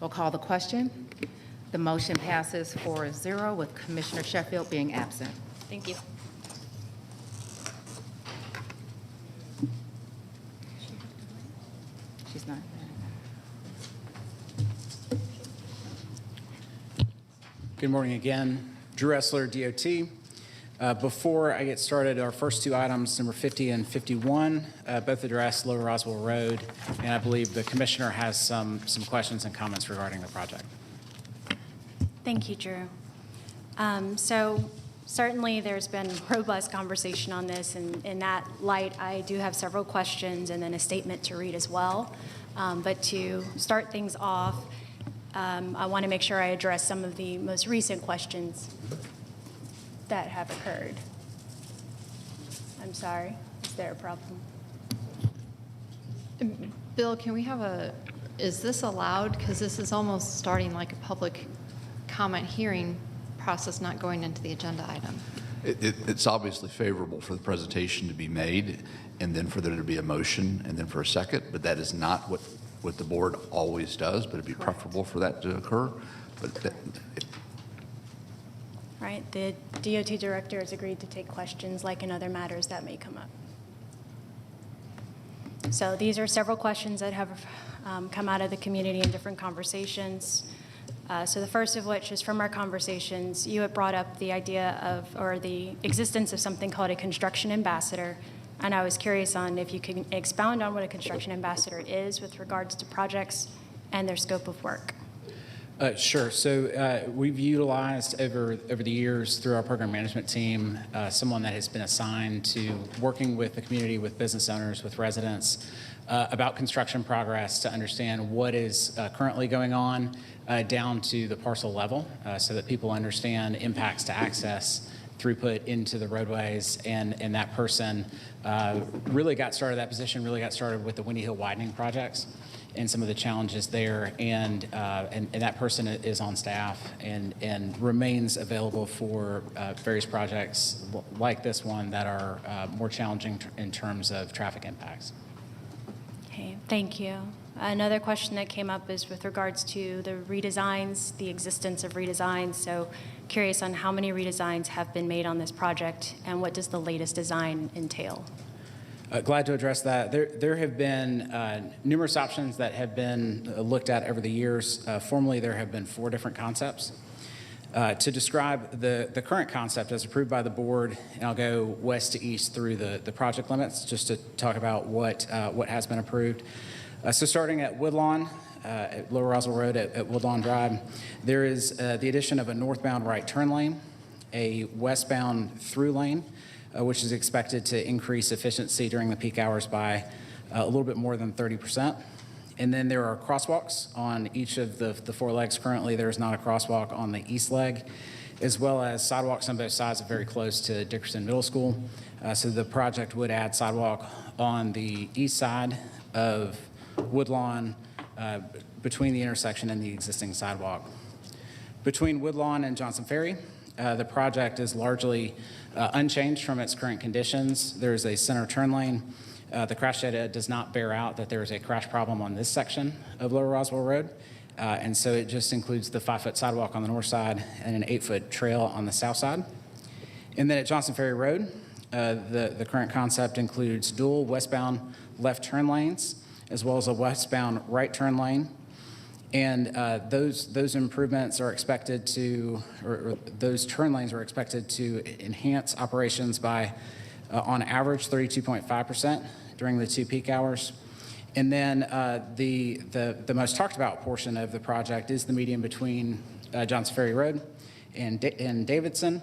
We'll call the question. The motion passes 4-0 with Commissioner Sheffield being absent. Thank you. She's not. Good morning again. Drew Essler, DOT. Before I get started, our first two items, number 50 and 51, both address Lower Roswell Road, and I believe the commissioner has some questions and comments regarding the project. Thank you, Drew. So certainly there's been robust conversation on this, and in that light, I do have several questions and then a statement to read as well. But to start things off, I want to make sure I address some of the most recent questions that have occurred. I'm sorry, is there a problem? Bill, can we have is this allowed? Because this is almost starting like a public comment hearing process, not going into the agenda item. It's obviously favorable for the presentation to be made and then for there to be a motion and then for a second, but that is not what the board always does, but it'd be preferable for that to occur. But Right, the DOT director has agreed to take questions like in other matters that may come up. So these are several questions that have come out of the community in different conversations. So the first of which is from our conversations, you had brought up the idea of, or the existence of something called a construction ambassador. And I was curious on if you could expound on what a construction ambassador is with regards to projects and their scope of work. Sure. So we've utilized over the years through our program management team someone that has been assigned to working with the community, with business owners, with residents about construction progress to understand what is currently going on down to the parcel level so that people understand impacts to access, throughput into the roadways, and that person really got started, that position really got started with the Windy Hill widening projects and some of the challenges there, and that person is on staff and remains available for various projects like this one that are more challenging in terms of traffic impacts. Okay, thank you. Another question that came up is with regards to the redesigns, the existence of redesigns. So curious on how many redesigns have been made on this project and what does the latest design entail? Glad to address that. There have been numerous options that have been looked at over the years. Formally, there have been 4 different concepts. To describe the current concept as approved by the board, and I'll go west to east through the project limits just to talk about what has been approved. So starting at Woodlawn, at Lower Roswell Road at Woodlawn Drive, there is the addition of a northbound right turn lane, a westbound through lane, which is expected to increase efficiency during the peak hours by a little bit more than 30%. And then there are crosswalks on each of the 4 legs. Currently, there is not a crosswalk on the east leg, as well as sidewalks on both sides very close to Dickerson Middle School. So the project would add sidewalk on the east side of Woodlawn between the intersection and the existing sidewalk. Between Woodlawn and Johnson Ferry, the project is largely unchanged from its current conditions. There is a center turn lane. The crash data does not bear out that there is a crash problem on this section of Lower Roswell Road. And so it just includes the 5-foot sidewalk on the north side and an 8-foot trail on the south side. And then at Johnson Ferry Road, the current concept includes dual westbound left turn lanes, as well as a westbound right turn lane. And those improvements are expected to, or those turn lanes are expected to enhance operations by, on average, 32.5% during the 2 peak hours. And then the most talked about portion of the project is the median between Johnson Ferry Road and Davidson,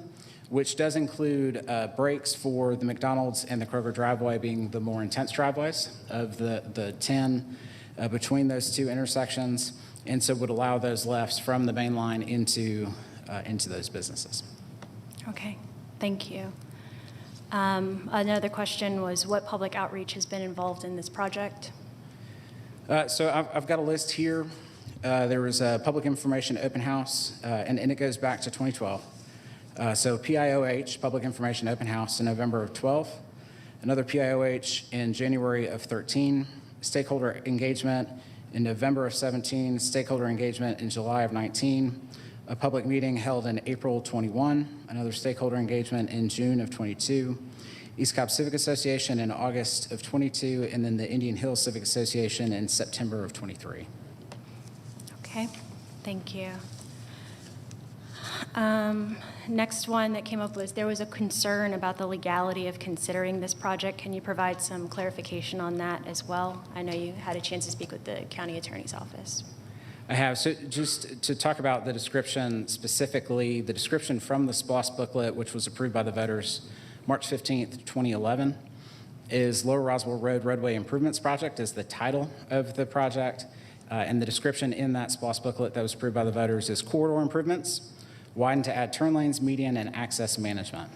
which does include breaks for the McDonald's and the Kroger driveway being the more intense driveways of the 10 between those two intersections, and so would allow those lefts from the main line into those businesses. Okay, thank you. Another question was what public outreach has been involved in this project? So I've got a list here. There was a public information open house, and it goes back to 2012. So PIOH, Public Information Open House, in November of 12. Another PIOH in January of 13. Stakeholder engagement in November of 17. Stakeholder engagement in July of 19. A public meeting held in April 21. Another stakeholder engagement in June of 22. East Cobb Civic Association in August of 22, and then the Indian Hills Civic Association in September of 23. Okay, thank you. Next one that came up was there was a concern about the legality of considering this project. Can you provide some clarification on that as well? I know you had a chance to speak with the county attorney's office. I have. So just to talk about the description specifically, the description from the SPLOST booklet, which was approved by the voters March 15th, 2011, is Lower Roswell Road Roadway Improvements Project is the title of the project. And the description in that SPLOST booklet that was approved by the voters is corridor improvements, widen to add turn lanes, median, and access management.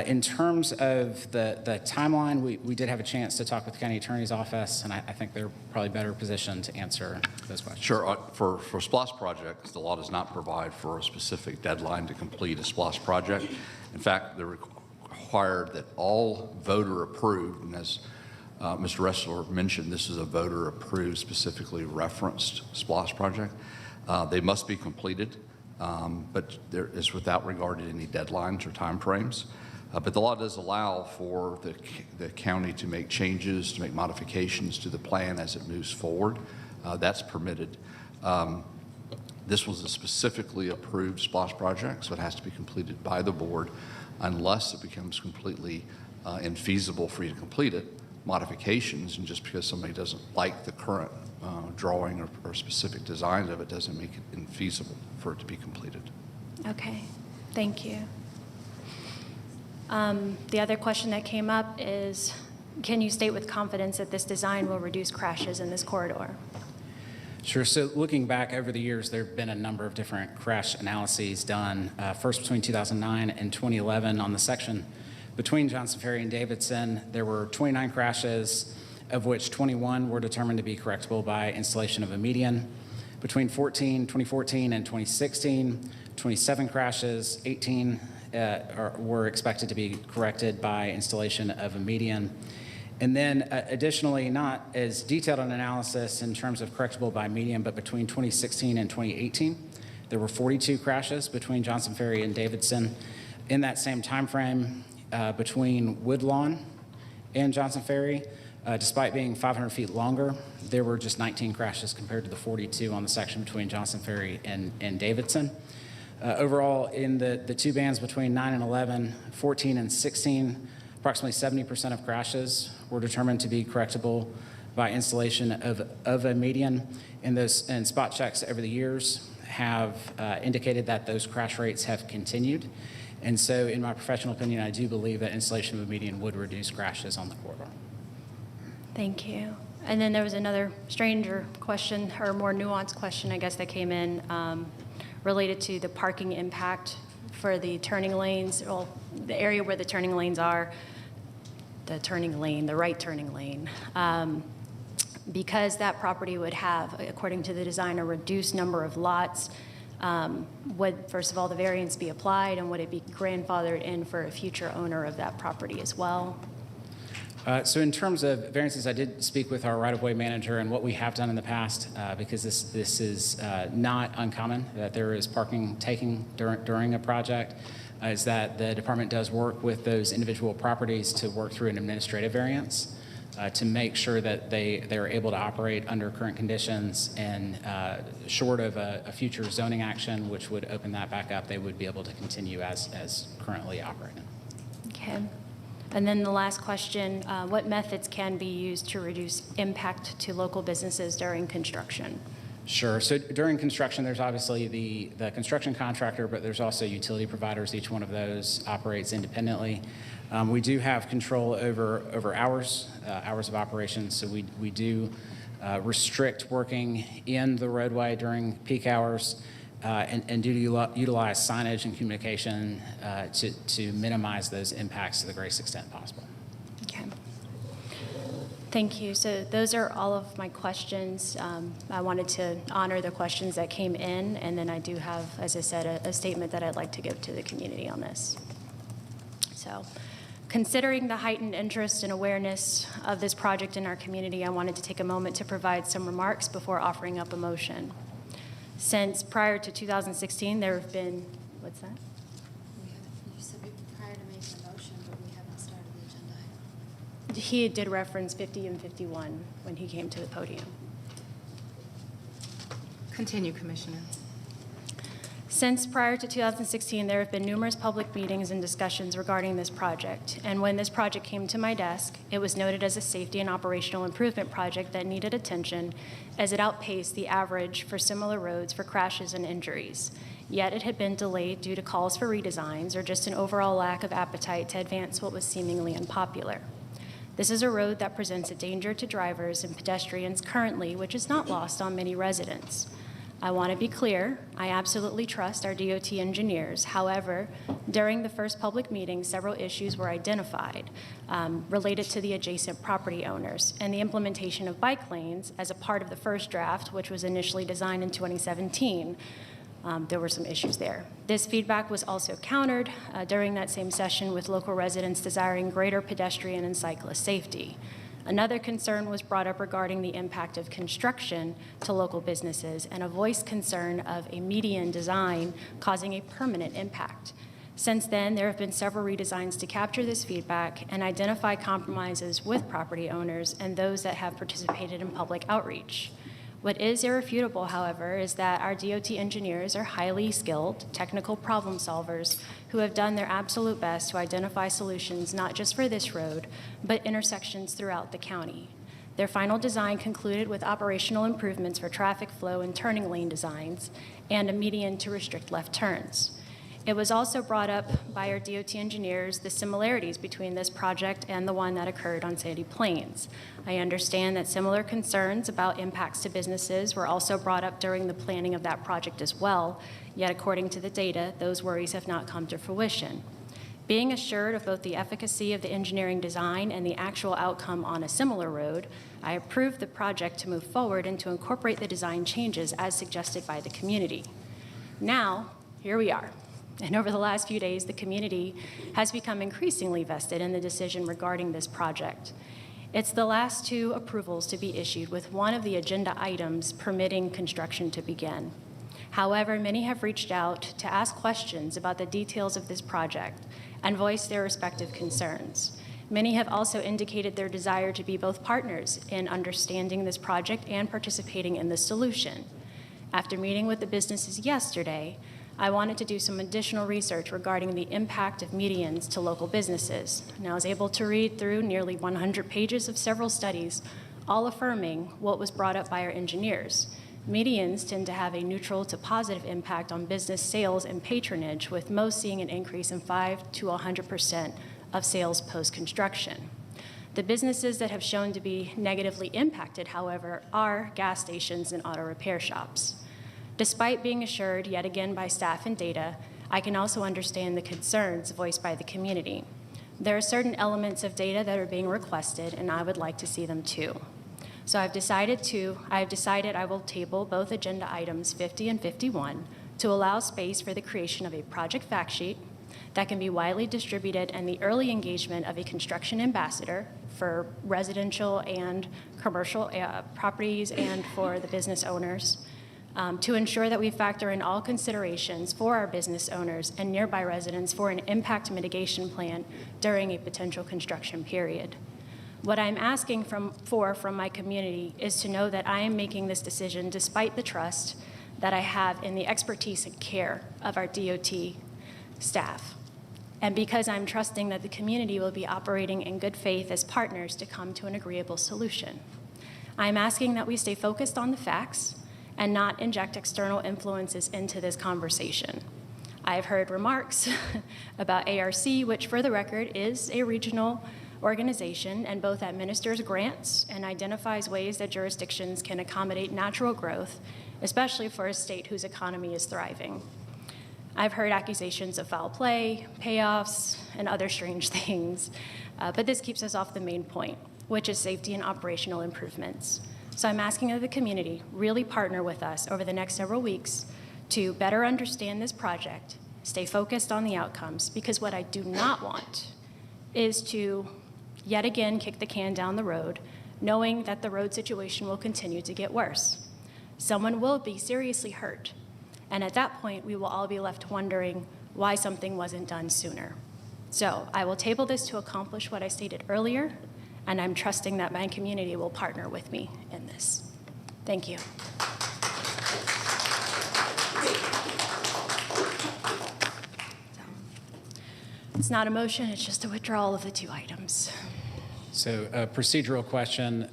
In terms of the timeline, we did have a chance to talk with the county attorney's office, and I think they're probably better positioned to answer those questions. Sure. For SPLOST projects, the law does not provide for a specific deadline to complete a SPLOST project. In fact, they're required that all voter approved, and as Mr. Ressler mentioned, this is a voter approved, specifically referenced SPLOST project. They must be completed, but there is without regard to any deadlines or timeframes. But the law does allow for the county to make changes, to make modifications to the plan as it moves forward. That's permitted. This was a specifically approved SPLOST project, so it has to be completed by the board unless it becomes completely infeasible for you to complete it. Modifications, and just because somebody doesn't like the current drawing or specific design of it doesn't make it infeasible for it to be completed. Okay, thank you. The other question that came up is, can you state with confidence that this design will reduce crashes in this corridor? Sure. So looking back over the years, there have been a number of different crash analyses done, first between 2009 and 2011 on the section between Johnson Ferry and Davidson. There were 29 crashes, of which 21 were determined to be correctable by installation of a median. Between 2014 and 2016, 27 crashes, 18 were expected to be corrected by installation of a median. And then additionally, not as detailed an analysis in terms of correctable by median, but between 2016 and 2018, there were 42 crashes between Johnson Ferry and Davidson. In that same time frame, between Woodlawn and Johnson Ferry, despite being 500 feet longer, there were just 19 crashes compared to the 42 on the section between Johnson Ferry and Davidson. Overall, in the two bands between 9 and 11, 14 and 16, approximately 70% of crashes were determined to be correctable by installation of a median, and spot checks over the years have indicated that those crash rates have continued. And so in my professional opinion, I do believe that installation of a median would reduce crashes on the corridor. Thank you. And then there was another stranger question, or more nuanced question, I guess, that came in related to the parking impact for the turning lanes, well, the area where the turning lanes are, the turning lane, the right turning lane. Because that property would have, according to the design, a reduced number of lots, would, first of all, the variance be applied, and would it be grandfathered in for a future owner of that property as well? So in terms of variances, I did speak with our right-of-way manager, and what we have done in the past, because this is not uncommon that there is parking taking during a project, is that the department does work with those individual properties to work through an administrative variance. to make sure that they're able to operate under current conditions, and short of a future zoning action, which would open that back up, they would be able to continue as currently operating. Okay. And then the last question, what methods can be used to reduce impact to local businesses during construction? Sure. So during construction, there's obviously the construction contractor, but there's also utility providers. Each one of those operates independently. We do have control over hours of operation. So we do restrict working in the roadway during peak hours and do utilize signage and communication to minimize those impacts to the greatest extent possible. Okay. Thank you. So those are all of my questions. I wanted to honor the questions that came in, and then I do have, as I said, a statement that I'd like to give to the community on this. So, considering the heightened interest and awareness of this project in our community, I wanted to take a moment to provide some remarks before offering up a motion. Since prior to 2016, there have been, what's that? You said prior to making a motion, but we haven't started the agenda item. He did reference 50 and 51 when he came to the podium. Continue, Commissioner. Since prior to 2016, there have been numerous public meetings and discussions regarding this project. And when this project came to my desk, it was noted as a safety and operational improvement project that needed attention as it outpaced the average for similar roads for crashes and injuries. Yet it had been delayed due to calls for redesigns or just an overall lack of appetite to advance what was seemingly unpopular. This is a road that presents a danger to drivers and pedestrians currently, which is not lost on many residents. I want to be clear, I absolutely trust our DOT engineers. However, during the first public meeting, several issues were identified related to the adjacent property owners and the implementation of bike lanes as a part of the first draft, which was initially designed in 2017. There were some issues there. This feedback was also countered during that same session with local residents desiring greater pedestrian and cyclist safety. Another concern was brought up regarding the impact of construction to local businesses and a voiced concern of a median design causing a permanent impact. Since then, there have been several redesigns to capture this feedback and identify compromises with property owners and those that have participated in public outreach. What is irrefutable, however, is that our DOT engineers are highly skilled, technical problem solvers who have done their absolute best to identify solutions not just for this road, but intersections throughout the county. Their final design concluded with operational improvements for traffic flow and turning lane designs and a median to restrict left turns. It was also brought up by our DOT engineers the similarities between this project and the one that occurred on Sandy Plains. I understand that similar concerns about impacts to businesses were also brought up during the planning of that project as well, yet according to the data, those worries have not come to fruition. Being assured of both the efficacy of the engineering design and the actual outcome on a similar road, I approved the project to move forward and to incorporate the design changes as suggested by the community. Now, here we are. And over the last few days, the community has become increasingly vested in the decision regarding this project. It's the last two approvals to be issued, with one of the agenda items permitting construction to begin. However, many have reached out to ask questions about the details of this project and voice their respective concerns. Many have also indicated their desire to be both partners in understanding this project and participating in the solution. After meeting with the businesses yesterday, I wanted to do some additional research regarding the impact of medians to local businesses. And I was able to read through nearly 100 pages of several studies, all affirming what was brought up by our engineers. Medians tend to have a neutral to positive impact on business sales and patronage, with most seeing an increase in 5 to 100% of sales post-construction. The businesses that have shown to be negatively impacted, however, are gas stations and auto repair shops. Despite being assured yet again by staff and data, I can also understand the concerns voiced by the community. There are certain elements of data that are being requested, and I would like to see them too. So I've decided I will table both agenda items 50 and 51 to allow space for the creation of a project fact sheet that can be widely distributed and the early engagement of a construction ambassador for residential and commercial properties and for the business owners, to ensure that we factor in all considerations for our business owners and nearby residents for an impact mitigation plan during a potential construction period. What I'm asking from my community is to know that I am making this decision despite the trust that I have in the expertise and care of our DOT staff. And because I'm trusting that the community will be operating in good faith as partners to come to an agreeable solution. I'm asking that we stay focused on the facts and not inject external influences into this conversation. I've heard remarks about ARC, which for the record is a regional organization and both administers grants and identifies ways that jurisdictions can accommodate natural growth, especially for a state whose economy is thriving. I've heard accusations of foul play, payoffs, and other strange things, but this keeps us off the main point, which is safety and operational improvements. So I'm asking that the community really partner with us over the next several weeks to better understand this project, stay focused on the outcomes, because what I do not want is to yet again kick the can down the road, knowing that the road situation will continue to get worse. Someone will be seriously hurt, and at that point, we will all be left wondering why something wasn't done sooner. So I will table this to accomplish what I stated earlier, and I'm trusting that my community will partner with me in this. Thank you. It's not a motion, it's just a withdrawal of the two items. So a procedural question,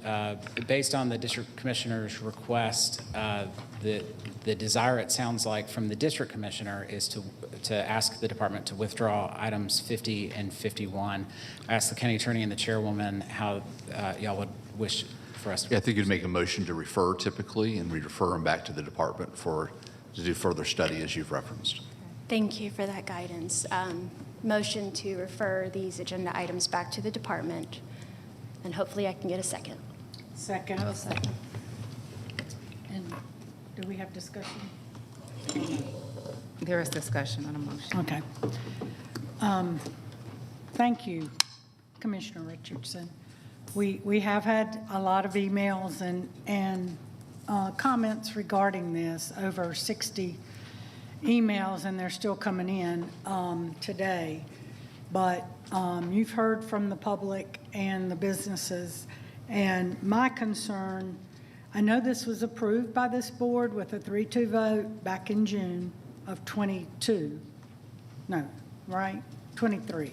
based on the district commissioner's request, the desire, it sounds like, from the district commissioner is to ask the department to withdraw items 50 and 51. I asked the county attorney and the chairwoman how y'all would wish for us to. Yeah, I think you'd make a motion to refer typically, and we refer them back to the department to do further study as you've referenced. Thank you for that guidance. Motion to refer these agenda items back to the department, and hopefully I can get a second. Second. I will second. And do we have discussion? There is discussion on a motion. Okay. Thank you, Commissioner Richardson. We have had a lot of emails and comments regarding this, over 60 emails, and they're still coming in today. But you've heard from the public and the businesses, and my concern, I know this was approved by this board with a 3-2 vote back in June of 22. No, right? 23.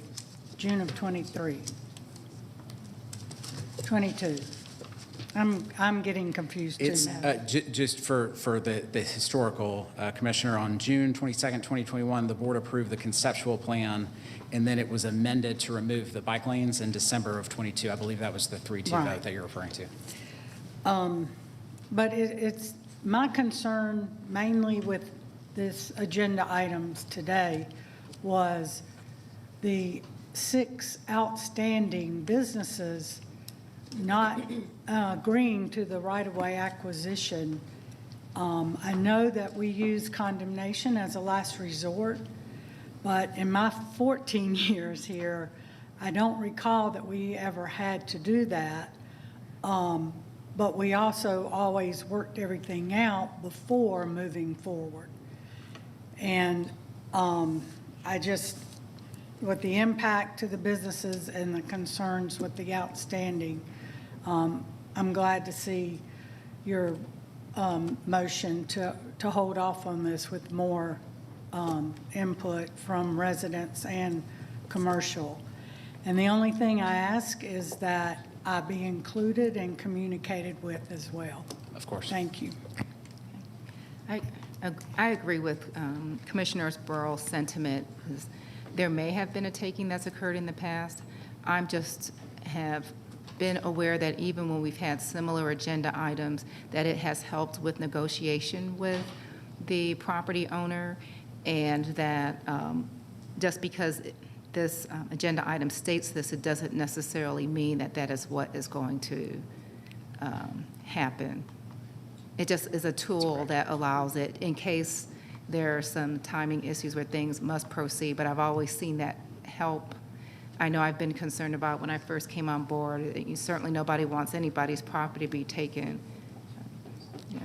June of 23. 22. I'm getting confused too It's now. just for the historical, Commissioner, on June 22nd, 2021, the board approved the conceptual plan, and then it was amended to remove the bike lanes in December of 22. I believe that was the 3-2 Right. vote that you're referring to. But it's my concern mainly with this agenda items today was the 6 outstanding businesses not agreeing to the right-of-way acquisition. I know that we use condemnation as a last resort, but in my 14 years here, I don't recall that we ever had to do that. But we also always worked everything out before moving forward. And I just, with the impact to the businesses and the concerns with the outstanding, I'm glad to see your motion to hold off on this with more input from residents and commercial. And the only thing I ask is that I be included and communicated with as well. Of course. Thank you. I agree with Commissioner Burrell's sentiment. There may have been a taking that's occurred in the past. I'm just have been aware that even when we've had similar agenda items, that it has helped with negotiation with the property owner, and that just because this agenda item states this, it doesn't necessarily mean that that is what is going to happen. It just is a tool that allows it in case there are some timing issues where things must proceed, but I've always seen that help. I know I've been concerned about when I first came on board. Certainly nobody wants anybody's property to be taken. Yeah.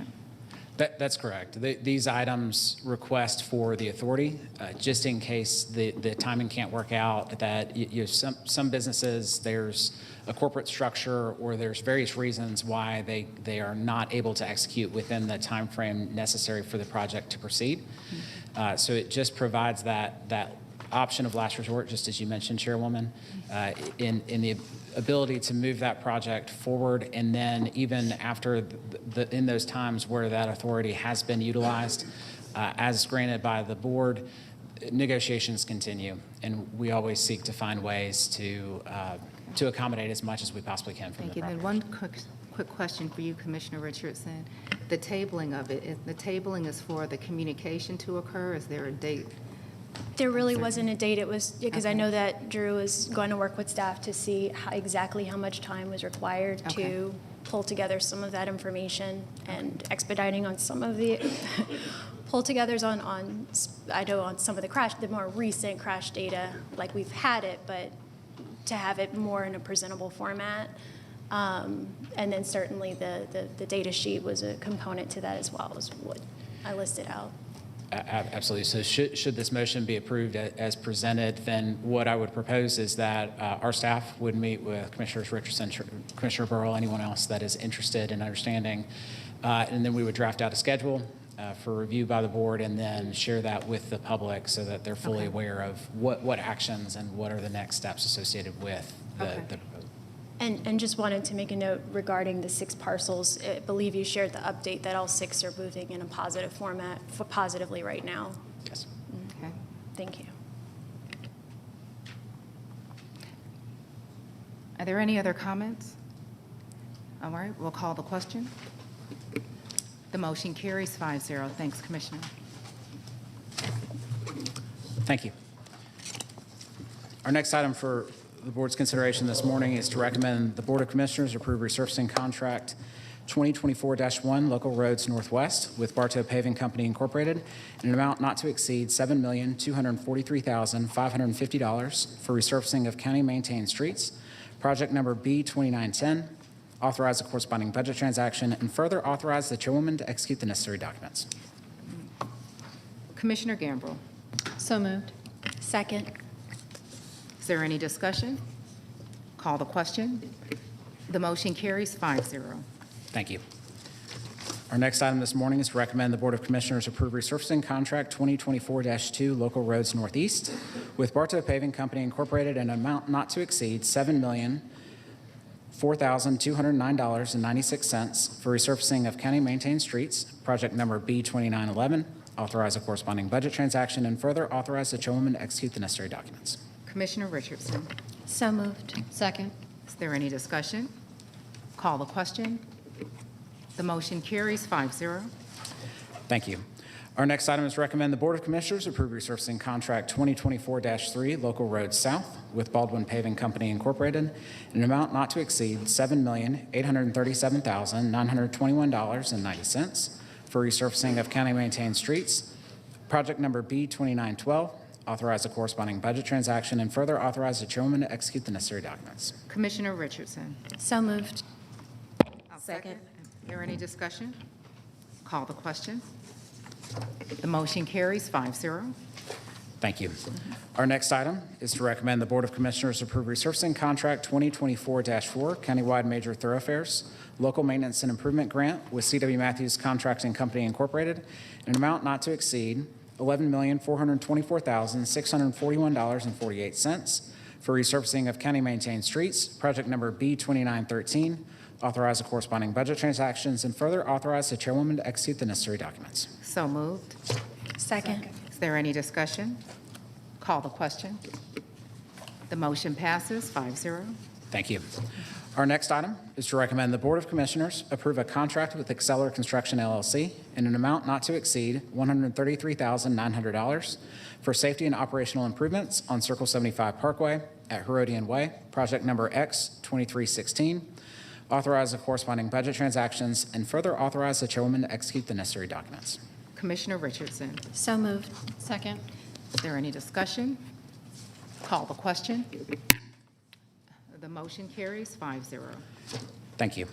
That's correct. These items request for the authority, just in case the timing can't work out, that some businesses, there's a corporate structure or there's various reasons why they are not able to execute within the time frame necessary for the project to proceed. So it just provides that option of last resort, just as you mentioned, Chairwoman, in the ability to move that project forward, and then even after in those times where that authority has been utilized, as granted by the board, negotiations continue, and we always seek to find ways to accommodate as much as we possibly can from Thank the you. Then property. one quick question for you, Commissioner Richardson. The tabling of it, the tabling is for the communication to occur? Is there a date? There really wasn't a date. It was because I Okay. know that Drew was going to work with staff to see exactly how much time was required Okay. to pull together some of that information and expediting on some of the pull-togethers on I know on some of the more recent crash data, like we've had it, but to have it more in a presentable format. And then certainly the data sheet was a component to that as well, is what I listed out. Absolutely. So should this motion be approved as presented, then what I would propose is that our staff would meet with Commissioners Richardson, Commissioner Burrow, anyone else that is interested in understanding, and then we would draft out a schedule for review by the board and then share that with the public so that they're fully aware of what actions and what are the next steps associated with the proposal. And just wanted to make a note regarding the 6 parcels. I believe you shared the update that all 6 are moving in a positive format, positively right now. Yes. Okay. Thank you. Are there any other comments? All right, we'll call the question. The motion carries 5-0. Thanks, Commissioner. Thank you. Our next item for the board's consideration this morning is to recommend the Board of Commissioners approve resurfacing contract 2024-1 Local Roads Northwest with Bartow Paving Company Incorporated in an amount not to exceed $7,243,550 for resurfacing of county-maintained streets, project number B2910. Authorize the corresponding budget transaction and further authorize the chairwoman to execute the necessary documents. Commissioner Gambrill. So moved. Second. Is there any discussion? Call the question. The motion carries 5-0. Thank you. Our next item this morning is to recommend the Board of Commissioners approve resurfacing contract 2024-2 Local Roads Northeast with Bartow Paving Company Incorporated in an amount not to exceed $7,004,209.96 for resurfacing of county-maintained streets, project number B2911. Authorize a corresponding budget transaction and further authorize the chairwoman to execute the necessary documents. Commissioner Richardson. So moved. Second. Is there any discussion? Call the question. The motion carries 5-0. Thank you. Our next item is to recommend the Board of Commissioners approve resurfacing contract 2024-3 Local Roads South with Baldwin Paving Company Incorporated in an amount not to exceed $7,837,921.90 for resurfacing of county-maintained streets, project number B2912. Authorize the corresponding budget transaction and further authorize the chairwoman to execute the necessary documents. Commissioner Richardson. So moved. Second. Is there any discussion? Call the question. The motion carries 5-0. Thank you. Our next item is to recommend the Board of Commissioners approve resurfacing contract 2024-4 Countywide Major Thoroughfares Local Maintenance and Improvement Grant with C.W. Matthews Contracting Company Incorporated in an amount not to exceed $11,424,641.48 for resurfacing of county-maintained streets, project number B2913. Authorize the corresponding budget transactions and further authorize the chairwoman to execute the necessary documents. So moved. Second. Is there any discussion? Call the question. The motion passes 5-0. Thank you. Our next item is to recommend the Board of Commissioners approve a contract with Exceller Construction LLC in an amount not to exceed $133,900 for safety and operational improvements on Circle 75 Parkway at Herodian Way, project number X2316. Authorize the corresponding budget transactions and further authorize the chairwoman to execute the necessary documents. Commissioner Richardson. So moved. Second. Is there any discussion? Call the question. The motion carries 5-0. Thank you.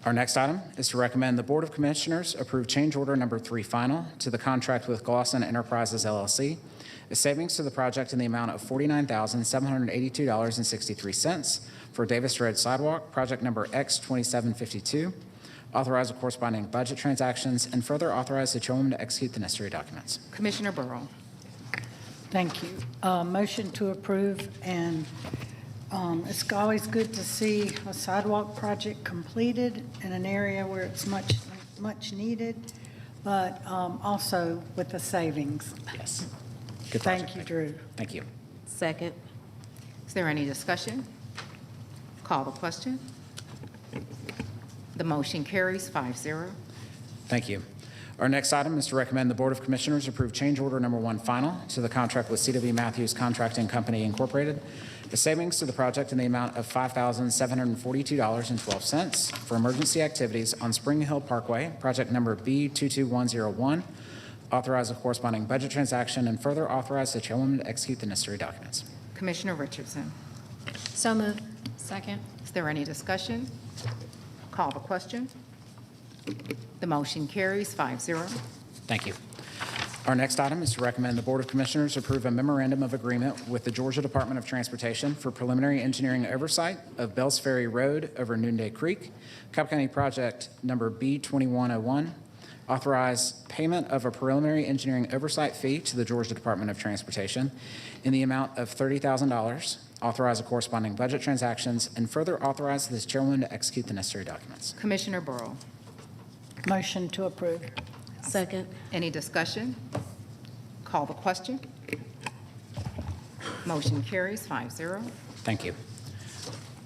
Our next item is to recommend the Board of Commissioners approve change order number 3 final to the contract with Glosson Enterprises LLC, a savings to the project in the amount of $49,782.63 for Davis Road Sidewalk, project number X2752. Authorize the corresponding budget transactions and further authorize the chairwoman to execute the necessary documents. Commissioner Burrow. Thank you. Motion to approve, and it's always good to see a sidewalk project completed in an area where it's much needed, but also with the savings. Yes. Good Thank you, Drew. Thank you. Second. Is there any discussion? Call the question. The motion carries 5-0. Thank you. Our next item is to recommend the Board of Commissioners approve change order number 1 final to the contract with C.W. Matthews Contracting Company Incorporated, the savings to the project in the amount of $5,742.12 for emergency activities on Spring Hill Parkway, project number B22101. Authorize the corresponding budget transaction and further authorize the chairwoman to execute the necessary documents. Commissioner Richardson. So moved. Second. Is there any discussion? Call the question. The motion carries 5-0. Thank you. Our next item is to recommend the Board of Commissioners approve a memorandum of agreement with the Georgia Department of Transportation for preliminary engineering oversight of Bells Ferry Road over Noonday Creek, Cobb County project number B2101. Authorize payment of a preliminary engineering oversight fee to the Georgia Department of Transportation in the amount of $30,000. Authorize the corresponding budget transactions and further authorize this chairwoman to execute the necessary documents. Commissioner Burrow. Motion to approve. Second. Any discussion? Call the question. Motion carries 5-0. Thank you.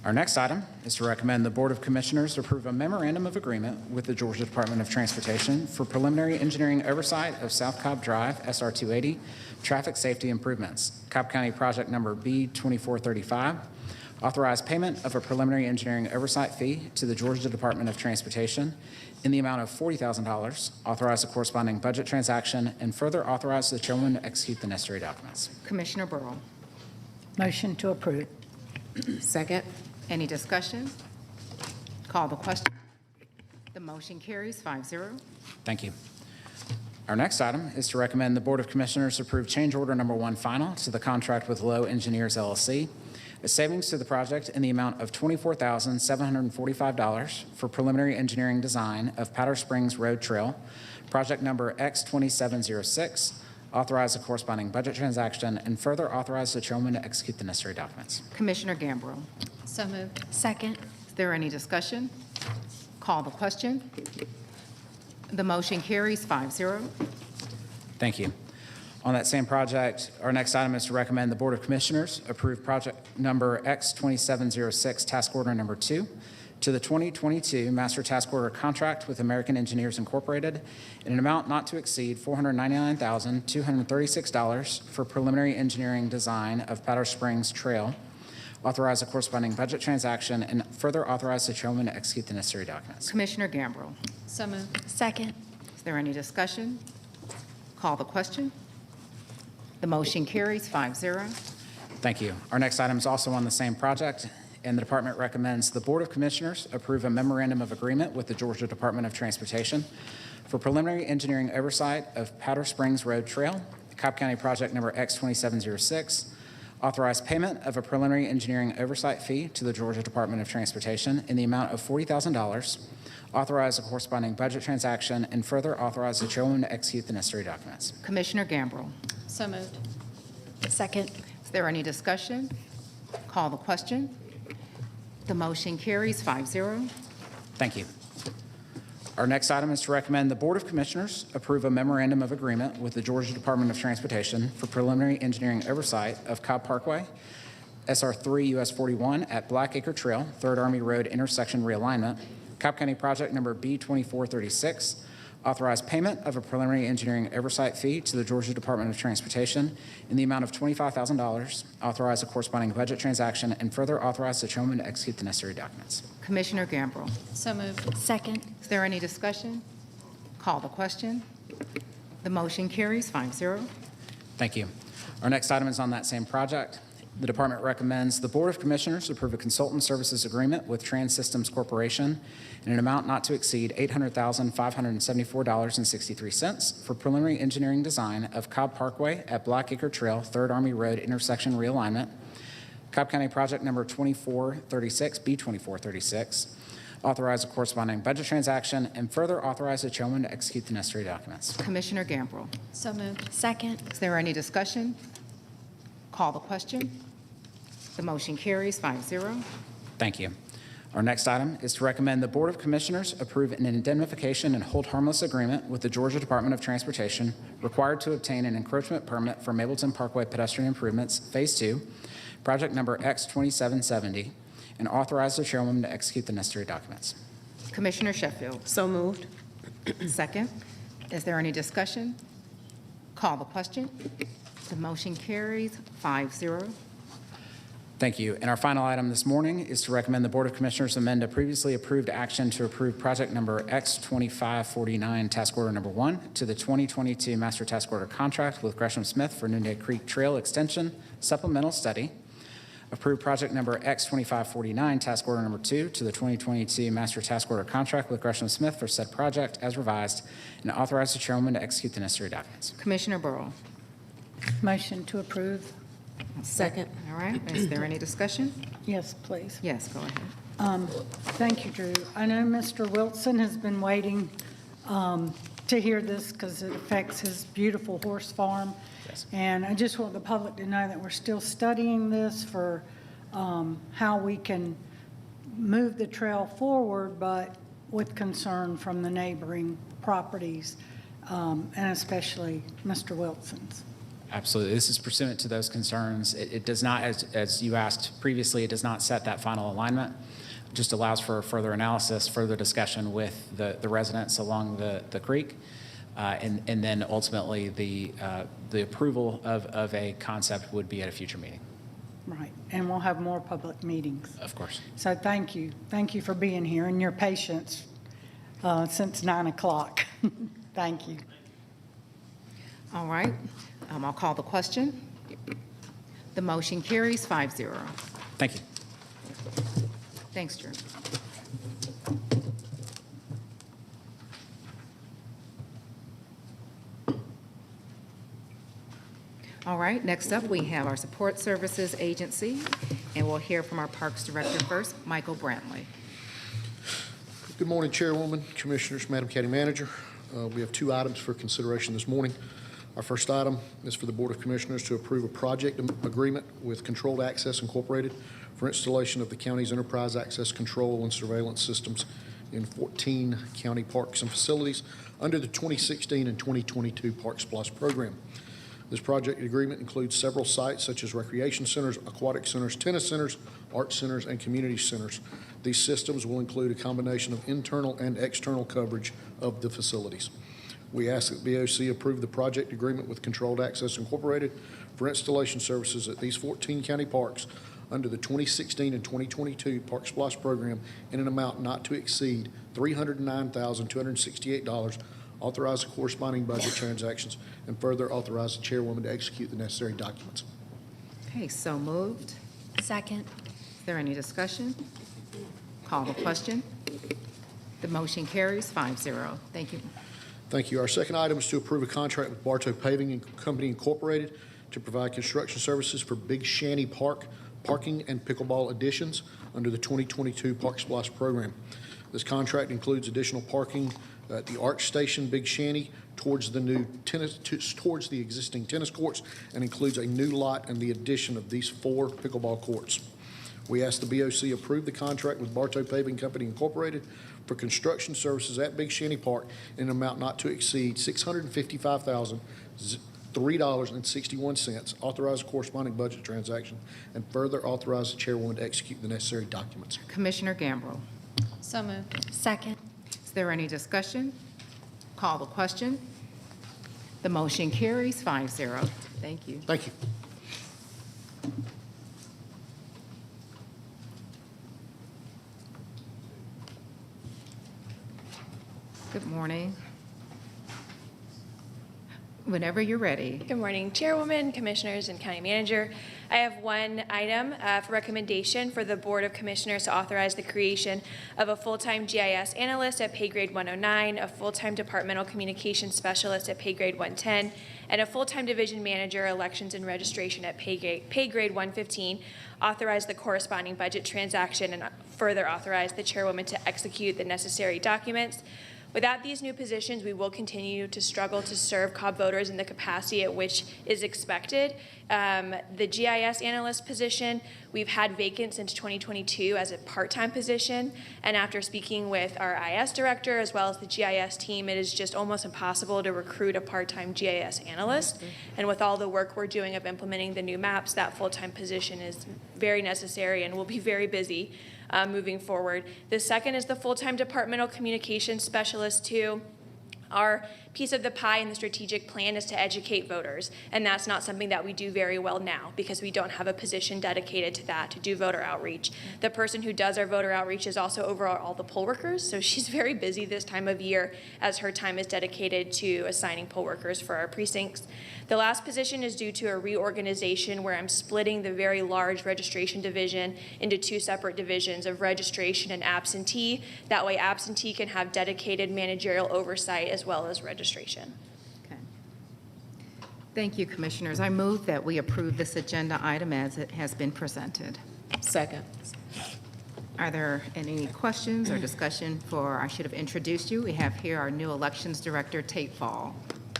Our next item is to recommend the Board of Commissioners approve a memorandum of agreement with the Georgia Department of Transportation for preliminary engineering oversight of South Cobb Drive, SR 280, traffic safety improvements, Cobb County project number B2435. Authorize payment of a preliminary engineering oversight fee to the Georgia Department of Transportation in the amount of $40,000. Authorize the corresponding budget transaction and further authorize the chairwoman to execute the necessary documents. Commissioner Burrow. Motion to approve. Second. Any discussion? Call the question. The motion carries 5-0. Thank you. Our next item is to recommend the Board of Commissioners approve change order number 1 final to the contract with Lowe Engineers LLC, a savings to the project in the amount of $24,745 for preliminary engineering design of Powder Springs Road Trail, project number X2706. Authorize the corresponding budget transaction and further authorize the chairwoman to execute the necessary documents. Commissioner Gambrill. So moved. Second. Is there any discussion? Call the question. The motion carries 5-0. Thank you. On that same project, our next item is to recommend the Board of Commissioners approve project number X2706, task order number 2, to the 2022 Master Task Order Contract with American Engineers Incorporated in an amount not to exceed $499,236 for preliminary engineering design of Powder Springs Trail. Authorize a corresponding budget transaction and further authorize the chairwoman to execute the necessary documents. Commissioner Gambrill. So moved. Second. Is there any discussion? Call the question. The motion carries 5-0. Thank you. Our next item is also on the same project, and the department recommends the Board of Commissioners approve a memorandum of agreement with the Georgia Department of Transportation for preliminary engineering oversight of Powder Springs Road Trail, Cobb County project number X2706. Authorize payment of a preliminary engineering oversight fee to the Georgia Department of Transportation in the amount of $40,000. Authorize a corresponding budget transaction and further authorize the chairwoman to execute the necessary documents. Commissioner Gambrill. So moved. Second. Is there any discussion? Call the question. The motion carries 5-0. Thank you. Our next item is to recommend the Board of Commissioners approve a memorandum of agreement with the Georgia Department of Transportation for preliminary engineering oversight of Cobb Parkway, SR3 US 41 at Blackacre Trail, 3rd Army Road intersection realignment, Cobb County project number B2436. Authorize payment of a preliminary engineering oversight fee to the Georgia Department of Transportation in the amount of $25,000. Authorize a corresponding budget transaction and further authorize the chairwoman to execute the necessary documents. Commissioner Gambrill. So moved. Second. Is there any discussion? Call the question. The motion carries 5-0. Thank you. Our next item is on that same project, The department recommends the Board of Commissioners approve a consultant services agreement with Trans Systems Corporation in an amount not to exceed $800,574.63 for preliminary engineering design of Cobb Parkway at Black Acre Trail, 3rd Army Road intersection realignment, Cobb County Project Number 2436, B2436. Authorize a corresponding budget transaction, and further authorize the chairman to execute the necessary documents. Commissioner Gambrill. So moved. Second. Is there any discussion? Call the question. The motion carries 5-0. Thank you. Our next item is to recommend the Board of Commissioners approve an indemnification and hold harmless agreement with the Georgia Department of Transportation required to obtain an encroachment permit for Mableton Parkway pedestrian improvements, Phase 2, project number X2770, and authorize the chairwoman to execute the necessary documents. Commissioner Sheffield. So moved. Second. Is there any discussion? Call the question. The motion carries 5-0. Thank you. And our final item this morning is to recommend the Board of Commissioners amend a previously approved action to approve project number X2549, task order number 1, to the 2022 master task order contract with Gresham Smith for Noonday Creek Trail Extension supplemental study. Approve project number X2549, task order number 2, to the 2022 master task order contract with Gresham Smith for said project as revised, and authorize the chairwoman to execute the necessary documents. Commissioner Burrow. Motion to approve. Second. All right. Is there any discussion? Yes, please. Yes, go ahead. Thank you, Drew. I know Mr. Wilson has been waiting to hear this because it affects his beautiful horse farm. Yes. And I just want the public to know that we're still studying this for how we can move the trail forward, but with concern from the neighboring properties, and especially Mr. Wilson's. Absolutely. This is pursuant to those concerns. It does not, as you asked previously, it does not set that final alignment. It just allows for further analysis, further discussion with the residents along the creek, and then ultimately the approval of a concept would be at a future meeting. Right, and we'll have more public meetings. Of course. So thank you. Thank you for being here and your patience since 9 o'clock. Thank you. All right. I'll call the question. The motion carries 5-0. Thank you. Thanks, Drew. All right, next up, we have our Support Services Agency, and we'll hear from our Parks Director first, Michael Brantley. Good morning, Chairwoman, Commissioners, Madam County Manager. We have 2 items for consideration this morning. Our first item is for the Board of Commissioners to approve a project agreement with Controlled Access Incorporated for installation of the county's enterprise access control and surveillance systems in 14 county parks and facilities under the 2016 and 2022 Parks Plus program. This project agreement includes several sites such as recreation centers, aquatic centers, tennis centers, art centers, and community centers. These systems will include a combination of internal and external coverage of the facilities. We ask that BOC approve the project agreement with Controlled Access Incorporated for installation services at these 14 county parks under the 2016 and 2022 Parks Plus program in an amount not to exceed $309,268. Authorize the corresponding budget transactions, and further authorize the chairwoman to execute the necessary documents. Okay, so moved. Second. Is there any discussion? Call the question. The motion carries 5-0. Thank you. Thank you. Our second item is to approve a contract with Bartow Paving and Company Incorporated to provide construction services for Big Shanty Park parking and pickleball additions under the 2022 Parks Plus program. This contract includes additional parking at the Arch Station Big Shanty towards the existing tennis courts, and includes a new lot and the addition of these 4 pickleball courts. We ask the BOC approve the contract with Bartow Paving Company Incorporated for construction services at Big Shanty Park in an amount not to exceed $655,003.61. Authorize a corresponding budget transaction, and further authorize the chairwoman to execute the necessary documents. Commissioner Gambrill. So moved. Second. Is there any discussion? Call the question. The motion carries 5-0. Thank you. Thank you. Good morning. Whenever you're ready. Good morning, Chairwoman, Commissioners, and County Manager. I have one item for recommendation for the Board of Commissioners to authorize the creation of a full-time GIS analyst at pay grade 109, a full-time departmental communications specialist at pay grade 110, and a full-time division manager, elections and registration at pay grade 115. Authorize the corresponding budget transaction and further authorize the Chairwoman to execute the necessary documents. Without these new positions, we will continue to struggle to serve Cobb voters in the capacity at which is expected. The GIS analyst position, we've had vacant since 2022 as a part-time position, and after speaking with our IS director as well as the GIS team, it is just almost impossible to recruit a part-time GIS analyst. And with all the work we're doing of implementing the new maps, that full-time position is very necessary and will be very busy moving forward. The second is the full-time departmental communications specialist too. Our piece of the pie in the strategic plan is to educate voters, and that's not something that we do very well now because we don't have a position dedicated to that, to do voter outreach. The person who does our voter outreach is also over all the poll workers, so she's very busy this time of year as her time is dedicated to assigning poll workers for our precincts. The last position is due to a reorganization where I'm splitting the very large registration division into two separate divisions of registration and absentee. That way absentee can have dedicated managerial oversight as well as registration. Okay. Thank you, Commissioners. I move that we approve this agenda item as it has been presented. Second. Are there any questions or discussion for, I should have introduced you. We have here our new Elections Director, Tate Fall.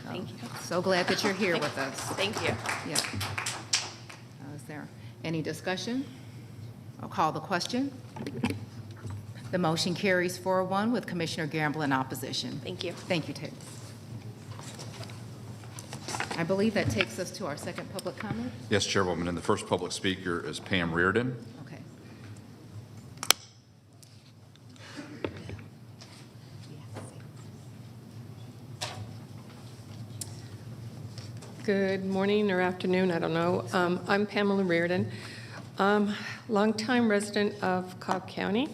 Thank you. So glad that you're here with us. Thank you. Yeah. Is there any discussion? I'll call the question. The motion carries 4-1 with Commissioner Gamble in opposition. Thank you. Thank you, Tate. I believe that takes us to our second public comment. Yes, Chairwoman, and the first public speaker is Pam Reardon. Okay. Good morning or afternoon, I don't know. I'm Pamela Reardon, longtime resident of Cobb County.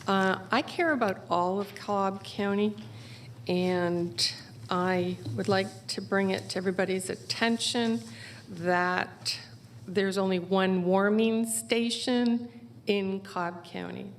I care about all of Cobb County, and I would like to bring it to everybody's attention that there's only one warming station in Cobb County.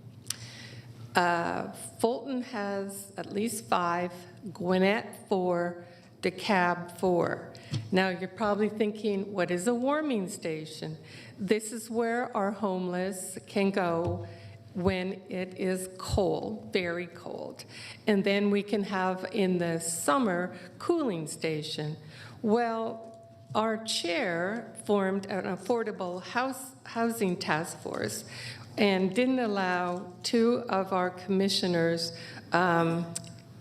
Fulton has at least 5, Gwinnett 4, DeKalb 4. Now you're probably thinking, what is a warming station? This is where our homeless can go when it is cold, very cold. And then we can have in the summer cooling station. Well, our chair formed an affordable housing task force and didn't allow 2 of our commissioners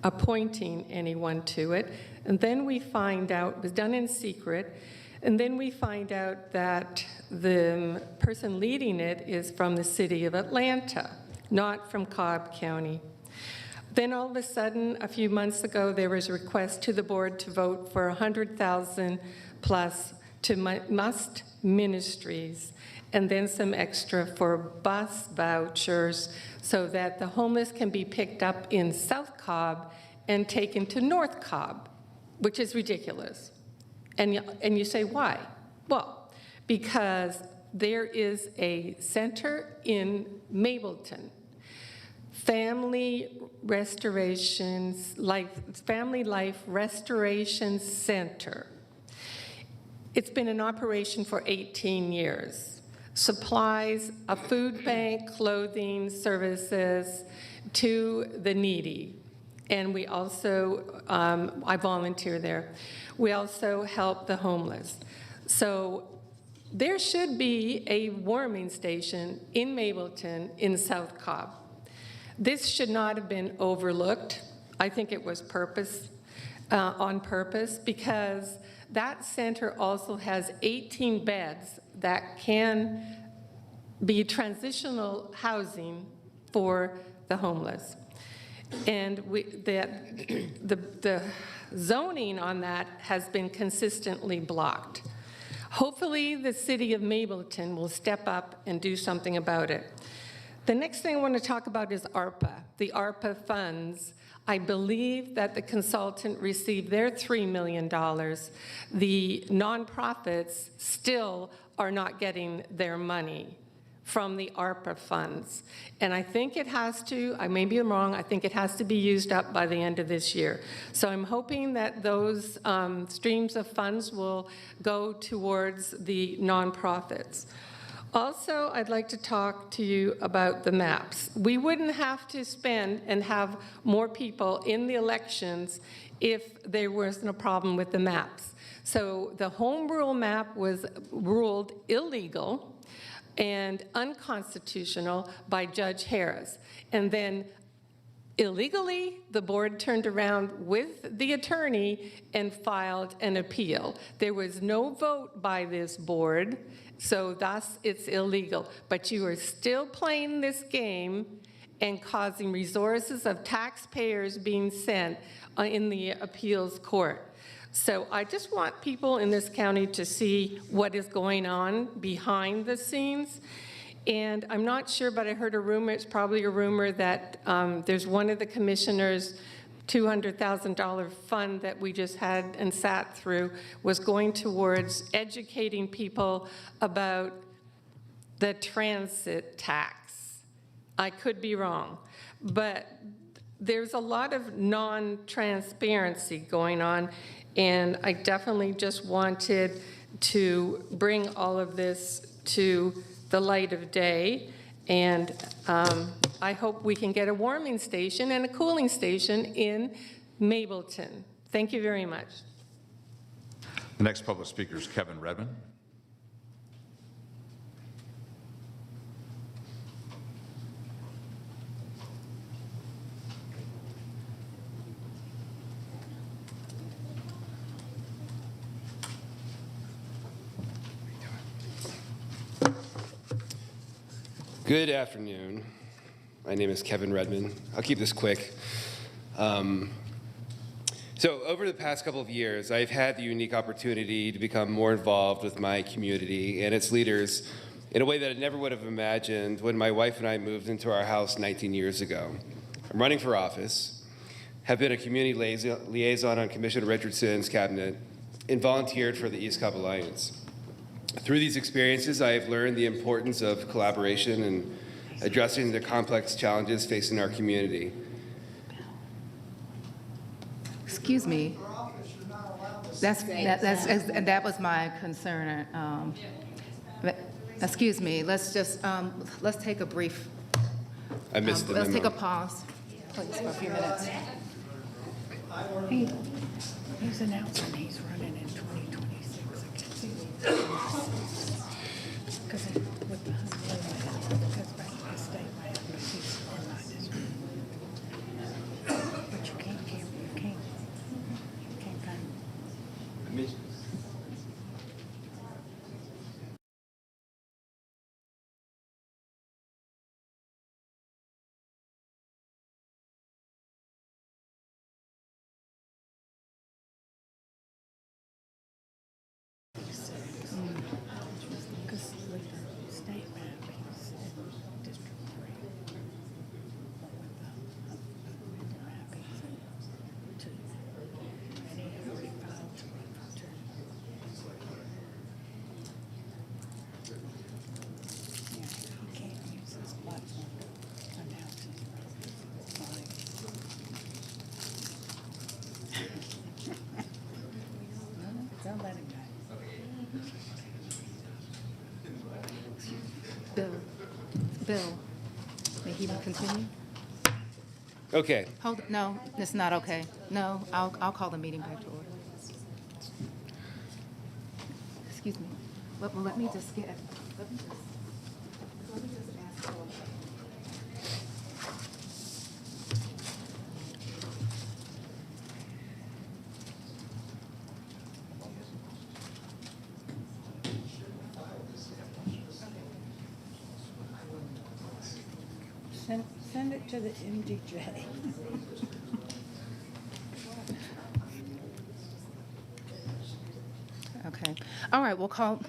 appointing anyone to it. And then we find out, it was done in secret, and then we find out that the person leading it is from the city of Atlanta, not from Cobb County. Then all of a sudden, a few months ago, there was a request to the board to vote for $100,000 plus to Must Ministries, and then some extra for bus vouchers so that the homeless can be picked up in South Cobb and taken to North Cobb, which is ridiculous. And you say, why? Well, because there is a center in Mableton, Family Life Restoration Center. It's been in operation for 18 years. Supplies a food bank, clothing, services to the needy. And we also, I volunteer there. We also help the homeless. So there should be a warming station in Mableton in South Cobb. This should not have been overlooked. I think it was on purpose, because that center also has 18 beds that can be transitional housing for the homeless. And the zoning on that has been consistently blocked. Hopefully, the city of Mableton will step up and do something about it. The next thing I want to talk about is ARPA, the ARPA funds. I believe that the consultant received their $3 million. The nonprofits still are not getting their money from the ARPA funds. And I think it has to, I may be wrong, I think it has to be used up by the end of this year. So I'm hoping that those streams of funds will go towards the nonprofits. Also, I'd like to talk to you about the maps. We wouldn't have to spend and have more people in the elections if there wasn't a problem with the maps. So the home rule map was ruled illegal and unconstitutional by Judge Harris. And then illegally, the board turned around with the attorney and filed an appeal. There was no vote by this board, so thus it's illegal. But you are still playing this game and causing resources of taxpayers being sent in the appeals court. So I just want people in this county to see what is going on behind the scenes. And I'm not sure, but I heard a rumor, it's probably a rumor, that there's one of the commissioners' $200,000 fund that we just had and sat through was going towards educating people about the transit tax. I could be wrong, but there's a lot of non-transparency going on, and I definitely just wanted to bring all of this to the light of day. And I hope we can get a warming station and a cooling station in Mableton. Thank you very much. The next public speaker is Kevin Redmond. Good afternoon. My name is Kevin Redmond. I'll keep this quick. So over the past couple of years, I've had the unique opportunity to become more involved with my community and its leaders in a way that I never would have imagined when my wife and I moved into our house 19 years ago. I'm running for office, have been a community liaison on Commissioner Richardson's cabinet, and volunteered for the East Cobb Alliance. Through these experiences, I have learned the importance of collaboration and addressing the complex challenges facing our community. Excuse me. That was my concern. Excuse me. Let's just let's take a brief. I missed the memo. Let's take a pause, please, for a few minutes. He's announcing he's running in 2026. Because with the because back to the state map, he's in my district. But you can't kind of. Because with the state map, he's in District 3. But with the map, he's in 2. And he already filed to run for 2. Yeah, he can't use this platform to announce his running. Don't let him go. Bill, may he continue? Okay. Hold, no, it's not okay. No, I'll call the meeting back to order. Excuse me. Let me just get, let me just ask for. Send it to the MDJ. Okay. All right, we'll call.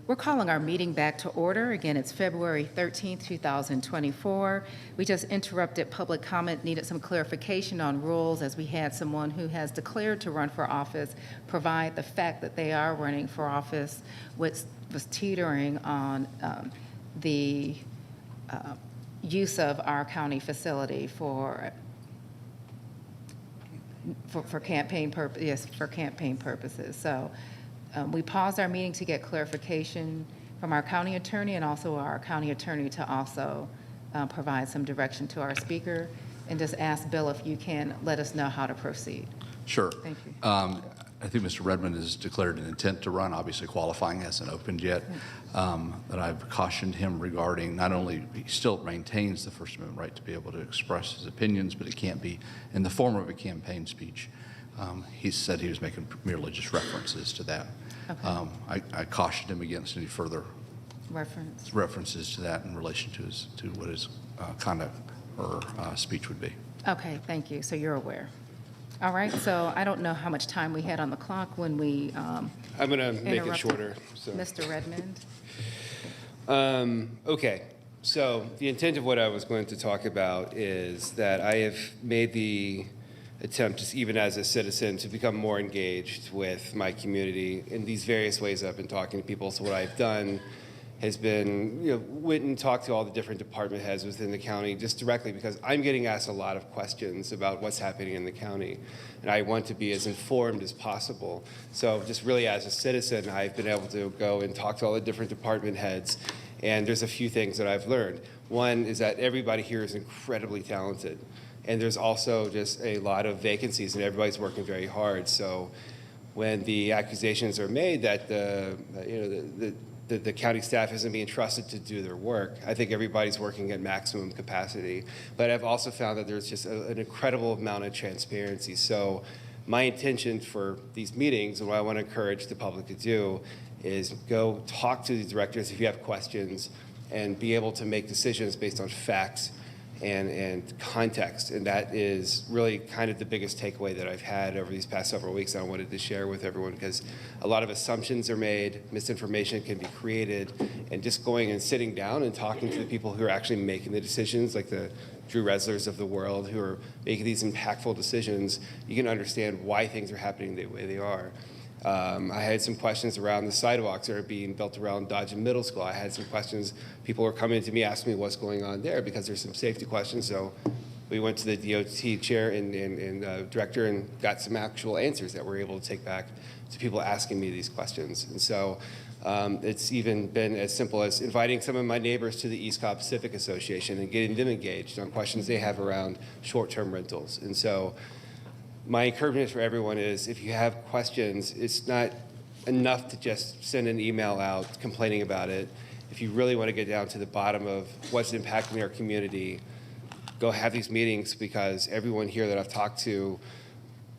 We're calling our meeting back to order. Again, it's February 13th, 2024. We just interrupted public comment, needed some clarification on rules as we had someone who has declared to run for office provide the fact that they are running for office, which was teetering on the use of our county facility for campaign purpose. Yes, for campaign purposes. So we paused our meeting to get clarification from our county attorney and also our county attorney to also provide some direction to our speaker, and just ask Bill if you can let us know how to proceed. Sure. Thank you. I think Mr. Redmond has declared an intent to run, obviously qualifying hasn't opened yet. But I've cautioned him regarding not only, he still maintains the First Amendment right to be able to express his opinions, but it can't be in the form of a campaign speech. He said he was making merely just references to that. Okay. I cautioned him against any further references to that in relation to what his conduct or speech would be. Okay, thank you. So you're aware. All right, so I don't know how much time we had on the clock when we I'm going to make it shorter. So. Mr. Redmond. Okay, so the intent of what I was going to talk about is that I have made the attempt, just even as a citizen, to become more engaged with my community in these various ways I've been talking to people. So what I've done has been, went and talked to all the different department heads within the county just directly, because I'm getting asked a lot of questions about what's happening in the county, and I want to be as informed as possible. So just really as a citizen, I've been able to go and talk to all the different department heads, and there's a few things that I've learned. One is that everybody here is incredibly talented, and there's also just a lot of vacancies, and everybody's working very hard. So when the accusations are made that the county staff isn't being trusted to do their work, I think everybody's working at maximum capacity. But I've also found that there's just an incredible amount of transparency. So my intention for these meetings, and what I want to encourage the public to do, is go talk to the directors if you have questions and be able to make decisions based on facts and context. And that is really kind of the biggest takeaway that I've had over these past several weeks that I wanted to share with everyone, because a lot of assumptions are made, misinformation can be created, and just going and sitting down and talking to the people who are actually making the decisions, like the Drew Reslers of the world who are making these impactful decisions, you can understand why things are happening the way they are. I had some questions around the sidewalks that are being built around Dodge Middle School. I had some questions. People were coming to me asking me what's going on there because there's some safety questions. So we went to the DOT chair and director and got some actual answers that we're able to take back to people asking me these questions. And so it's even been as simple as inviting some of my neighbors to the East Cobb Civic Association and getting them engaged on questions they have around short-term rentals. And so my encouragement for everyone is, if you have questions, it's not enough to just send an email out complaining about it. If you really want to get down to the bottom of what's impacting our community, go have these meetings, because everyone here that I've talked to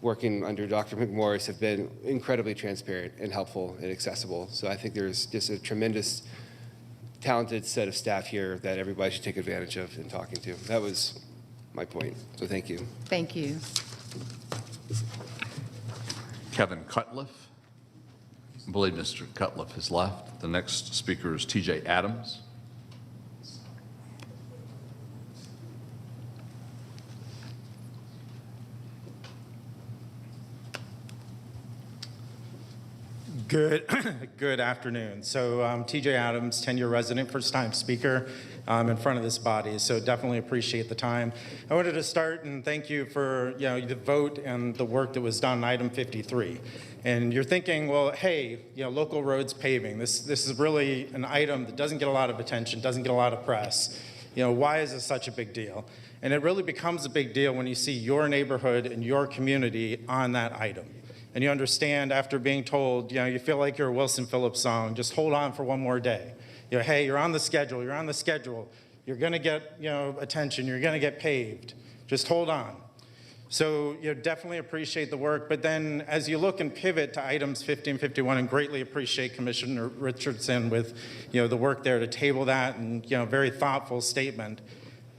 working under Dr. McMorris have been incredibly transparent and helpful and accessible. So I think there's just a tremendous, talented set of staff here that everybody should take advantage of in talking to. That was my point. So thank you. Thank you. Kevin Cutliff. I believe Mr. Cutliff has left. The next speaker is TJ Adams. Good afternoon. So TJ Adams, 10-year resident, first-time speaker in front of this body. So definitely appreciate the time. I wanted to start and thank you for the vote and the work that was done on item 53. And you're thinking, well, hey, local roads paving. This is really an item that doesn't get a lot of attention, doesn't get a lot of press. Why is this such a big deal? And it really becomes a big deal when you see your neighborhood and your community on that item. And you understand, after being told, you feel like you're a Wilson Phillips song, just hold on for one more day. Hey, you're on the schedule, you're on the schedule. You're gonna get, attention, you're gonna get paved. Just hold on. So definitely appreciate the work, but then as you look and pivot to items 50 and 51, and greatly appreciate Commissioner Richardson with, the work there to table that, and, very thoughtful statement.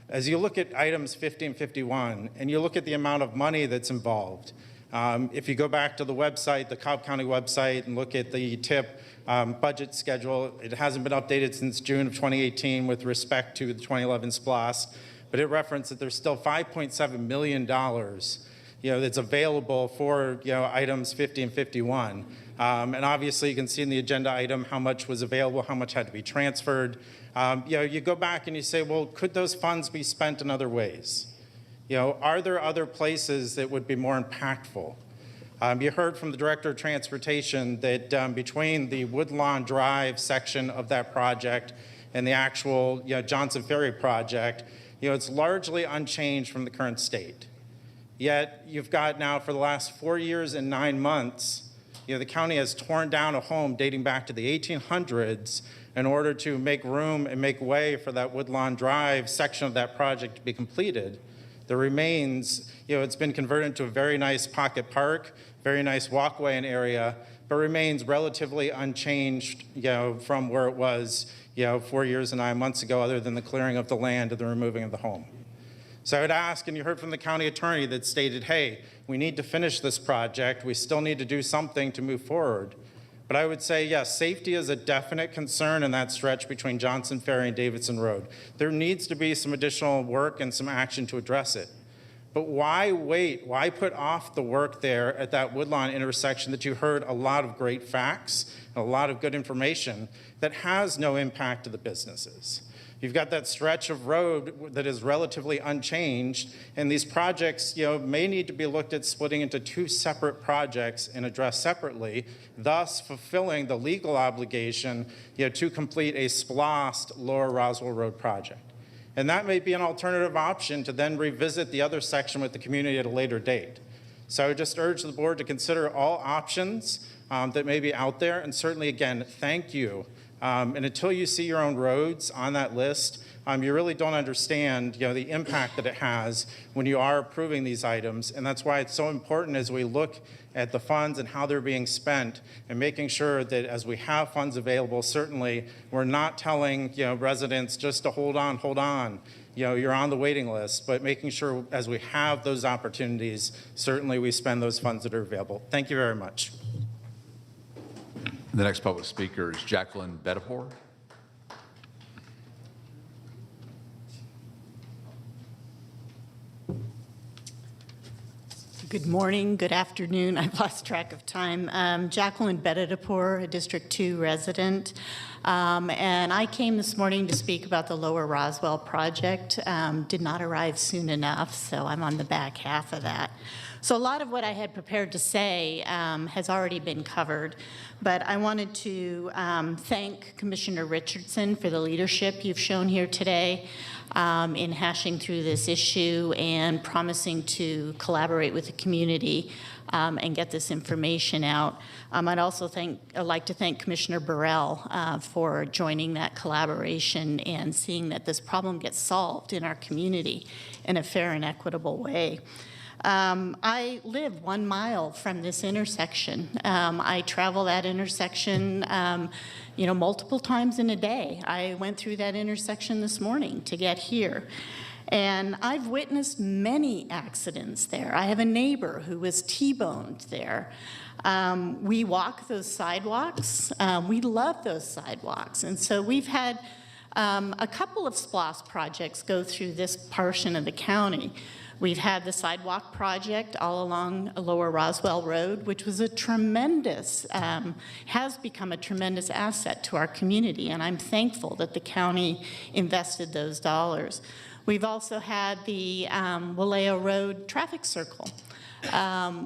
As you look at items 50 and 51, and you look at the amount of money that's involved, If you go back to the website, the Cobb County website, and look at the TIP budget schedule, it hasn't been updated since June of 2018 with respect to the 2011 SPLOST, but it referenced that there's still $5.7 million that's available for items 50 and 51. And obviously you can see in the agenda item how much was available, how much had to be transferred. You go back and you say, well, could those funds be spent in other ways? Are there other places that would be more impactful? You heard from the Director of Transportation that between the Woodlawn Drive section of that project and the actual Johnson Ferry project, it's largely unchanged from the current state. Yet you've got now for the last 4 years and 9 months, the county has torn down a home dating back to the 1800s in order to make room and make way for that Woodlawn Drive section of that project to be completed. The remains, it's been converted into a very nice pocket park, very nice walkway and area, but remains relatively unchanged, from where it was, 4 years and 9 months ago, other than the clearing of the land and the removing of the home. So I would ask, and you heard from the county attorney that stated, hey, we need to finish this project. We still need to do something to move forward. But I would say, yes, safety is a definite concern in that stretch between Johnson Ferry and Davidson Road. There needs to be some additional work and some action to address it. But why wait? Why put off the work there at that Woodlawn intersection that you heard a lot of great facts, and a lot of good information that has no impact to the businesses? You've got that stretch of road that is relatively unchanged, and these projects, may need to be looked at splitting into 2 separate projects and addressed separately, thus fulfilling the legal obligation, to complete a SPLOST Lower Roswell Road project. And that may be an alternative option to then revisit the other section with the community at a later date. So I would just urge the board to consider all options that may be out there, and certainly, again, thank you. And until you see your own roads on that list, you really don't understand, the impact that it has when you are approving these items. And that's why it's so important as we look at the funds and how they're being spent, and making sure that as we have funds available, certainly we're not telling, residents just to hold on. You're on the waiting list, but making sure as we have those opportunities, certainly we spend those funds that are available. Thank you very much. The next public speaker is Jacqueline Betapor. Good morning, good afternoon. I've lost track of time. Jacqueline Betapor, a District 2 resident. And I came this morning to speak about the Lower Roswell project. Did not arrive soon enough, so I'm on the back half of that. So a lot of what I had prepared to say has already been covered, but I wanted to thank Commissioner Richardson for the leadership you've shown here today in hashing through this issue and promising to collaborate with the community and get this information out. I'd also like to thank Commissioner Burrell for joining that collaboration and seeing that this problem gets solved in our community in a fair and equitable way. I live 1 mile from this intersection. I travel that intersection, multiple times in a day. I went through that intersection this morning to get here. And I've witnessed many accidents there. I have a neighbor who was T-boned there. We walk those sidewalks. We love those sidewalks. And so we've had a couple of SPLOST projects go through this portion of the county. We've had the sidewalk project all along Lower Roswell Road, which was a tremendous, has become a tremendous asset to our community, and I'm thankful that the county invested those dollars. We've also had the Waleo Road traffic circle,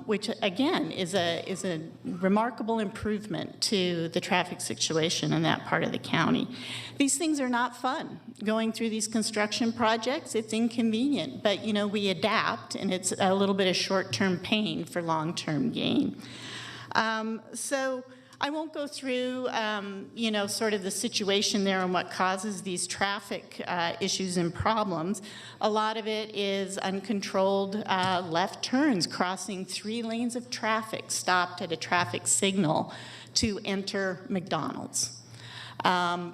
which again is a remarkable improvement to the traffic situation in that part of the county. These things are not fun. Going through these construction projects, it's inconvenient, but we adapt, and it's a little bit of short-term pain for long-term gain. So I won't go through, sort of the situation there and what causes these traffic issues and problems. A lot of it is uncontrolled left turns, crossing 3 lanes of traffic, stopped at a traffic signal to enter McDonald's.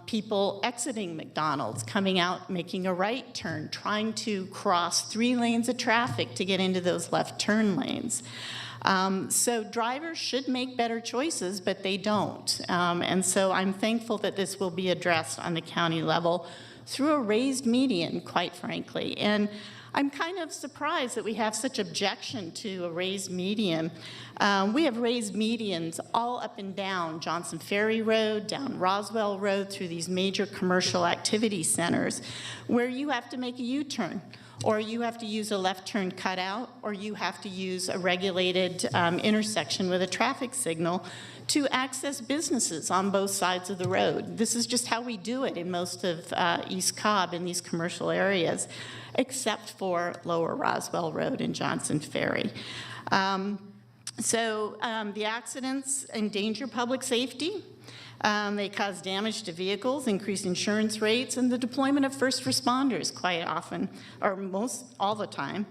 People exiting McDonald's, coming out, making a right turn, trying to cross 3 lanes of traffic to get into those left turn lanes. So drivers should make better choices, but they don't. And so I'm thankful that this will be addressed on the county level through a raised median, quite frankly. And I'm kind of surprised that we have such objection to a raised median. We have raised medians all up and down Johnson Ferry Road, down Roswell Road, through these major commercial activity centers, where you have to make a U-turn, or you have to use a left turn cutout, or you have to use a regulated intersection with a traffic signal to access businesses on both sides of the road. This is just how we do it in most of East Cobb in these commercial areas, except for Lower Roswell Road and Johnson Ferry. The accidents endanger public safety. They cause damage to vehicles, increase insurance rates, and the deployment of first responders quite often, or all the time.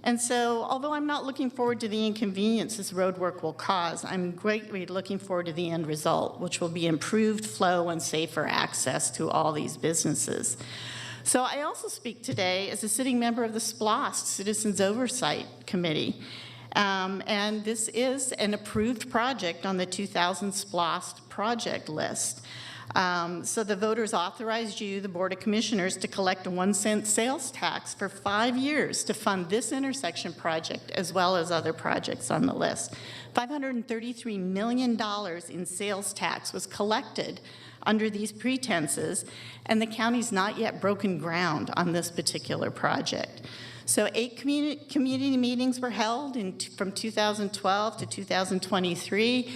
And so, although I'm not looking forward to the inconvenience this road work will cause, I'm greatly looking forward to the end result, which will be improved flow and safer access to all these businesses. So I also speak today as a sitting member of the SPLOST, Citizens Oversight Committee. And this is an approved project on the 2000 SPLOST project list. So the voters authorized you, the Board of Commissioners, to collect a 1-cent sales tax for 5 years to fund this intersection project as well as other projects on the list. $533 million in sales tax was collected under these pretenses, and the county's not yet broken ground on this particular project. So 8 community meetings were held from 2012 to 2023.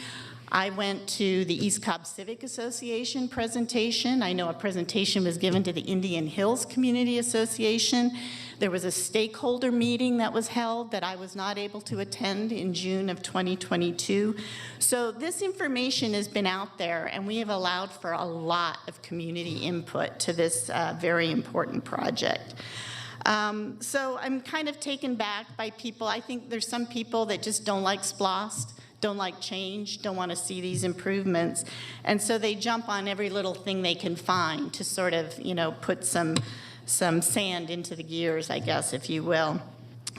I went to the East Cobb Civic Association presentation. I know a presentation was given to the Indian Hills Community Association. There was a stakeholder meeting that was held that I was not able to attend in June of 2022. So this information has been out there, and we have allowed for a lot of community input to this very important project. So I'm kind of taken back by people. I think there's some people that just don't like SPLOST, don't like change, don't want to see these improvements. And so they jump on every little thing they can find to sort of, put some sand into the gears, I guess, if you will.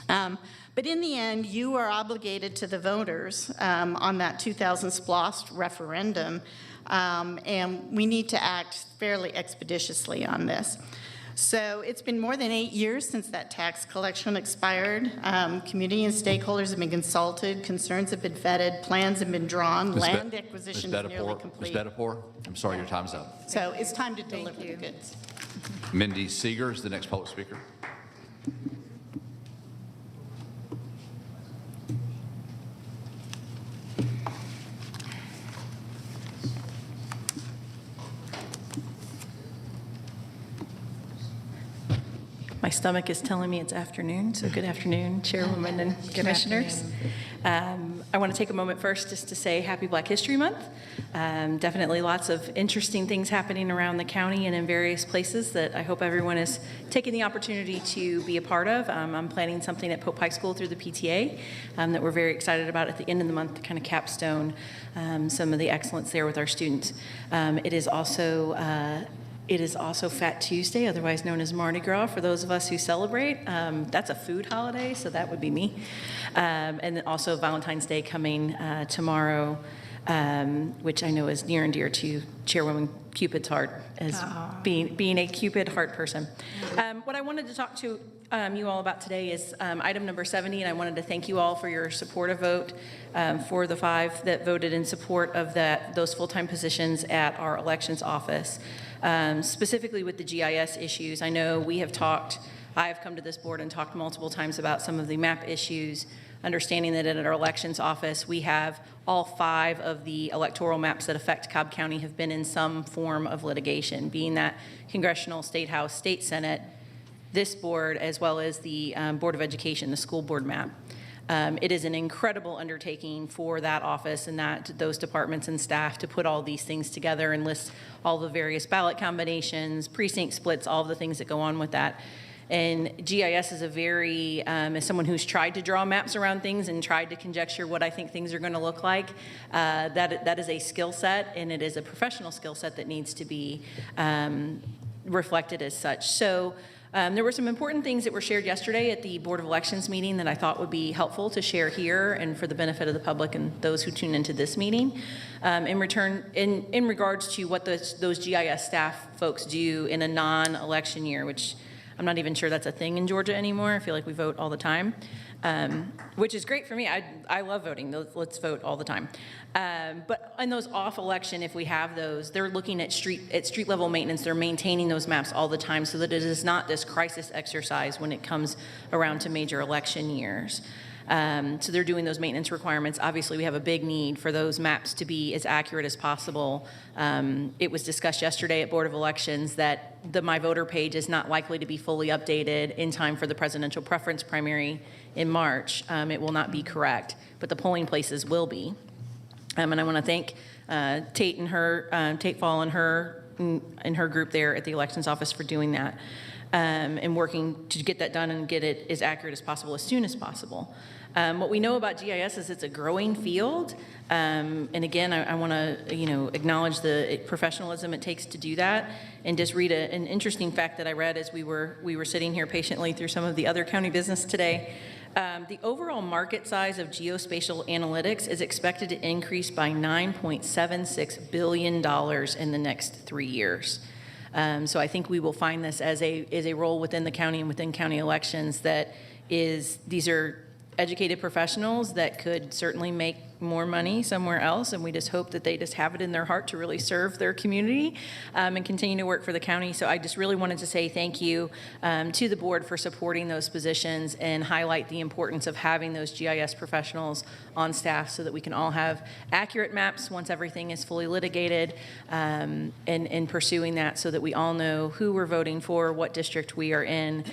But in the end, you are obligated to the voters on that 2000 SPLOST referendum, and we need to act fairly expeditiously on this. So it's been more than 8 years since that tax collection expired. Community and stakeholders have been consulted, concerns have been vetted, plans have been drawn, land acquisition is nearly complete. Ms. Betapor, I'm sorry, your time's up. So it's time to deliver the goods. Mindy Seeger is the next public speaker. My stomach is telling me it's afternoon, so good afternoon, Chairwoman and Commissioners. I want to take a moment first just to say Happy Black History Month. Definitely lots of interesting things happening around the county and in various places that I hope everyone is taking the opportunity to be a part of. I'm planning something at Pope High School through the PTA that we're very excited about at the end of the month to kind of capstone some of the excellence there with our students. It is also Fat Tuesday, otherwise known as Mardi Gras, for those of us who celebrate. That's a food holiday, so that would be me. And then also Valentine's Day coming tomorrow, which I know is near and dear to Chairwoman Cupid's heart, as being a Cupid heart person. What I wanted to talk to you all about today is item number 70, and I wanted to thank you all for your supportive vote for the 5 that voted in support of those full-time positions at our elections office. Specifically with the GIS issues, I know I have come to this board and talked multiple times about some of the map issues, understanding that at our elections office, we have all 5 of the electoral maps that affect Cobb County have been in some form of litigation, being that Congressional, State House, State Senate, this board, as well as the Board of Education, the school board map. It is an incredible undertaking for that office and those departments and staff to put all these things together and list all the various ballot combinations, precinct splits, all the things that go on with that. And GIS is as someone who's tried to draw maps around things and tried to conjecture what I think things are going to look like, that is a skill set, and it is a professional skill set that needs to be reflected as such. So There were some important things that were shared yesterday at the Board of Elections meeting that I thought would be helpful to share here and for the benefit of the public and those who tune into this meeting. In regards to what those GIS staff folks do in a non-election year, which I'm not even sure that's a thing in Georgia anymore. I feel like we vote all the time, which is great for me. I love voting. Let's vote all the time. But in those off election, if we have those, they're looking at street level maintenance. They're maintaining those maps all the time so that it is not this crisis exercise when it comes around to major election years. So they're doing those maintenance requirements. Obviously, we have a big need for those maps to be as accurate as possible. It was discussed yesterday at Board of Elections that the My Voter page is not likely to be fully updated in time for the presidential preference primary in March. It will not be correct, but the polling places will be. And I want to thank Tate Fall and her group there at the elections office for doing that. And working to get that done and get it as accurate as possible as soon as possible. What we know about GIS is it's a growing field. And again, I want to acknowledge the professionalism it takes to do that, and just read an interesting fact that I read as we were sitting here patiently through some of the other county business today. The overall market size of geospatial analytics is expected to increase by $9.76 billion in the next 3 years. So I think we will find this as a role within the county and within county elections these are educated professionals that could certainly make more money somewhere else, and we just hope that they just have it in their heart to really serve their community and continue to work for the county. So I just really wanted to say thank you to the board for supporting those positions and highlight the importance of having those GIS professionals on staff so that we can all have accurate maps once everything is fully litigated, and pursuing that so that we all know who we're voting for, what district we are in,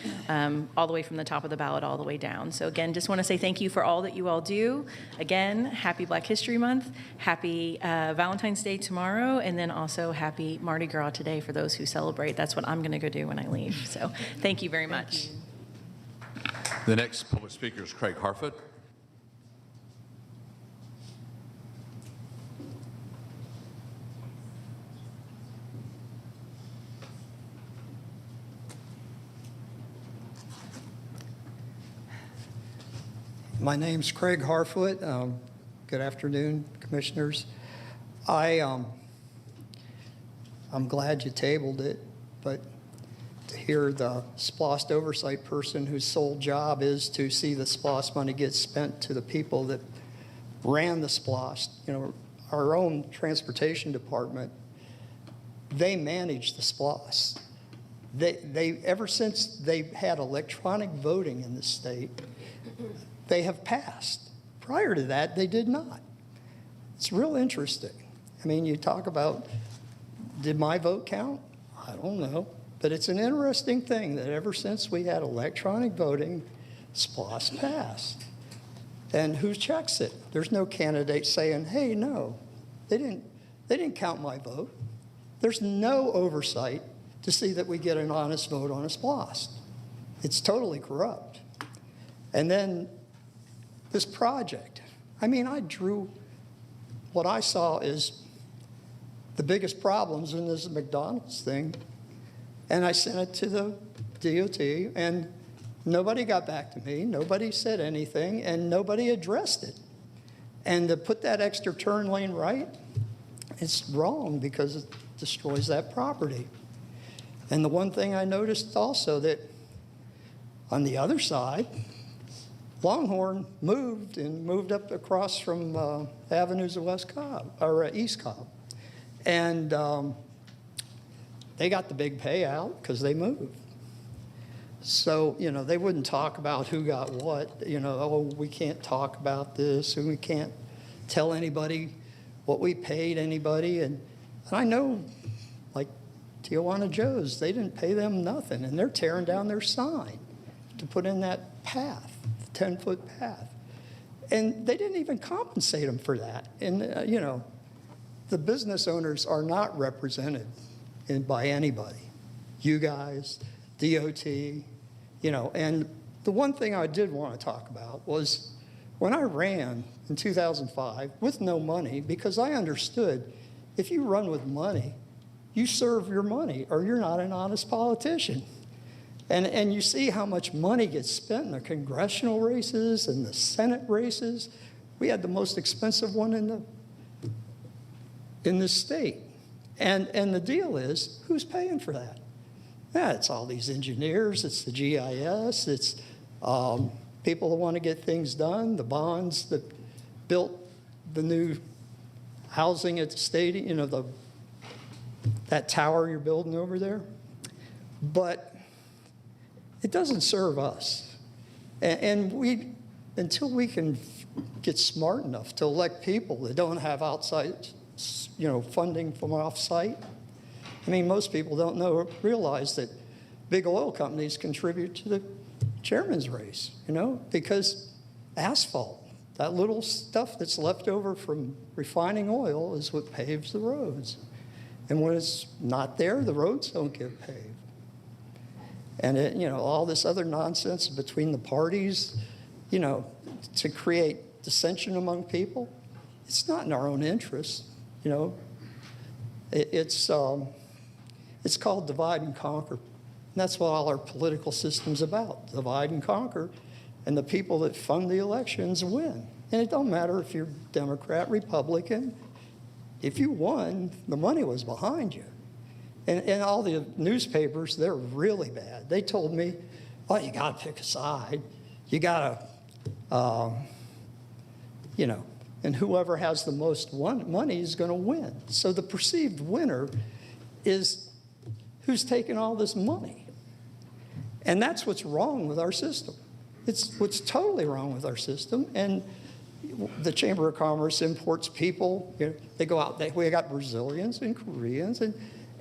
all the way from the top of the ballot all the way down. So again, just want to say thank you for all that you all do. Again, happy Black History Month, happy Valentine's Day tomorrow, and then also happy Mardi Gras today for those who celebrate. That's what I'm going to go do when I leave. So thank you very much. The next public speaker is Craig Harfoot. My name's Craig Harfoot. Good afternoon, commissioners. I'm glad you tabled it, but to hear the SPLOST oversight person whose sole job is to see the SPLOST money get spent to the people that ran the SPLOST, our own transportation department, they manage the SPLOST. They ever since they've had electronic voting in the state, they have passed. Prior to that, they did not. It's real interesting. I mean, you talk about, did my vote count? I don't know. But it's an interesting thing that ever since we had electronic voting, SPLOST passed. And who checks it? There's no candidate saying, hey, no, they didn't count my vote. There's no oversight to see that we get an honest vote on a SPLOST. It's totally corrupt. And then this project, I mean, what I saw is the biggest problems in this McDonald's thing, and I sent it to the DOT, and nobody got back to me, nobody said anything, and nobody addressed it. And to put that extra turn lane right, it's wrong because it destroys that property. And the one thing I noticed also that on the other side, Longhorn moved up across from avenues of West Cobb, or East Cobb. And they got the big payout because they moved. So, they wouldn't talk about who got what, oh, we can't talk about this, and we can't tell anybody what we paid anybody. And I know, like Tijuana Joe's, they didn't pay them nothing, and they're tearing down their sign to put in that path. 10-foot path. And they didn't even compensate them for that. And, the business owners are not represented by anybody. You guys, DOT, And the one thing I did want to talk about was when I ran in 2005 with no money, because I understood if you run with money, you serve your money or you're not an honest politician. And you see how much money gets spent in the congressional races and the Senate races. We had the most expensive one in the state. And the deal is, who's paying for that? Yeah, it's all these engineers, it's the GIS, it's people that want to get things done, the bonds that built the new housing at the stadium, you know, that tower you're building over there. But it doesn't serve us. And until we can get smart enough to elect people that don't have outside, you know, funding from off-site. I mean, most people don't realize that big oil companies contribute to the chairman's race, you know, because asphalt, that little stuff that's left over from refining oil is what paves the roads. And when it's not there, the roads don't get paved. And, you know, all this other nonsense between the parties, you know, to create dissension among people, it's not in our own interest, you know. It's called divide and conquer. And that's what all our political system's about, divide and conquer. And the people that fund the elections win. And it don't matter if you're Democrat, Republican. If you won, the money was behind you. And all the newspapers, they're really bad. They told me, oh, you got to pick a side. You got to, you know, and whoever has the most money is going to win. So the perceived winner is who's taking all this money. And that's what's wrong with our system. It's what's totally wrong with our system. And the Chamber of Commerce imports people. You know, they go out, we got Brazilians and Koreans.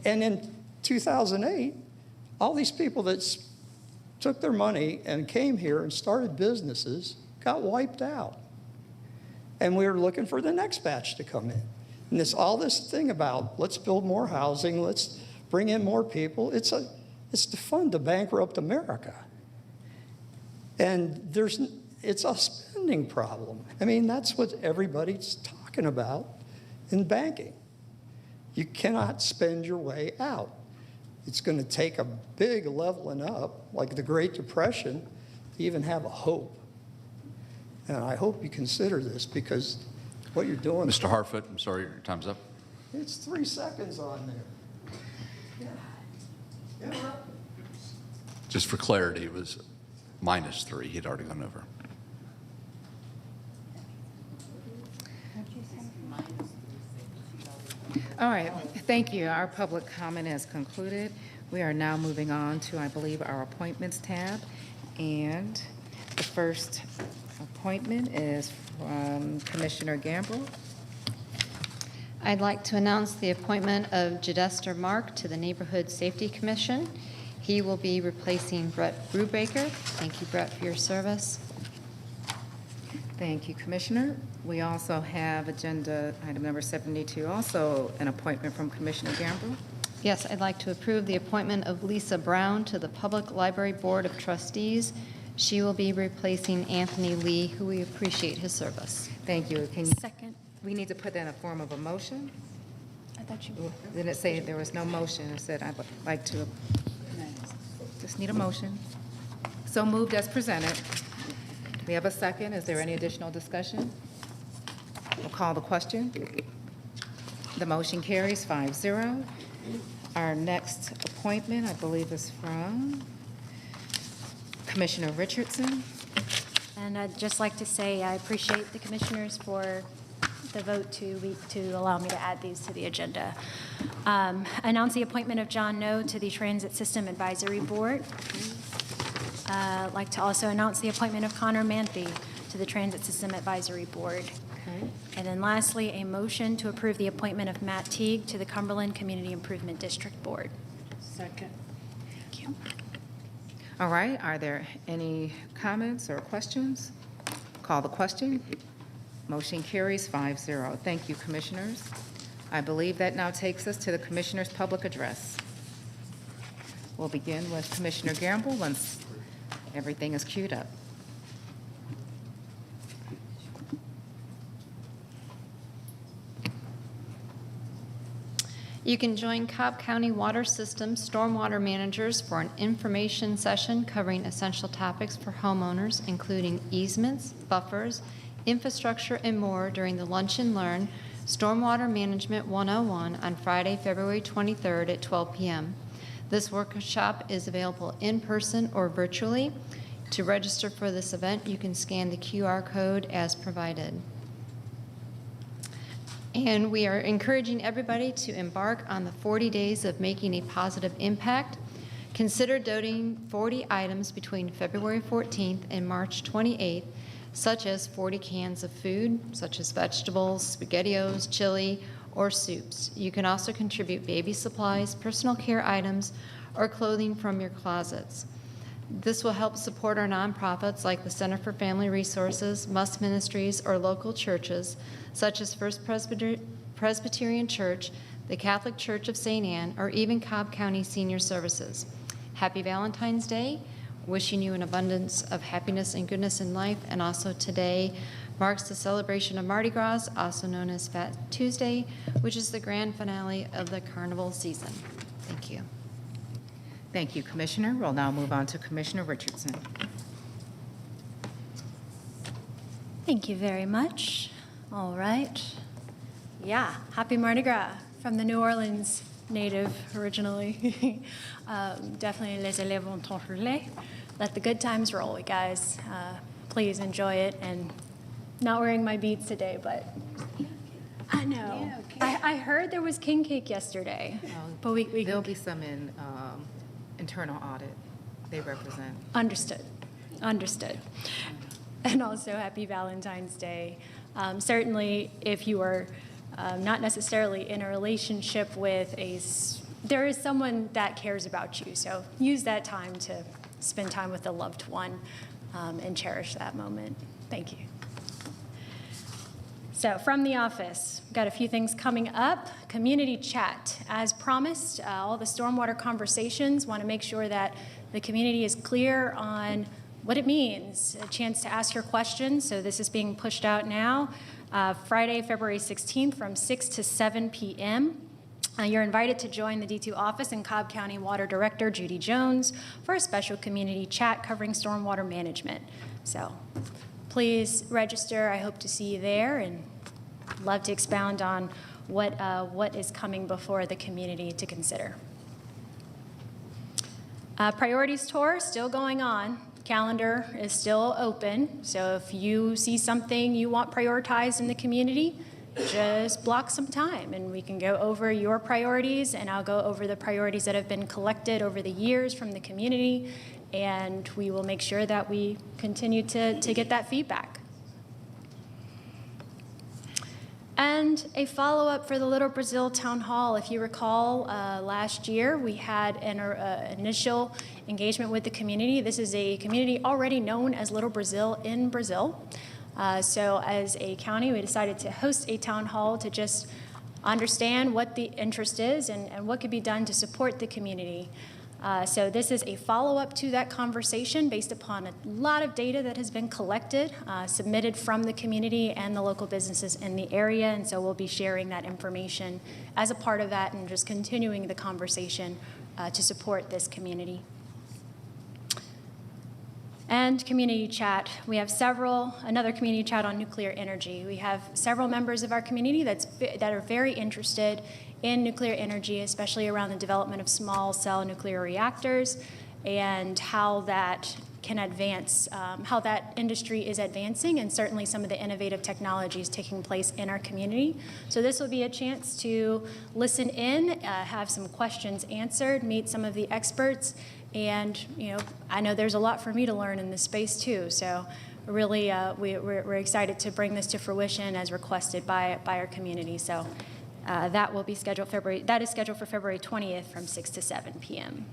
And in 2008, all these people that took their money and came here and started businesses got wiped out. And we were looking for the next batch to come in. And all this thing about let's build more housing, let's bring in more people, it's to fund a bankrupt America. And it's a spending problem. I mean, that's what everybody's talking about in banking. You cannot spend your way out. It's going to take a big leveling up, like the Great Depression, to even have a hope. And I hope you consider this, because what you're doing... Mr. Harfoot, I'm sorry, your time's up. It's 3 seconds on there. Yeah. Just for clarity, it was -3. He'd already gone over. All right, thank you. Our public comment has concluded. We are now moving on to, I believe, our appointments tab. And the first appointment is from Commissioner Gamble. I'd like to announce the appointment of Jadester Mark to the Neighborhood Safety Commission. He will be replacing Brett Brubaker. Thank you, Brett, for your service. Thank you, Commissioner. We also have agenda item number 72, also an appointment from Commissioner Gamble. Yes, I'd like to approve the appointment of Lisa Brown to the Public Library Board of Trustees. She will be replacing Anthony Lee, who we appreciate his service. Thank you. Second. We need to put that in a form of a motion. I thought you... Didn't it say there was no motion? It said I'd like to, just need a motion. So moved as presented. We have a second. Is there any additional discussion? We'll call the question. The motion carries 5-0. Our next appointment, I believe, is from Commissioner Richardson. And I'd just like to say I appreciate the commissioners for the vote to allow me to add these to the agenda. Announce the appointment of John No to the Transit System Advisory Board. I'd like to also announce the appointment of Connor Manthe to the Transit System Advisory Board. And then lastly, a motion to approve the appointment of Matt Teague to the Cumberland Community Improvement District Board. Second. Thank you. All right, are there any comments or questions? Call the question. Motion carries 5-0. Thank you, Commissioners. I believe that now takes us to the Commissioner's public address. We'll begin with Commissioner Gamble once everything is queued up. You can join Cobb County Water System stormwater managers for an information session covering essential topics for homeowners, including easements, buffers, infrastructure, and more during the Lunch and Learn Stormwater Management 101 on Friday, February 23rd at 12 p.m. This workshop is available in person or virtually. To register for this event, you can scan the QR code as provided. And we are encouraging everybody to embark on the 40 days of making a positive impact. Consider donating 40 items between February 14th and March 28th, such as 40 cans of food, such as vegetables, SpaghettiOs, chili, or soups. You can also contribute baby supplies, personal care items, or clothing from your closets. This will help support our nonprofits like the Center for Family Resources, Must Ministries, or local churches such as First Presbyterian Church, the Catholic Church of St. Anne, or even Cobb County Senior Services. Happy Valentine's Day. Wishing you an abundance of happiness and goodness in life. And also today marks the celebration of Mardi Gras, also known as Fat Tuesday, which is the grand finale of the carnival season. Thank you. Thank you, Commissioner. We'll now move on to Commissioner Richardson. Thank you very much. All right. Yeah, happy Mardi Gras from the New Orleans native originally. Definitely les élèves vont hurler. Let the good times roll, you guys. Please enjoy it. And not wearing my beads today, but I know. Yeah, okay. I heard there was king cake yesterday, but we There'll be some in internal audit they represent. Understood. Understood. And also happy Valentine's Day. Certainly, if you are not necessarily in a relationship with there is someone that cares about you. So use that time to spend time with a loved one and cherish that moment. Thank you. So from the office, we've got a few things coming up. Community chat. As promised, all the stormwater conversations, want to make sure that the community is clear on what it means, a chance to ask your questions. So this is being pushed out now, Friday, February 16th from 6 to 7 p.m. You're invited to join the D2 office and Cobb County Water Director Judy Jones for a special community chat covering stormwater management. So please register. I hope to see you there and love to expound on what is coming before the community to consider. Priorities tour still going on. Calendar is still open. So if you see something you want prioritized in the community, just block some time and we can go over your priorities, and I'll go over the priorities that have been collected over the years from the community, and we will make sure that we continue to get that feedback. And a follow-up for the Little Brazil Town Hall. If you recall, last year we had an initial engagement with the community. This is a community already known as Little Brazil in Brazil. So as a county, we decided to host a town hall to just understand what the interest is and what could be done to support the community. So this is a follow-up to that conversation based upon a lot of data that has been collected, submitted from the community and the local businesses in the area, and so we'll be sharing that information as a part of that and just continuing the conversation to support this community. And community chat. We have another community chat on nuclear energy. We have several members of our community that are very interested in nuclear energy, especially around the development of small cell nuclear reactors and how that can advance, how that industry is advancing, and certainly some of the innovative technologies taking place in our community. So this will be a chance to listen in, have some questions answered, meet some of the experts, and I know there's a lot for me to learn in this space too. So really, we're excited to bring this to fruition as requested by our community. So. That will be scheduled that is scheduled for February 20th from 6 to 7 p.m.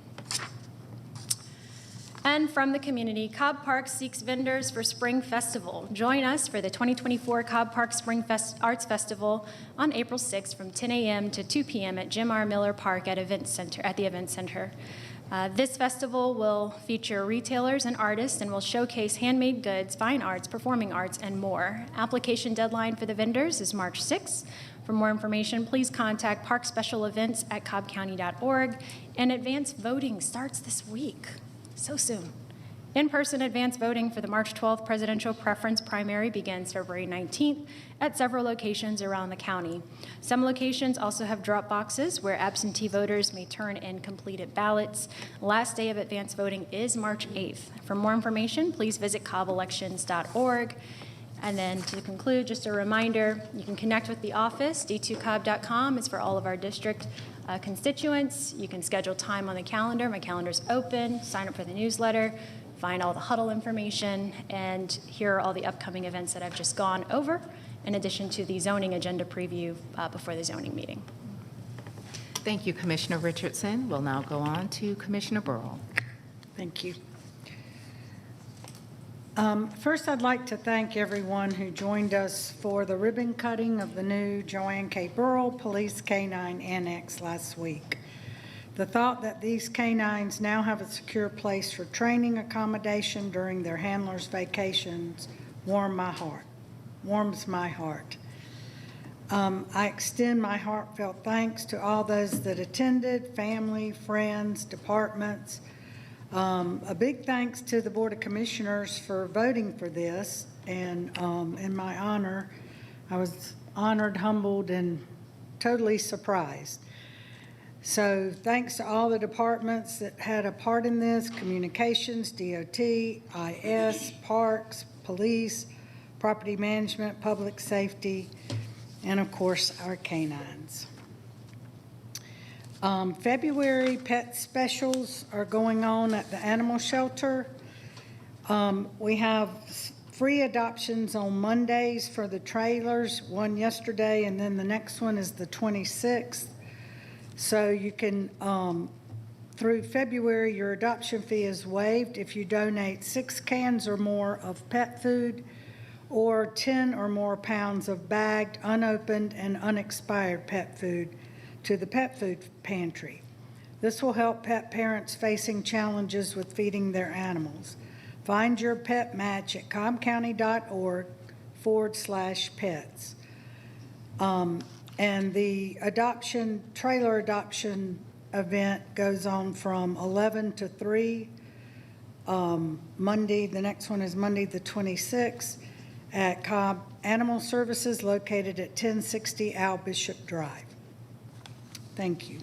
And from the community, Cobb Park seeks vendors for Spring Festival. Join us for the 2024 Cobb Park Spring Arts Festival on April 6th from 10 a.m. to 2 p.m. at Jim R. Miller Park at the Event Center. This festival will feature retailers and artists and will showcase handmade goods, fine arts, performing arts, and more. Application deadline for the vendors is March 6th. For more information, please contact Park Special Events at cobbcounty.org. And advance voting starts this week, so soon. In-person advance voting for the March 12th presidential preference primary begins February 19th at several locations around the county. Some locations also have drop boxes where absentee voters may turn in completed ballots. Last day of advance voting is March 8th. For more information, please visit cobbelections.org. And then to conclude, just a reminder, you can connect with the office. d2cobb.com is for all of our district constituents. You can schedule time on the calendar. My calendar's open. Sign up for the newsletter. Find all the huddle information. And here are all the upcoming events that I've just gone over, in addition to the zoning agenda preview before the zoning meeting. Thank you, Commissioner Richardson. We'll now go on to Commissioner Burrow. Thank you. First, I'd like to thank everyone who joined us for the ribbon cutting of the new Joanne K. Burrell Police K-9 Annex last week. The thought that these canines now have a secure place for training accommodation during their handlers' vacations warms my heart. I extend my heartfelt thanks to all those that attended, family, friends, departments. A big thanks to the Board of Commissioners for voting for this, and in my honor, I was honored, humbled, and totally surprised. So thanks to all the departments that had a part in this: communications, DOT, IS, parks, police, property management, public safety, and of course our canines. February pet specials are going on at the animal shelter. We have free adoptions on Mondays for the trailers, one yesterday, and then the next one is the 26th. So you can, through February, your adoption fee is waived if you donate 6 cans or more of pet food or 10 or more pounds of bagged, unopened, and unexpired pet food to the pet food pantry. This will help pet parents facing challenges with feeding their animals. Find your pet match at cobbcounty.org/pets. And the trailer adoption event goes on from 11 to 3 Monday. The next one is Monday the 26th at Cobb Animal Services, located at 1060 Al Bishop Drive. Thank you.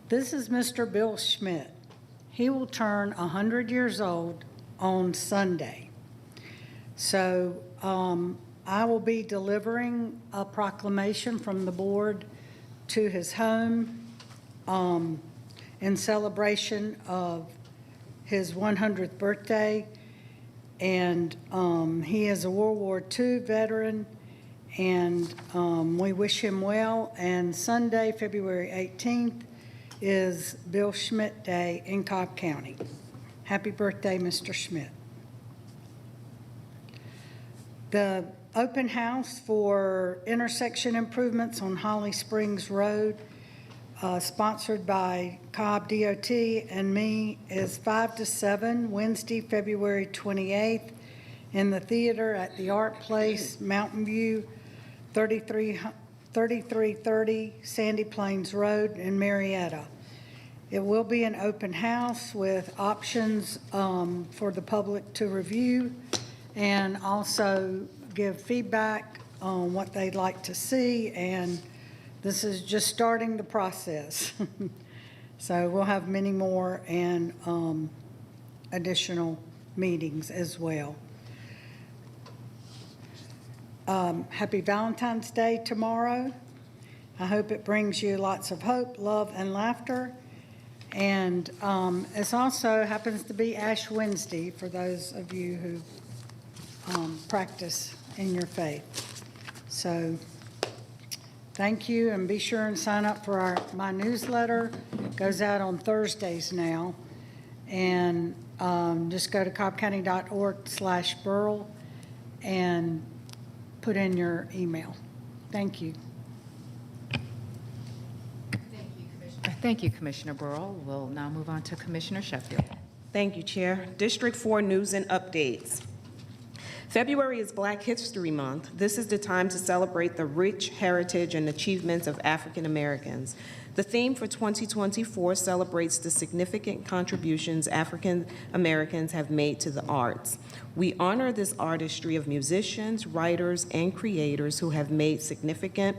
This is Mr. Bill Schmidt. He will turn 100 years old on Sunday. So I will be delivering a proclamation from the board to his home in celebration of his 100th birthday. And he is a World War II veteran, and we wish him well. And Sunday, February 18th, is Bill Schmidt Day in Cobb County. Happy birthday, Mr. Schmidt. The open house for intersection improvements on Holly Springs Road, sponsored by Cobb DOT and me, is 5 to 7, Wednesday, February 28th, in the theater at the Art Place, Mountain View, 3330 Sandy Plains Road in Marietta. It will be an open house with options for the public to review and also give feedback on what they'd like to see, and this is just starting the process. So we'll have many more and additional meetings as well. Happy Valentine's Day tomorrow. I hope it brings you lots of hope, love, and laughter. And it also happens to be Ash Wednesday for those of you who practice in your faith. So thank you, and be sure and sign up for my newsletter. It goes out on Thursdays now. And just go to cobbcounty.org/Burrell and put in your email. Thank you. Thank you, Commissioner Burrell. We'll now move on to Commissioner Sheffield. Thank you, Chair. District 4 news and updates. February is Black History Month. This is the time to celebrate the rich heritage and achievements of African Americans. The theme for 2024 celebrates the significant contributions African Americans have made to the arts. We honor this artistry of musicians, writers, and creators who have made significant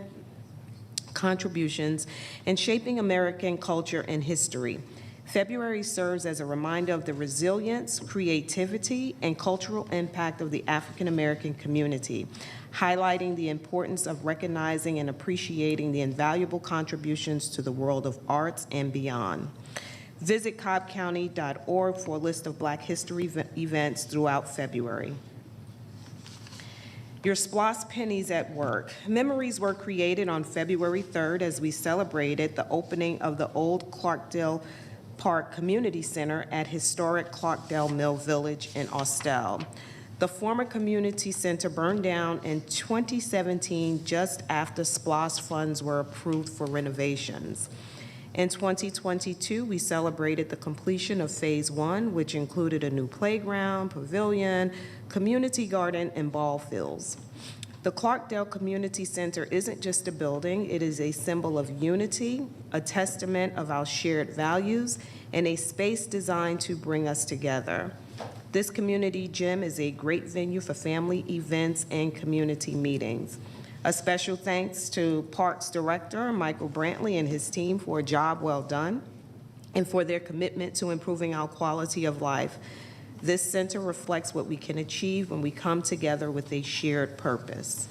contributions in shaping American culture and history. February serves as a reminder of the resilience, creativity, and cultural impact of the African American community, highlighting the importance of recognizing and appreciating the invaluable contributions to the world of arts and beyond. Visit cobbcounty.org for a list of Black History events throughout February. Your SPLOS pennies at work. Memories were created on February 3rd as we celebrated the opening of the old Clarkdale Park Community Center at historic Clarkdale Mill Village in Austell. The former community center burned down in 2017 just after SPLOS funds were approved for renovations. In 2022, we celebrated the completion of Phase 1, which included a new playground, pavilion, community garden, and ball fields. The Clarkdale Community Center isn't just a building, it is a symbol of unity, a testament of our shared values, and a space designed to bring us together. This community gym is a great venue for family events and community meetings. A special thanks to Parks Director Michael Brantley and his team for a job well done and for their commitment to improving our quality of life. This center reflects what we can achieve when we come together with a shared purpose.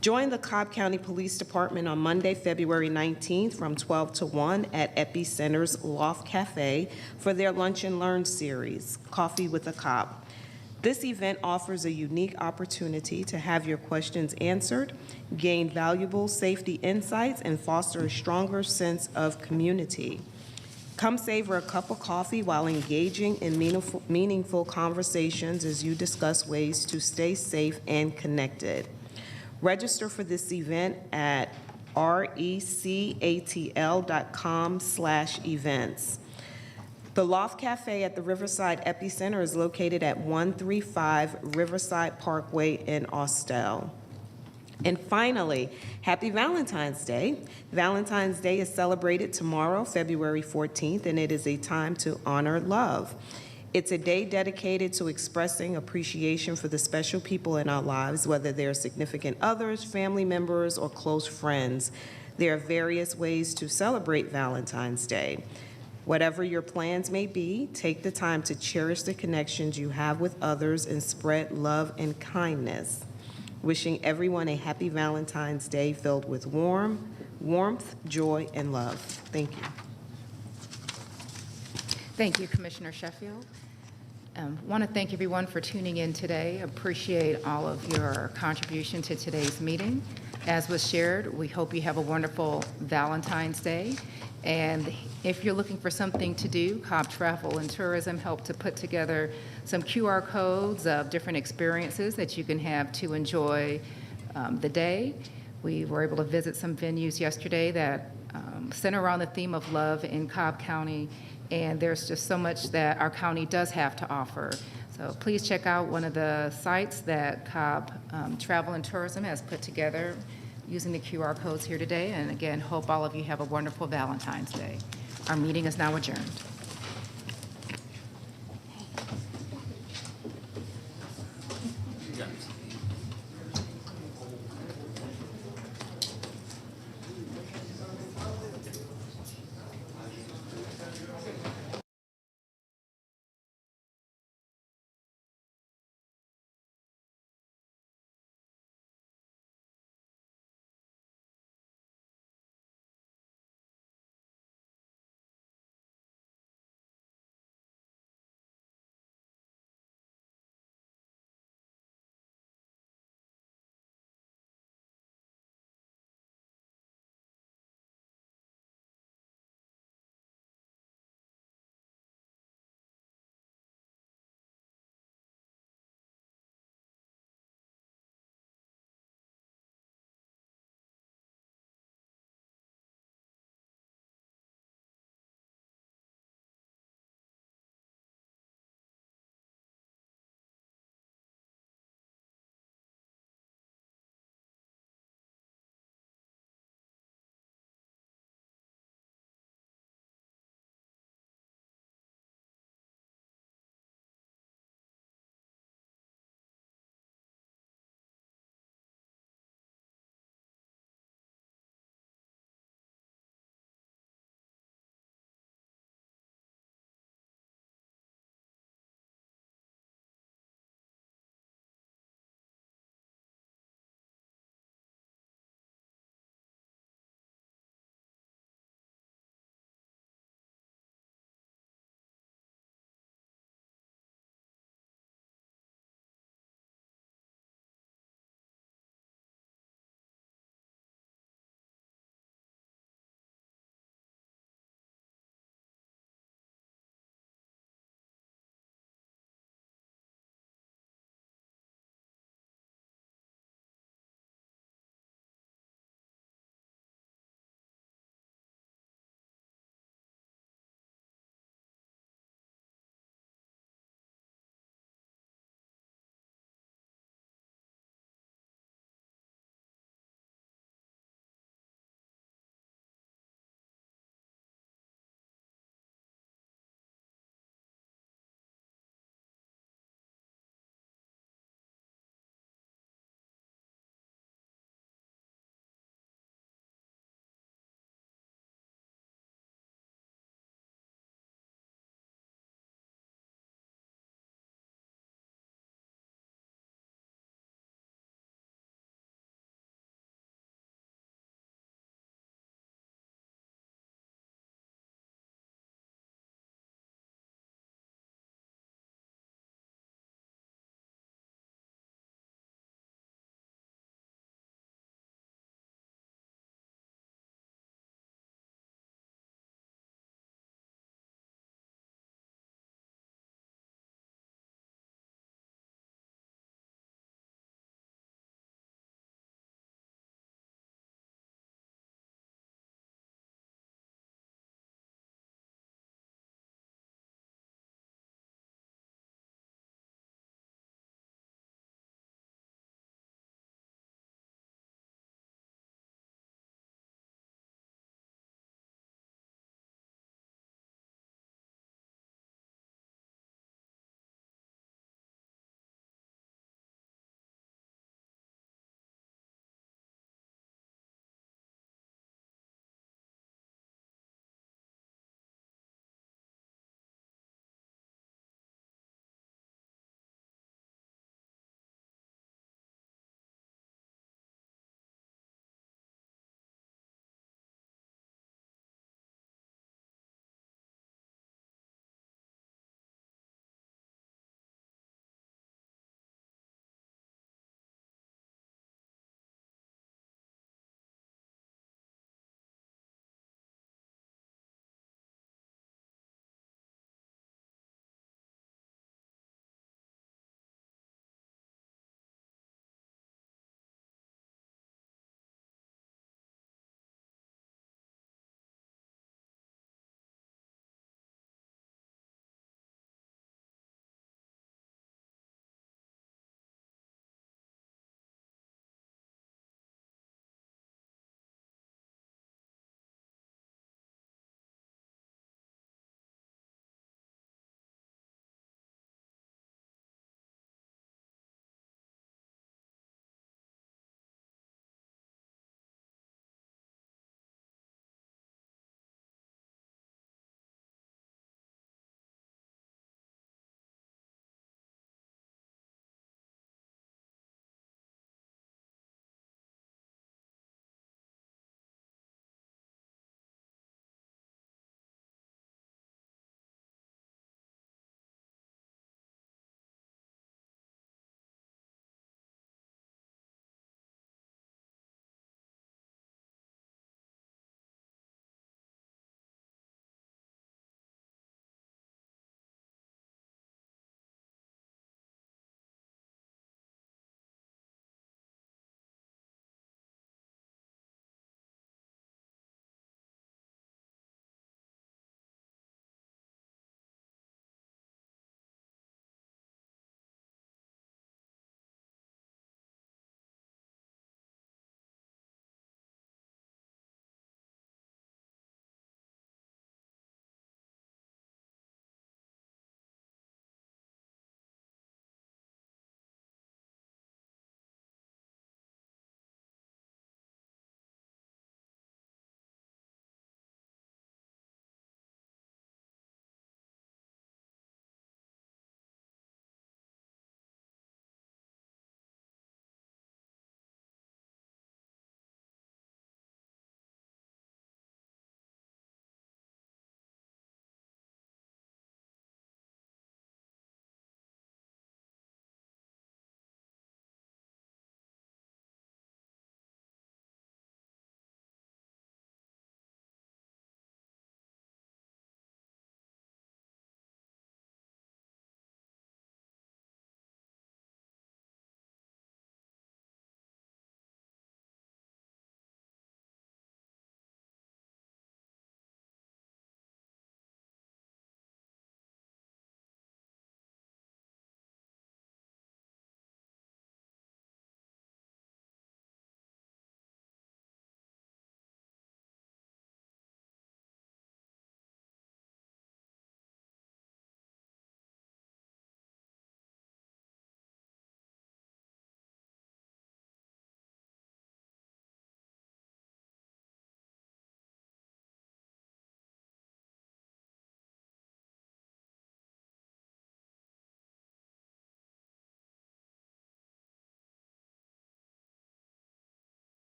Join the Cobb County Police Department on Monday, February 19th from 12 to 1 at Epicenter's Loft Cafe for their Lunch and Learn series, Coffee with a Cop. This event offers a unique opportunity to have your questions answered, gain valuable safety insights, and foster a stronger sense of community. Come savor a cup of coffee while engaging in meaningful conversations as you discuss ways to stay safe and connected. Register for this event at recatl.com/events. The Loft Cafe at the Riverside Epicenter is located at 135 Riverside Parkway in Austell. And finally, happy Valentine's Day. Valentine's Day is celebrated tomorrow, February 14th, and it is a time to honor love. It's a day dedicated to expressing appreciation for the special people in our lives, whether they're significant others, family members, or close friends. There are various ways to celebrate Valentine's Day. Whatever your plans may be, take the time to cherish the connections you have with others and spread love and kindness. Wishing everyone a happy Valentine's Day filled with warmth, joy, and love. Thank you. Thank you, Commissioner Sheffield. Want to thank everyone for tuning in today. Appreciate all of your contribution to today's meeting. As was shared, we hope you have a wonderful Valentine's Day. And if you're looking for something to do, Cobb Travel and Tourism helped to put together some QR codes of different experiences that you can have to enjoy the day. We were able to visit some venues yesterday that center around the theme of love in Cobb County, and there's just so much that our county does have to offer. So please check out one of the sites that Cobb Travel and Tourism has put together using the QR codes here today. And again, hope all of you have a wonderful Valentine's Day. Our meeting is now adjourned.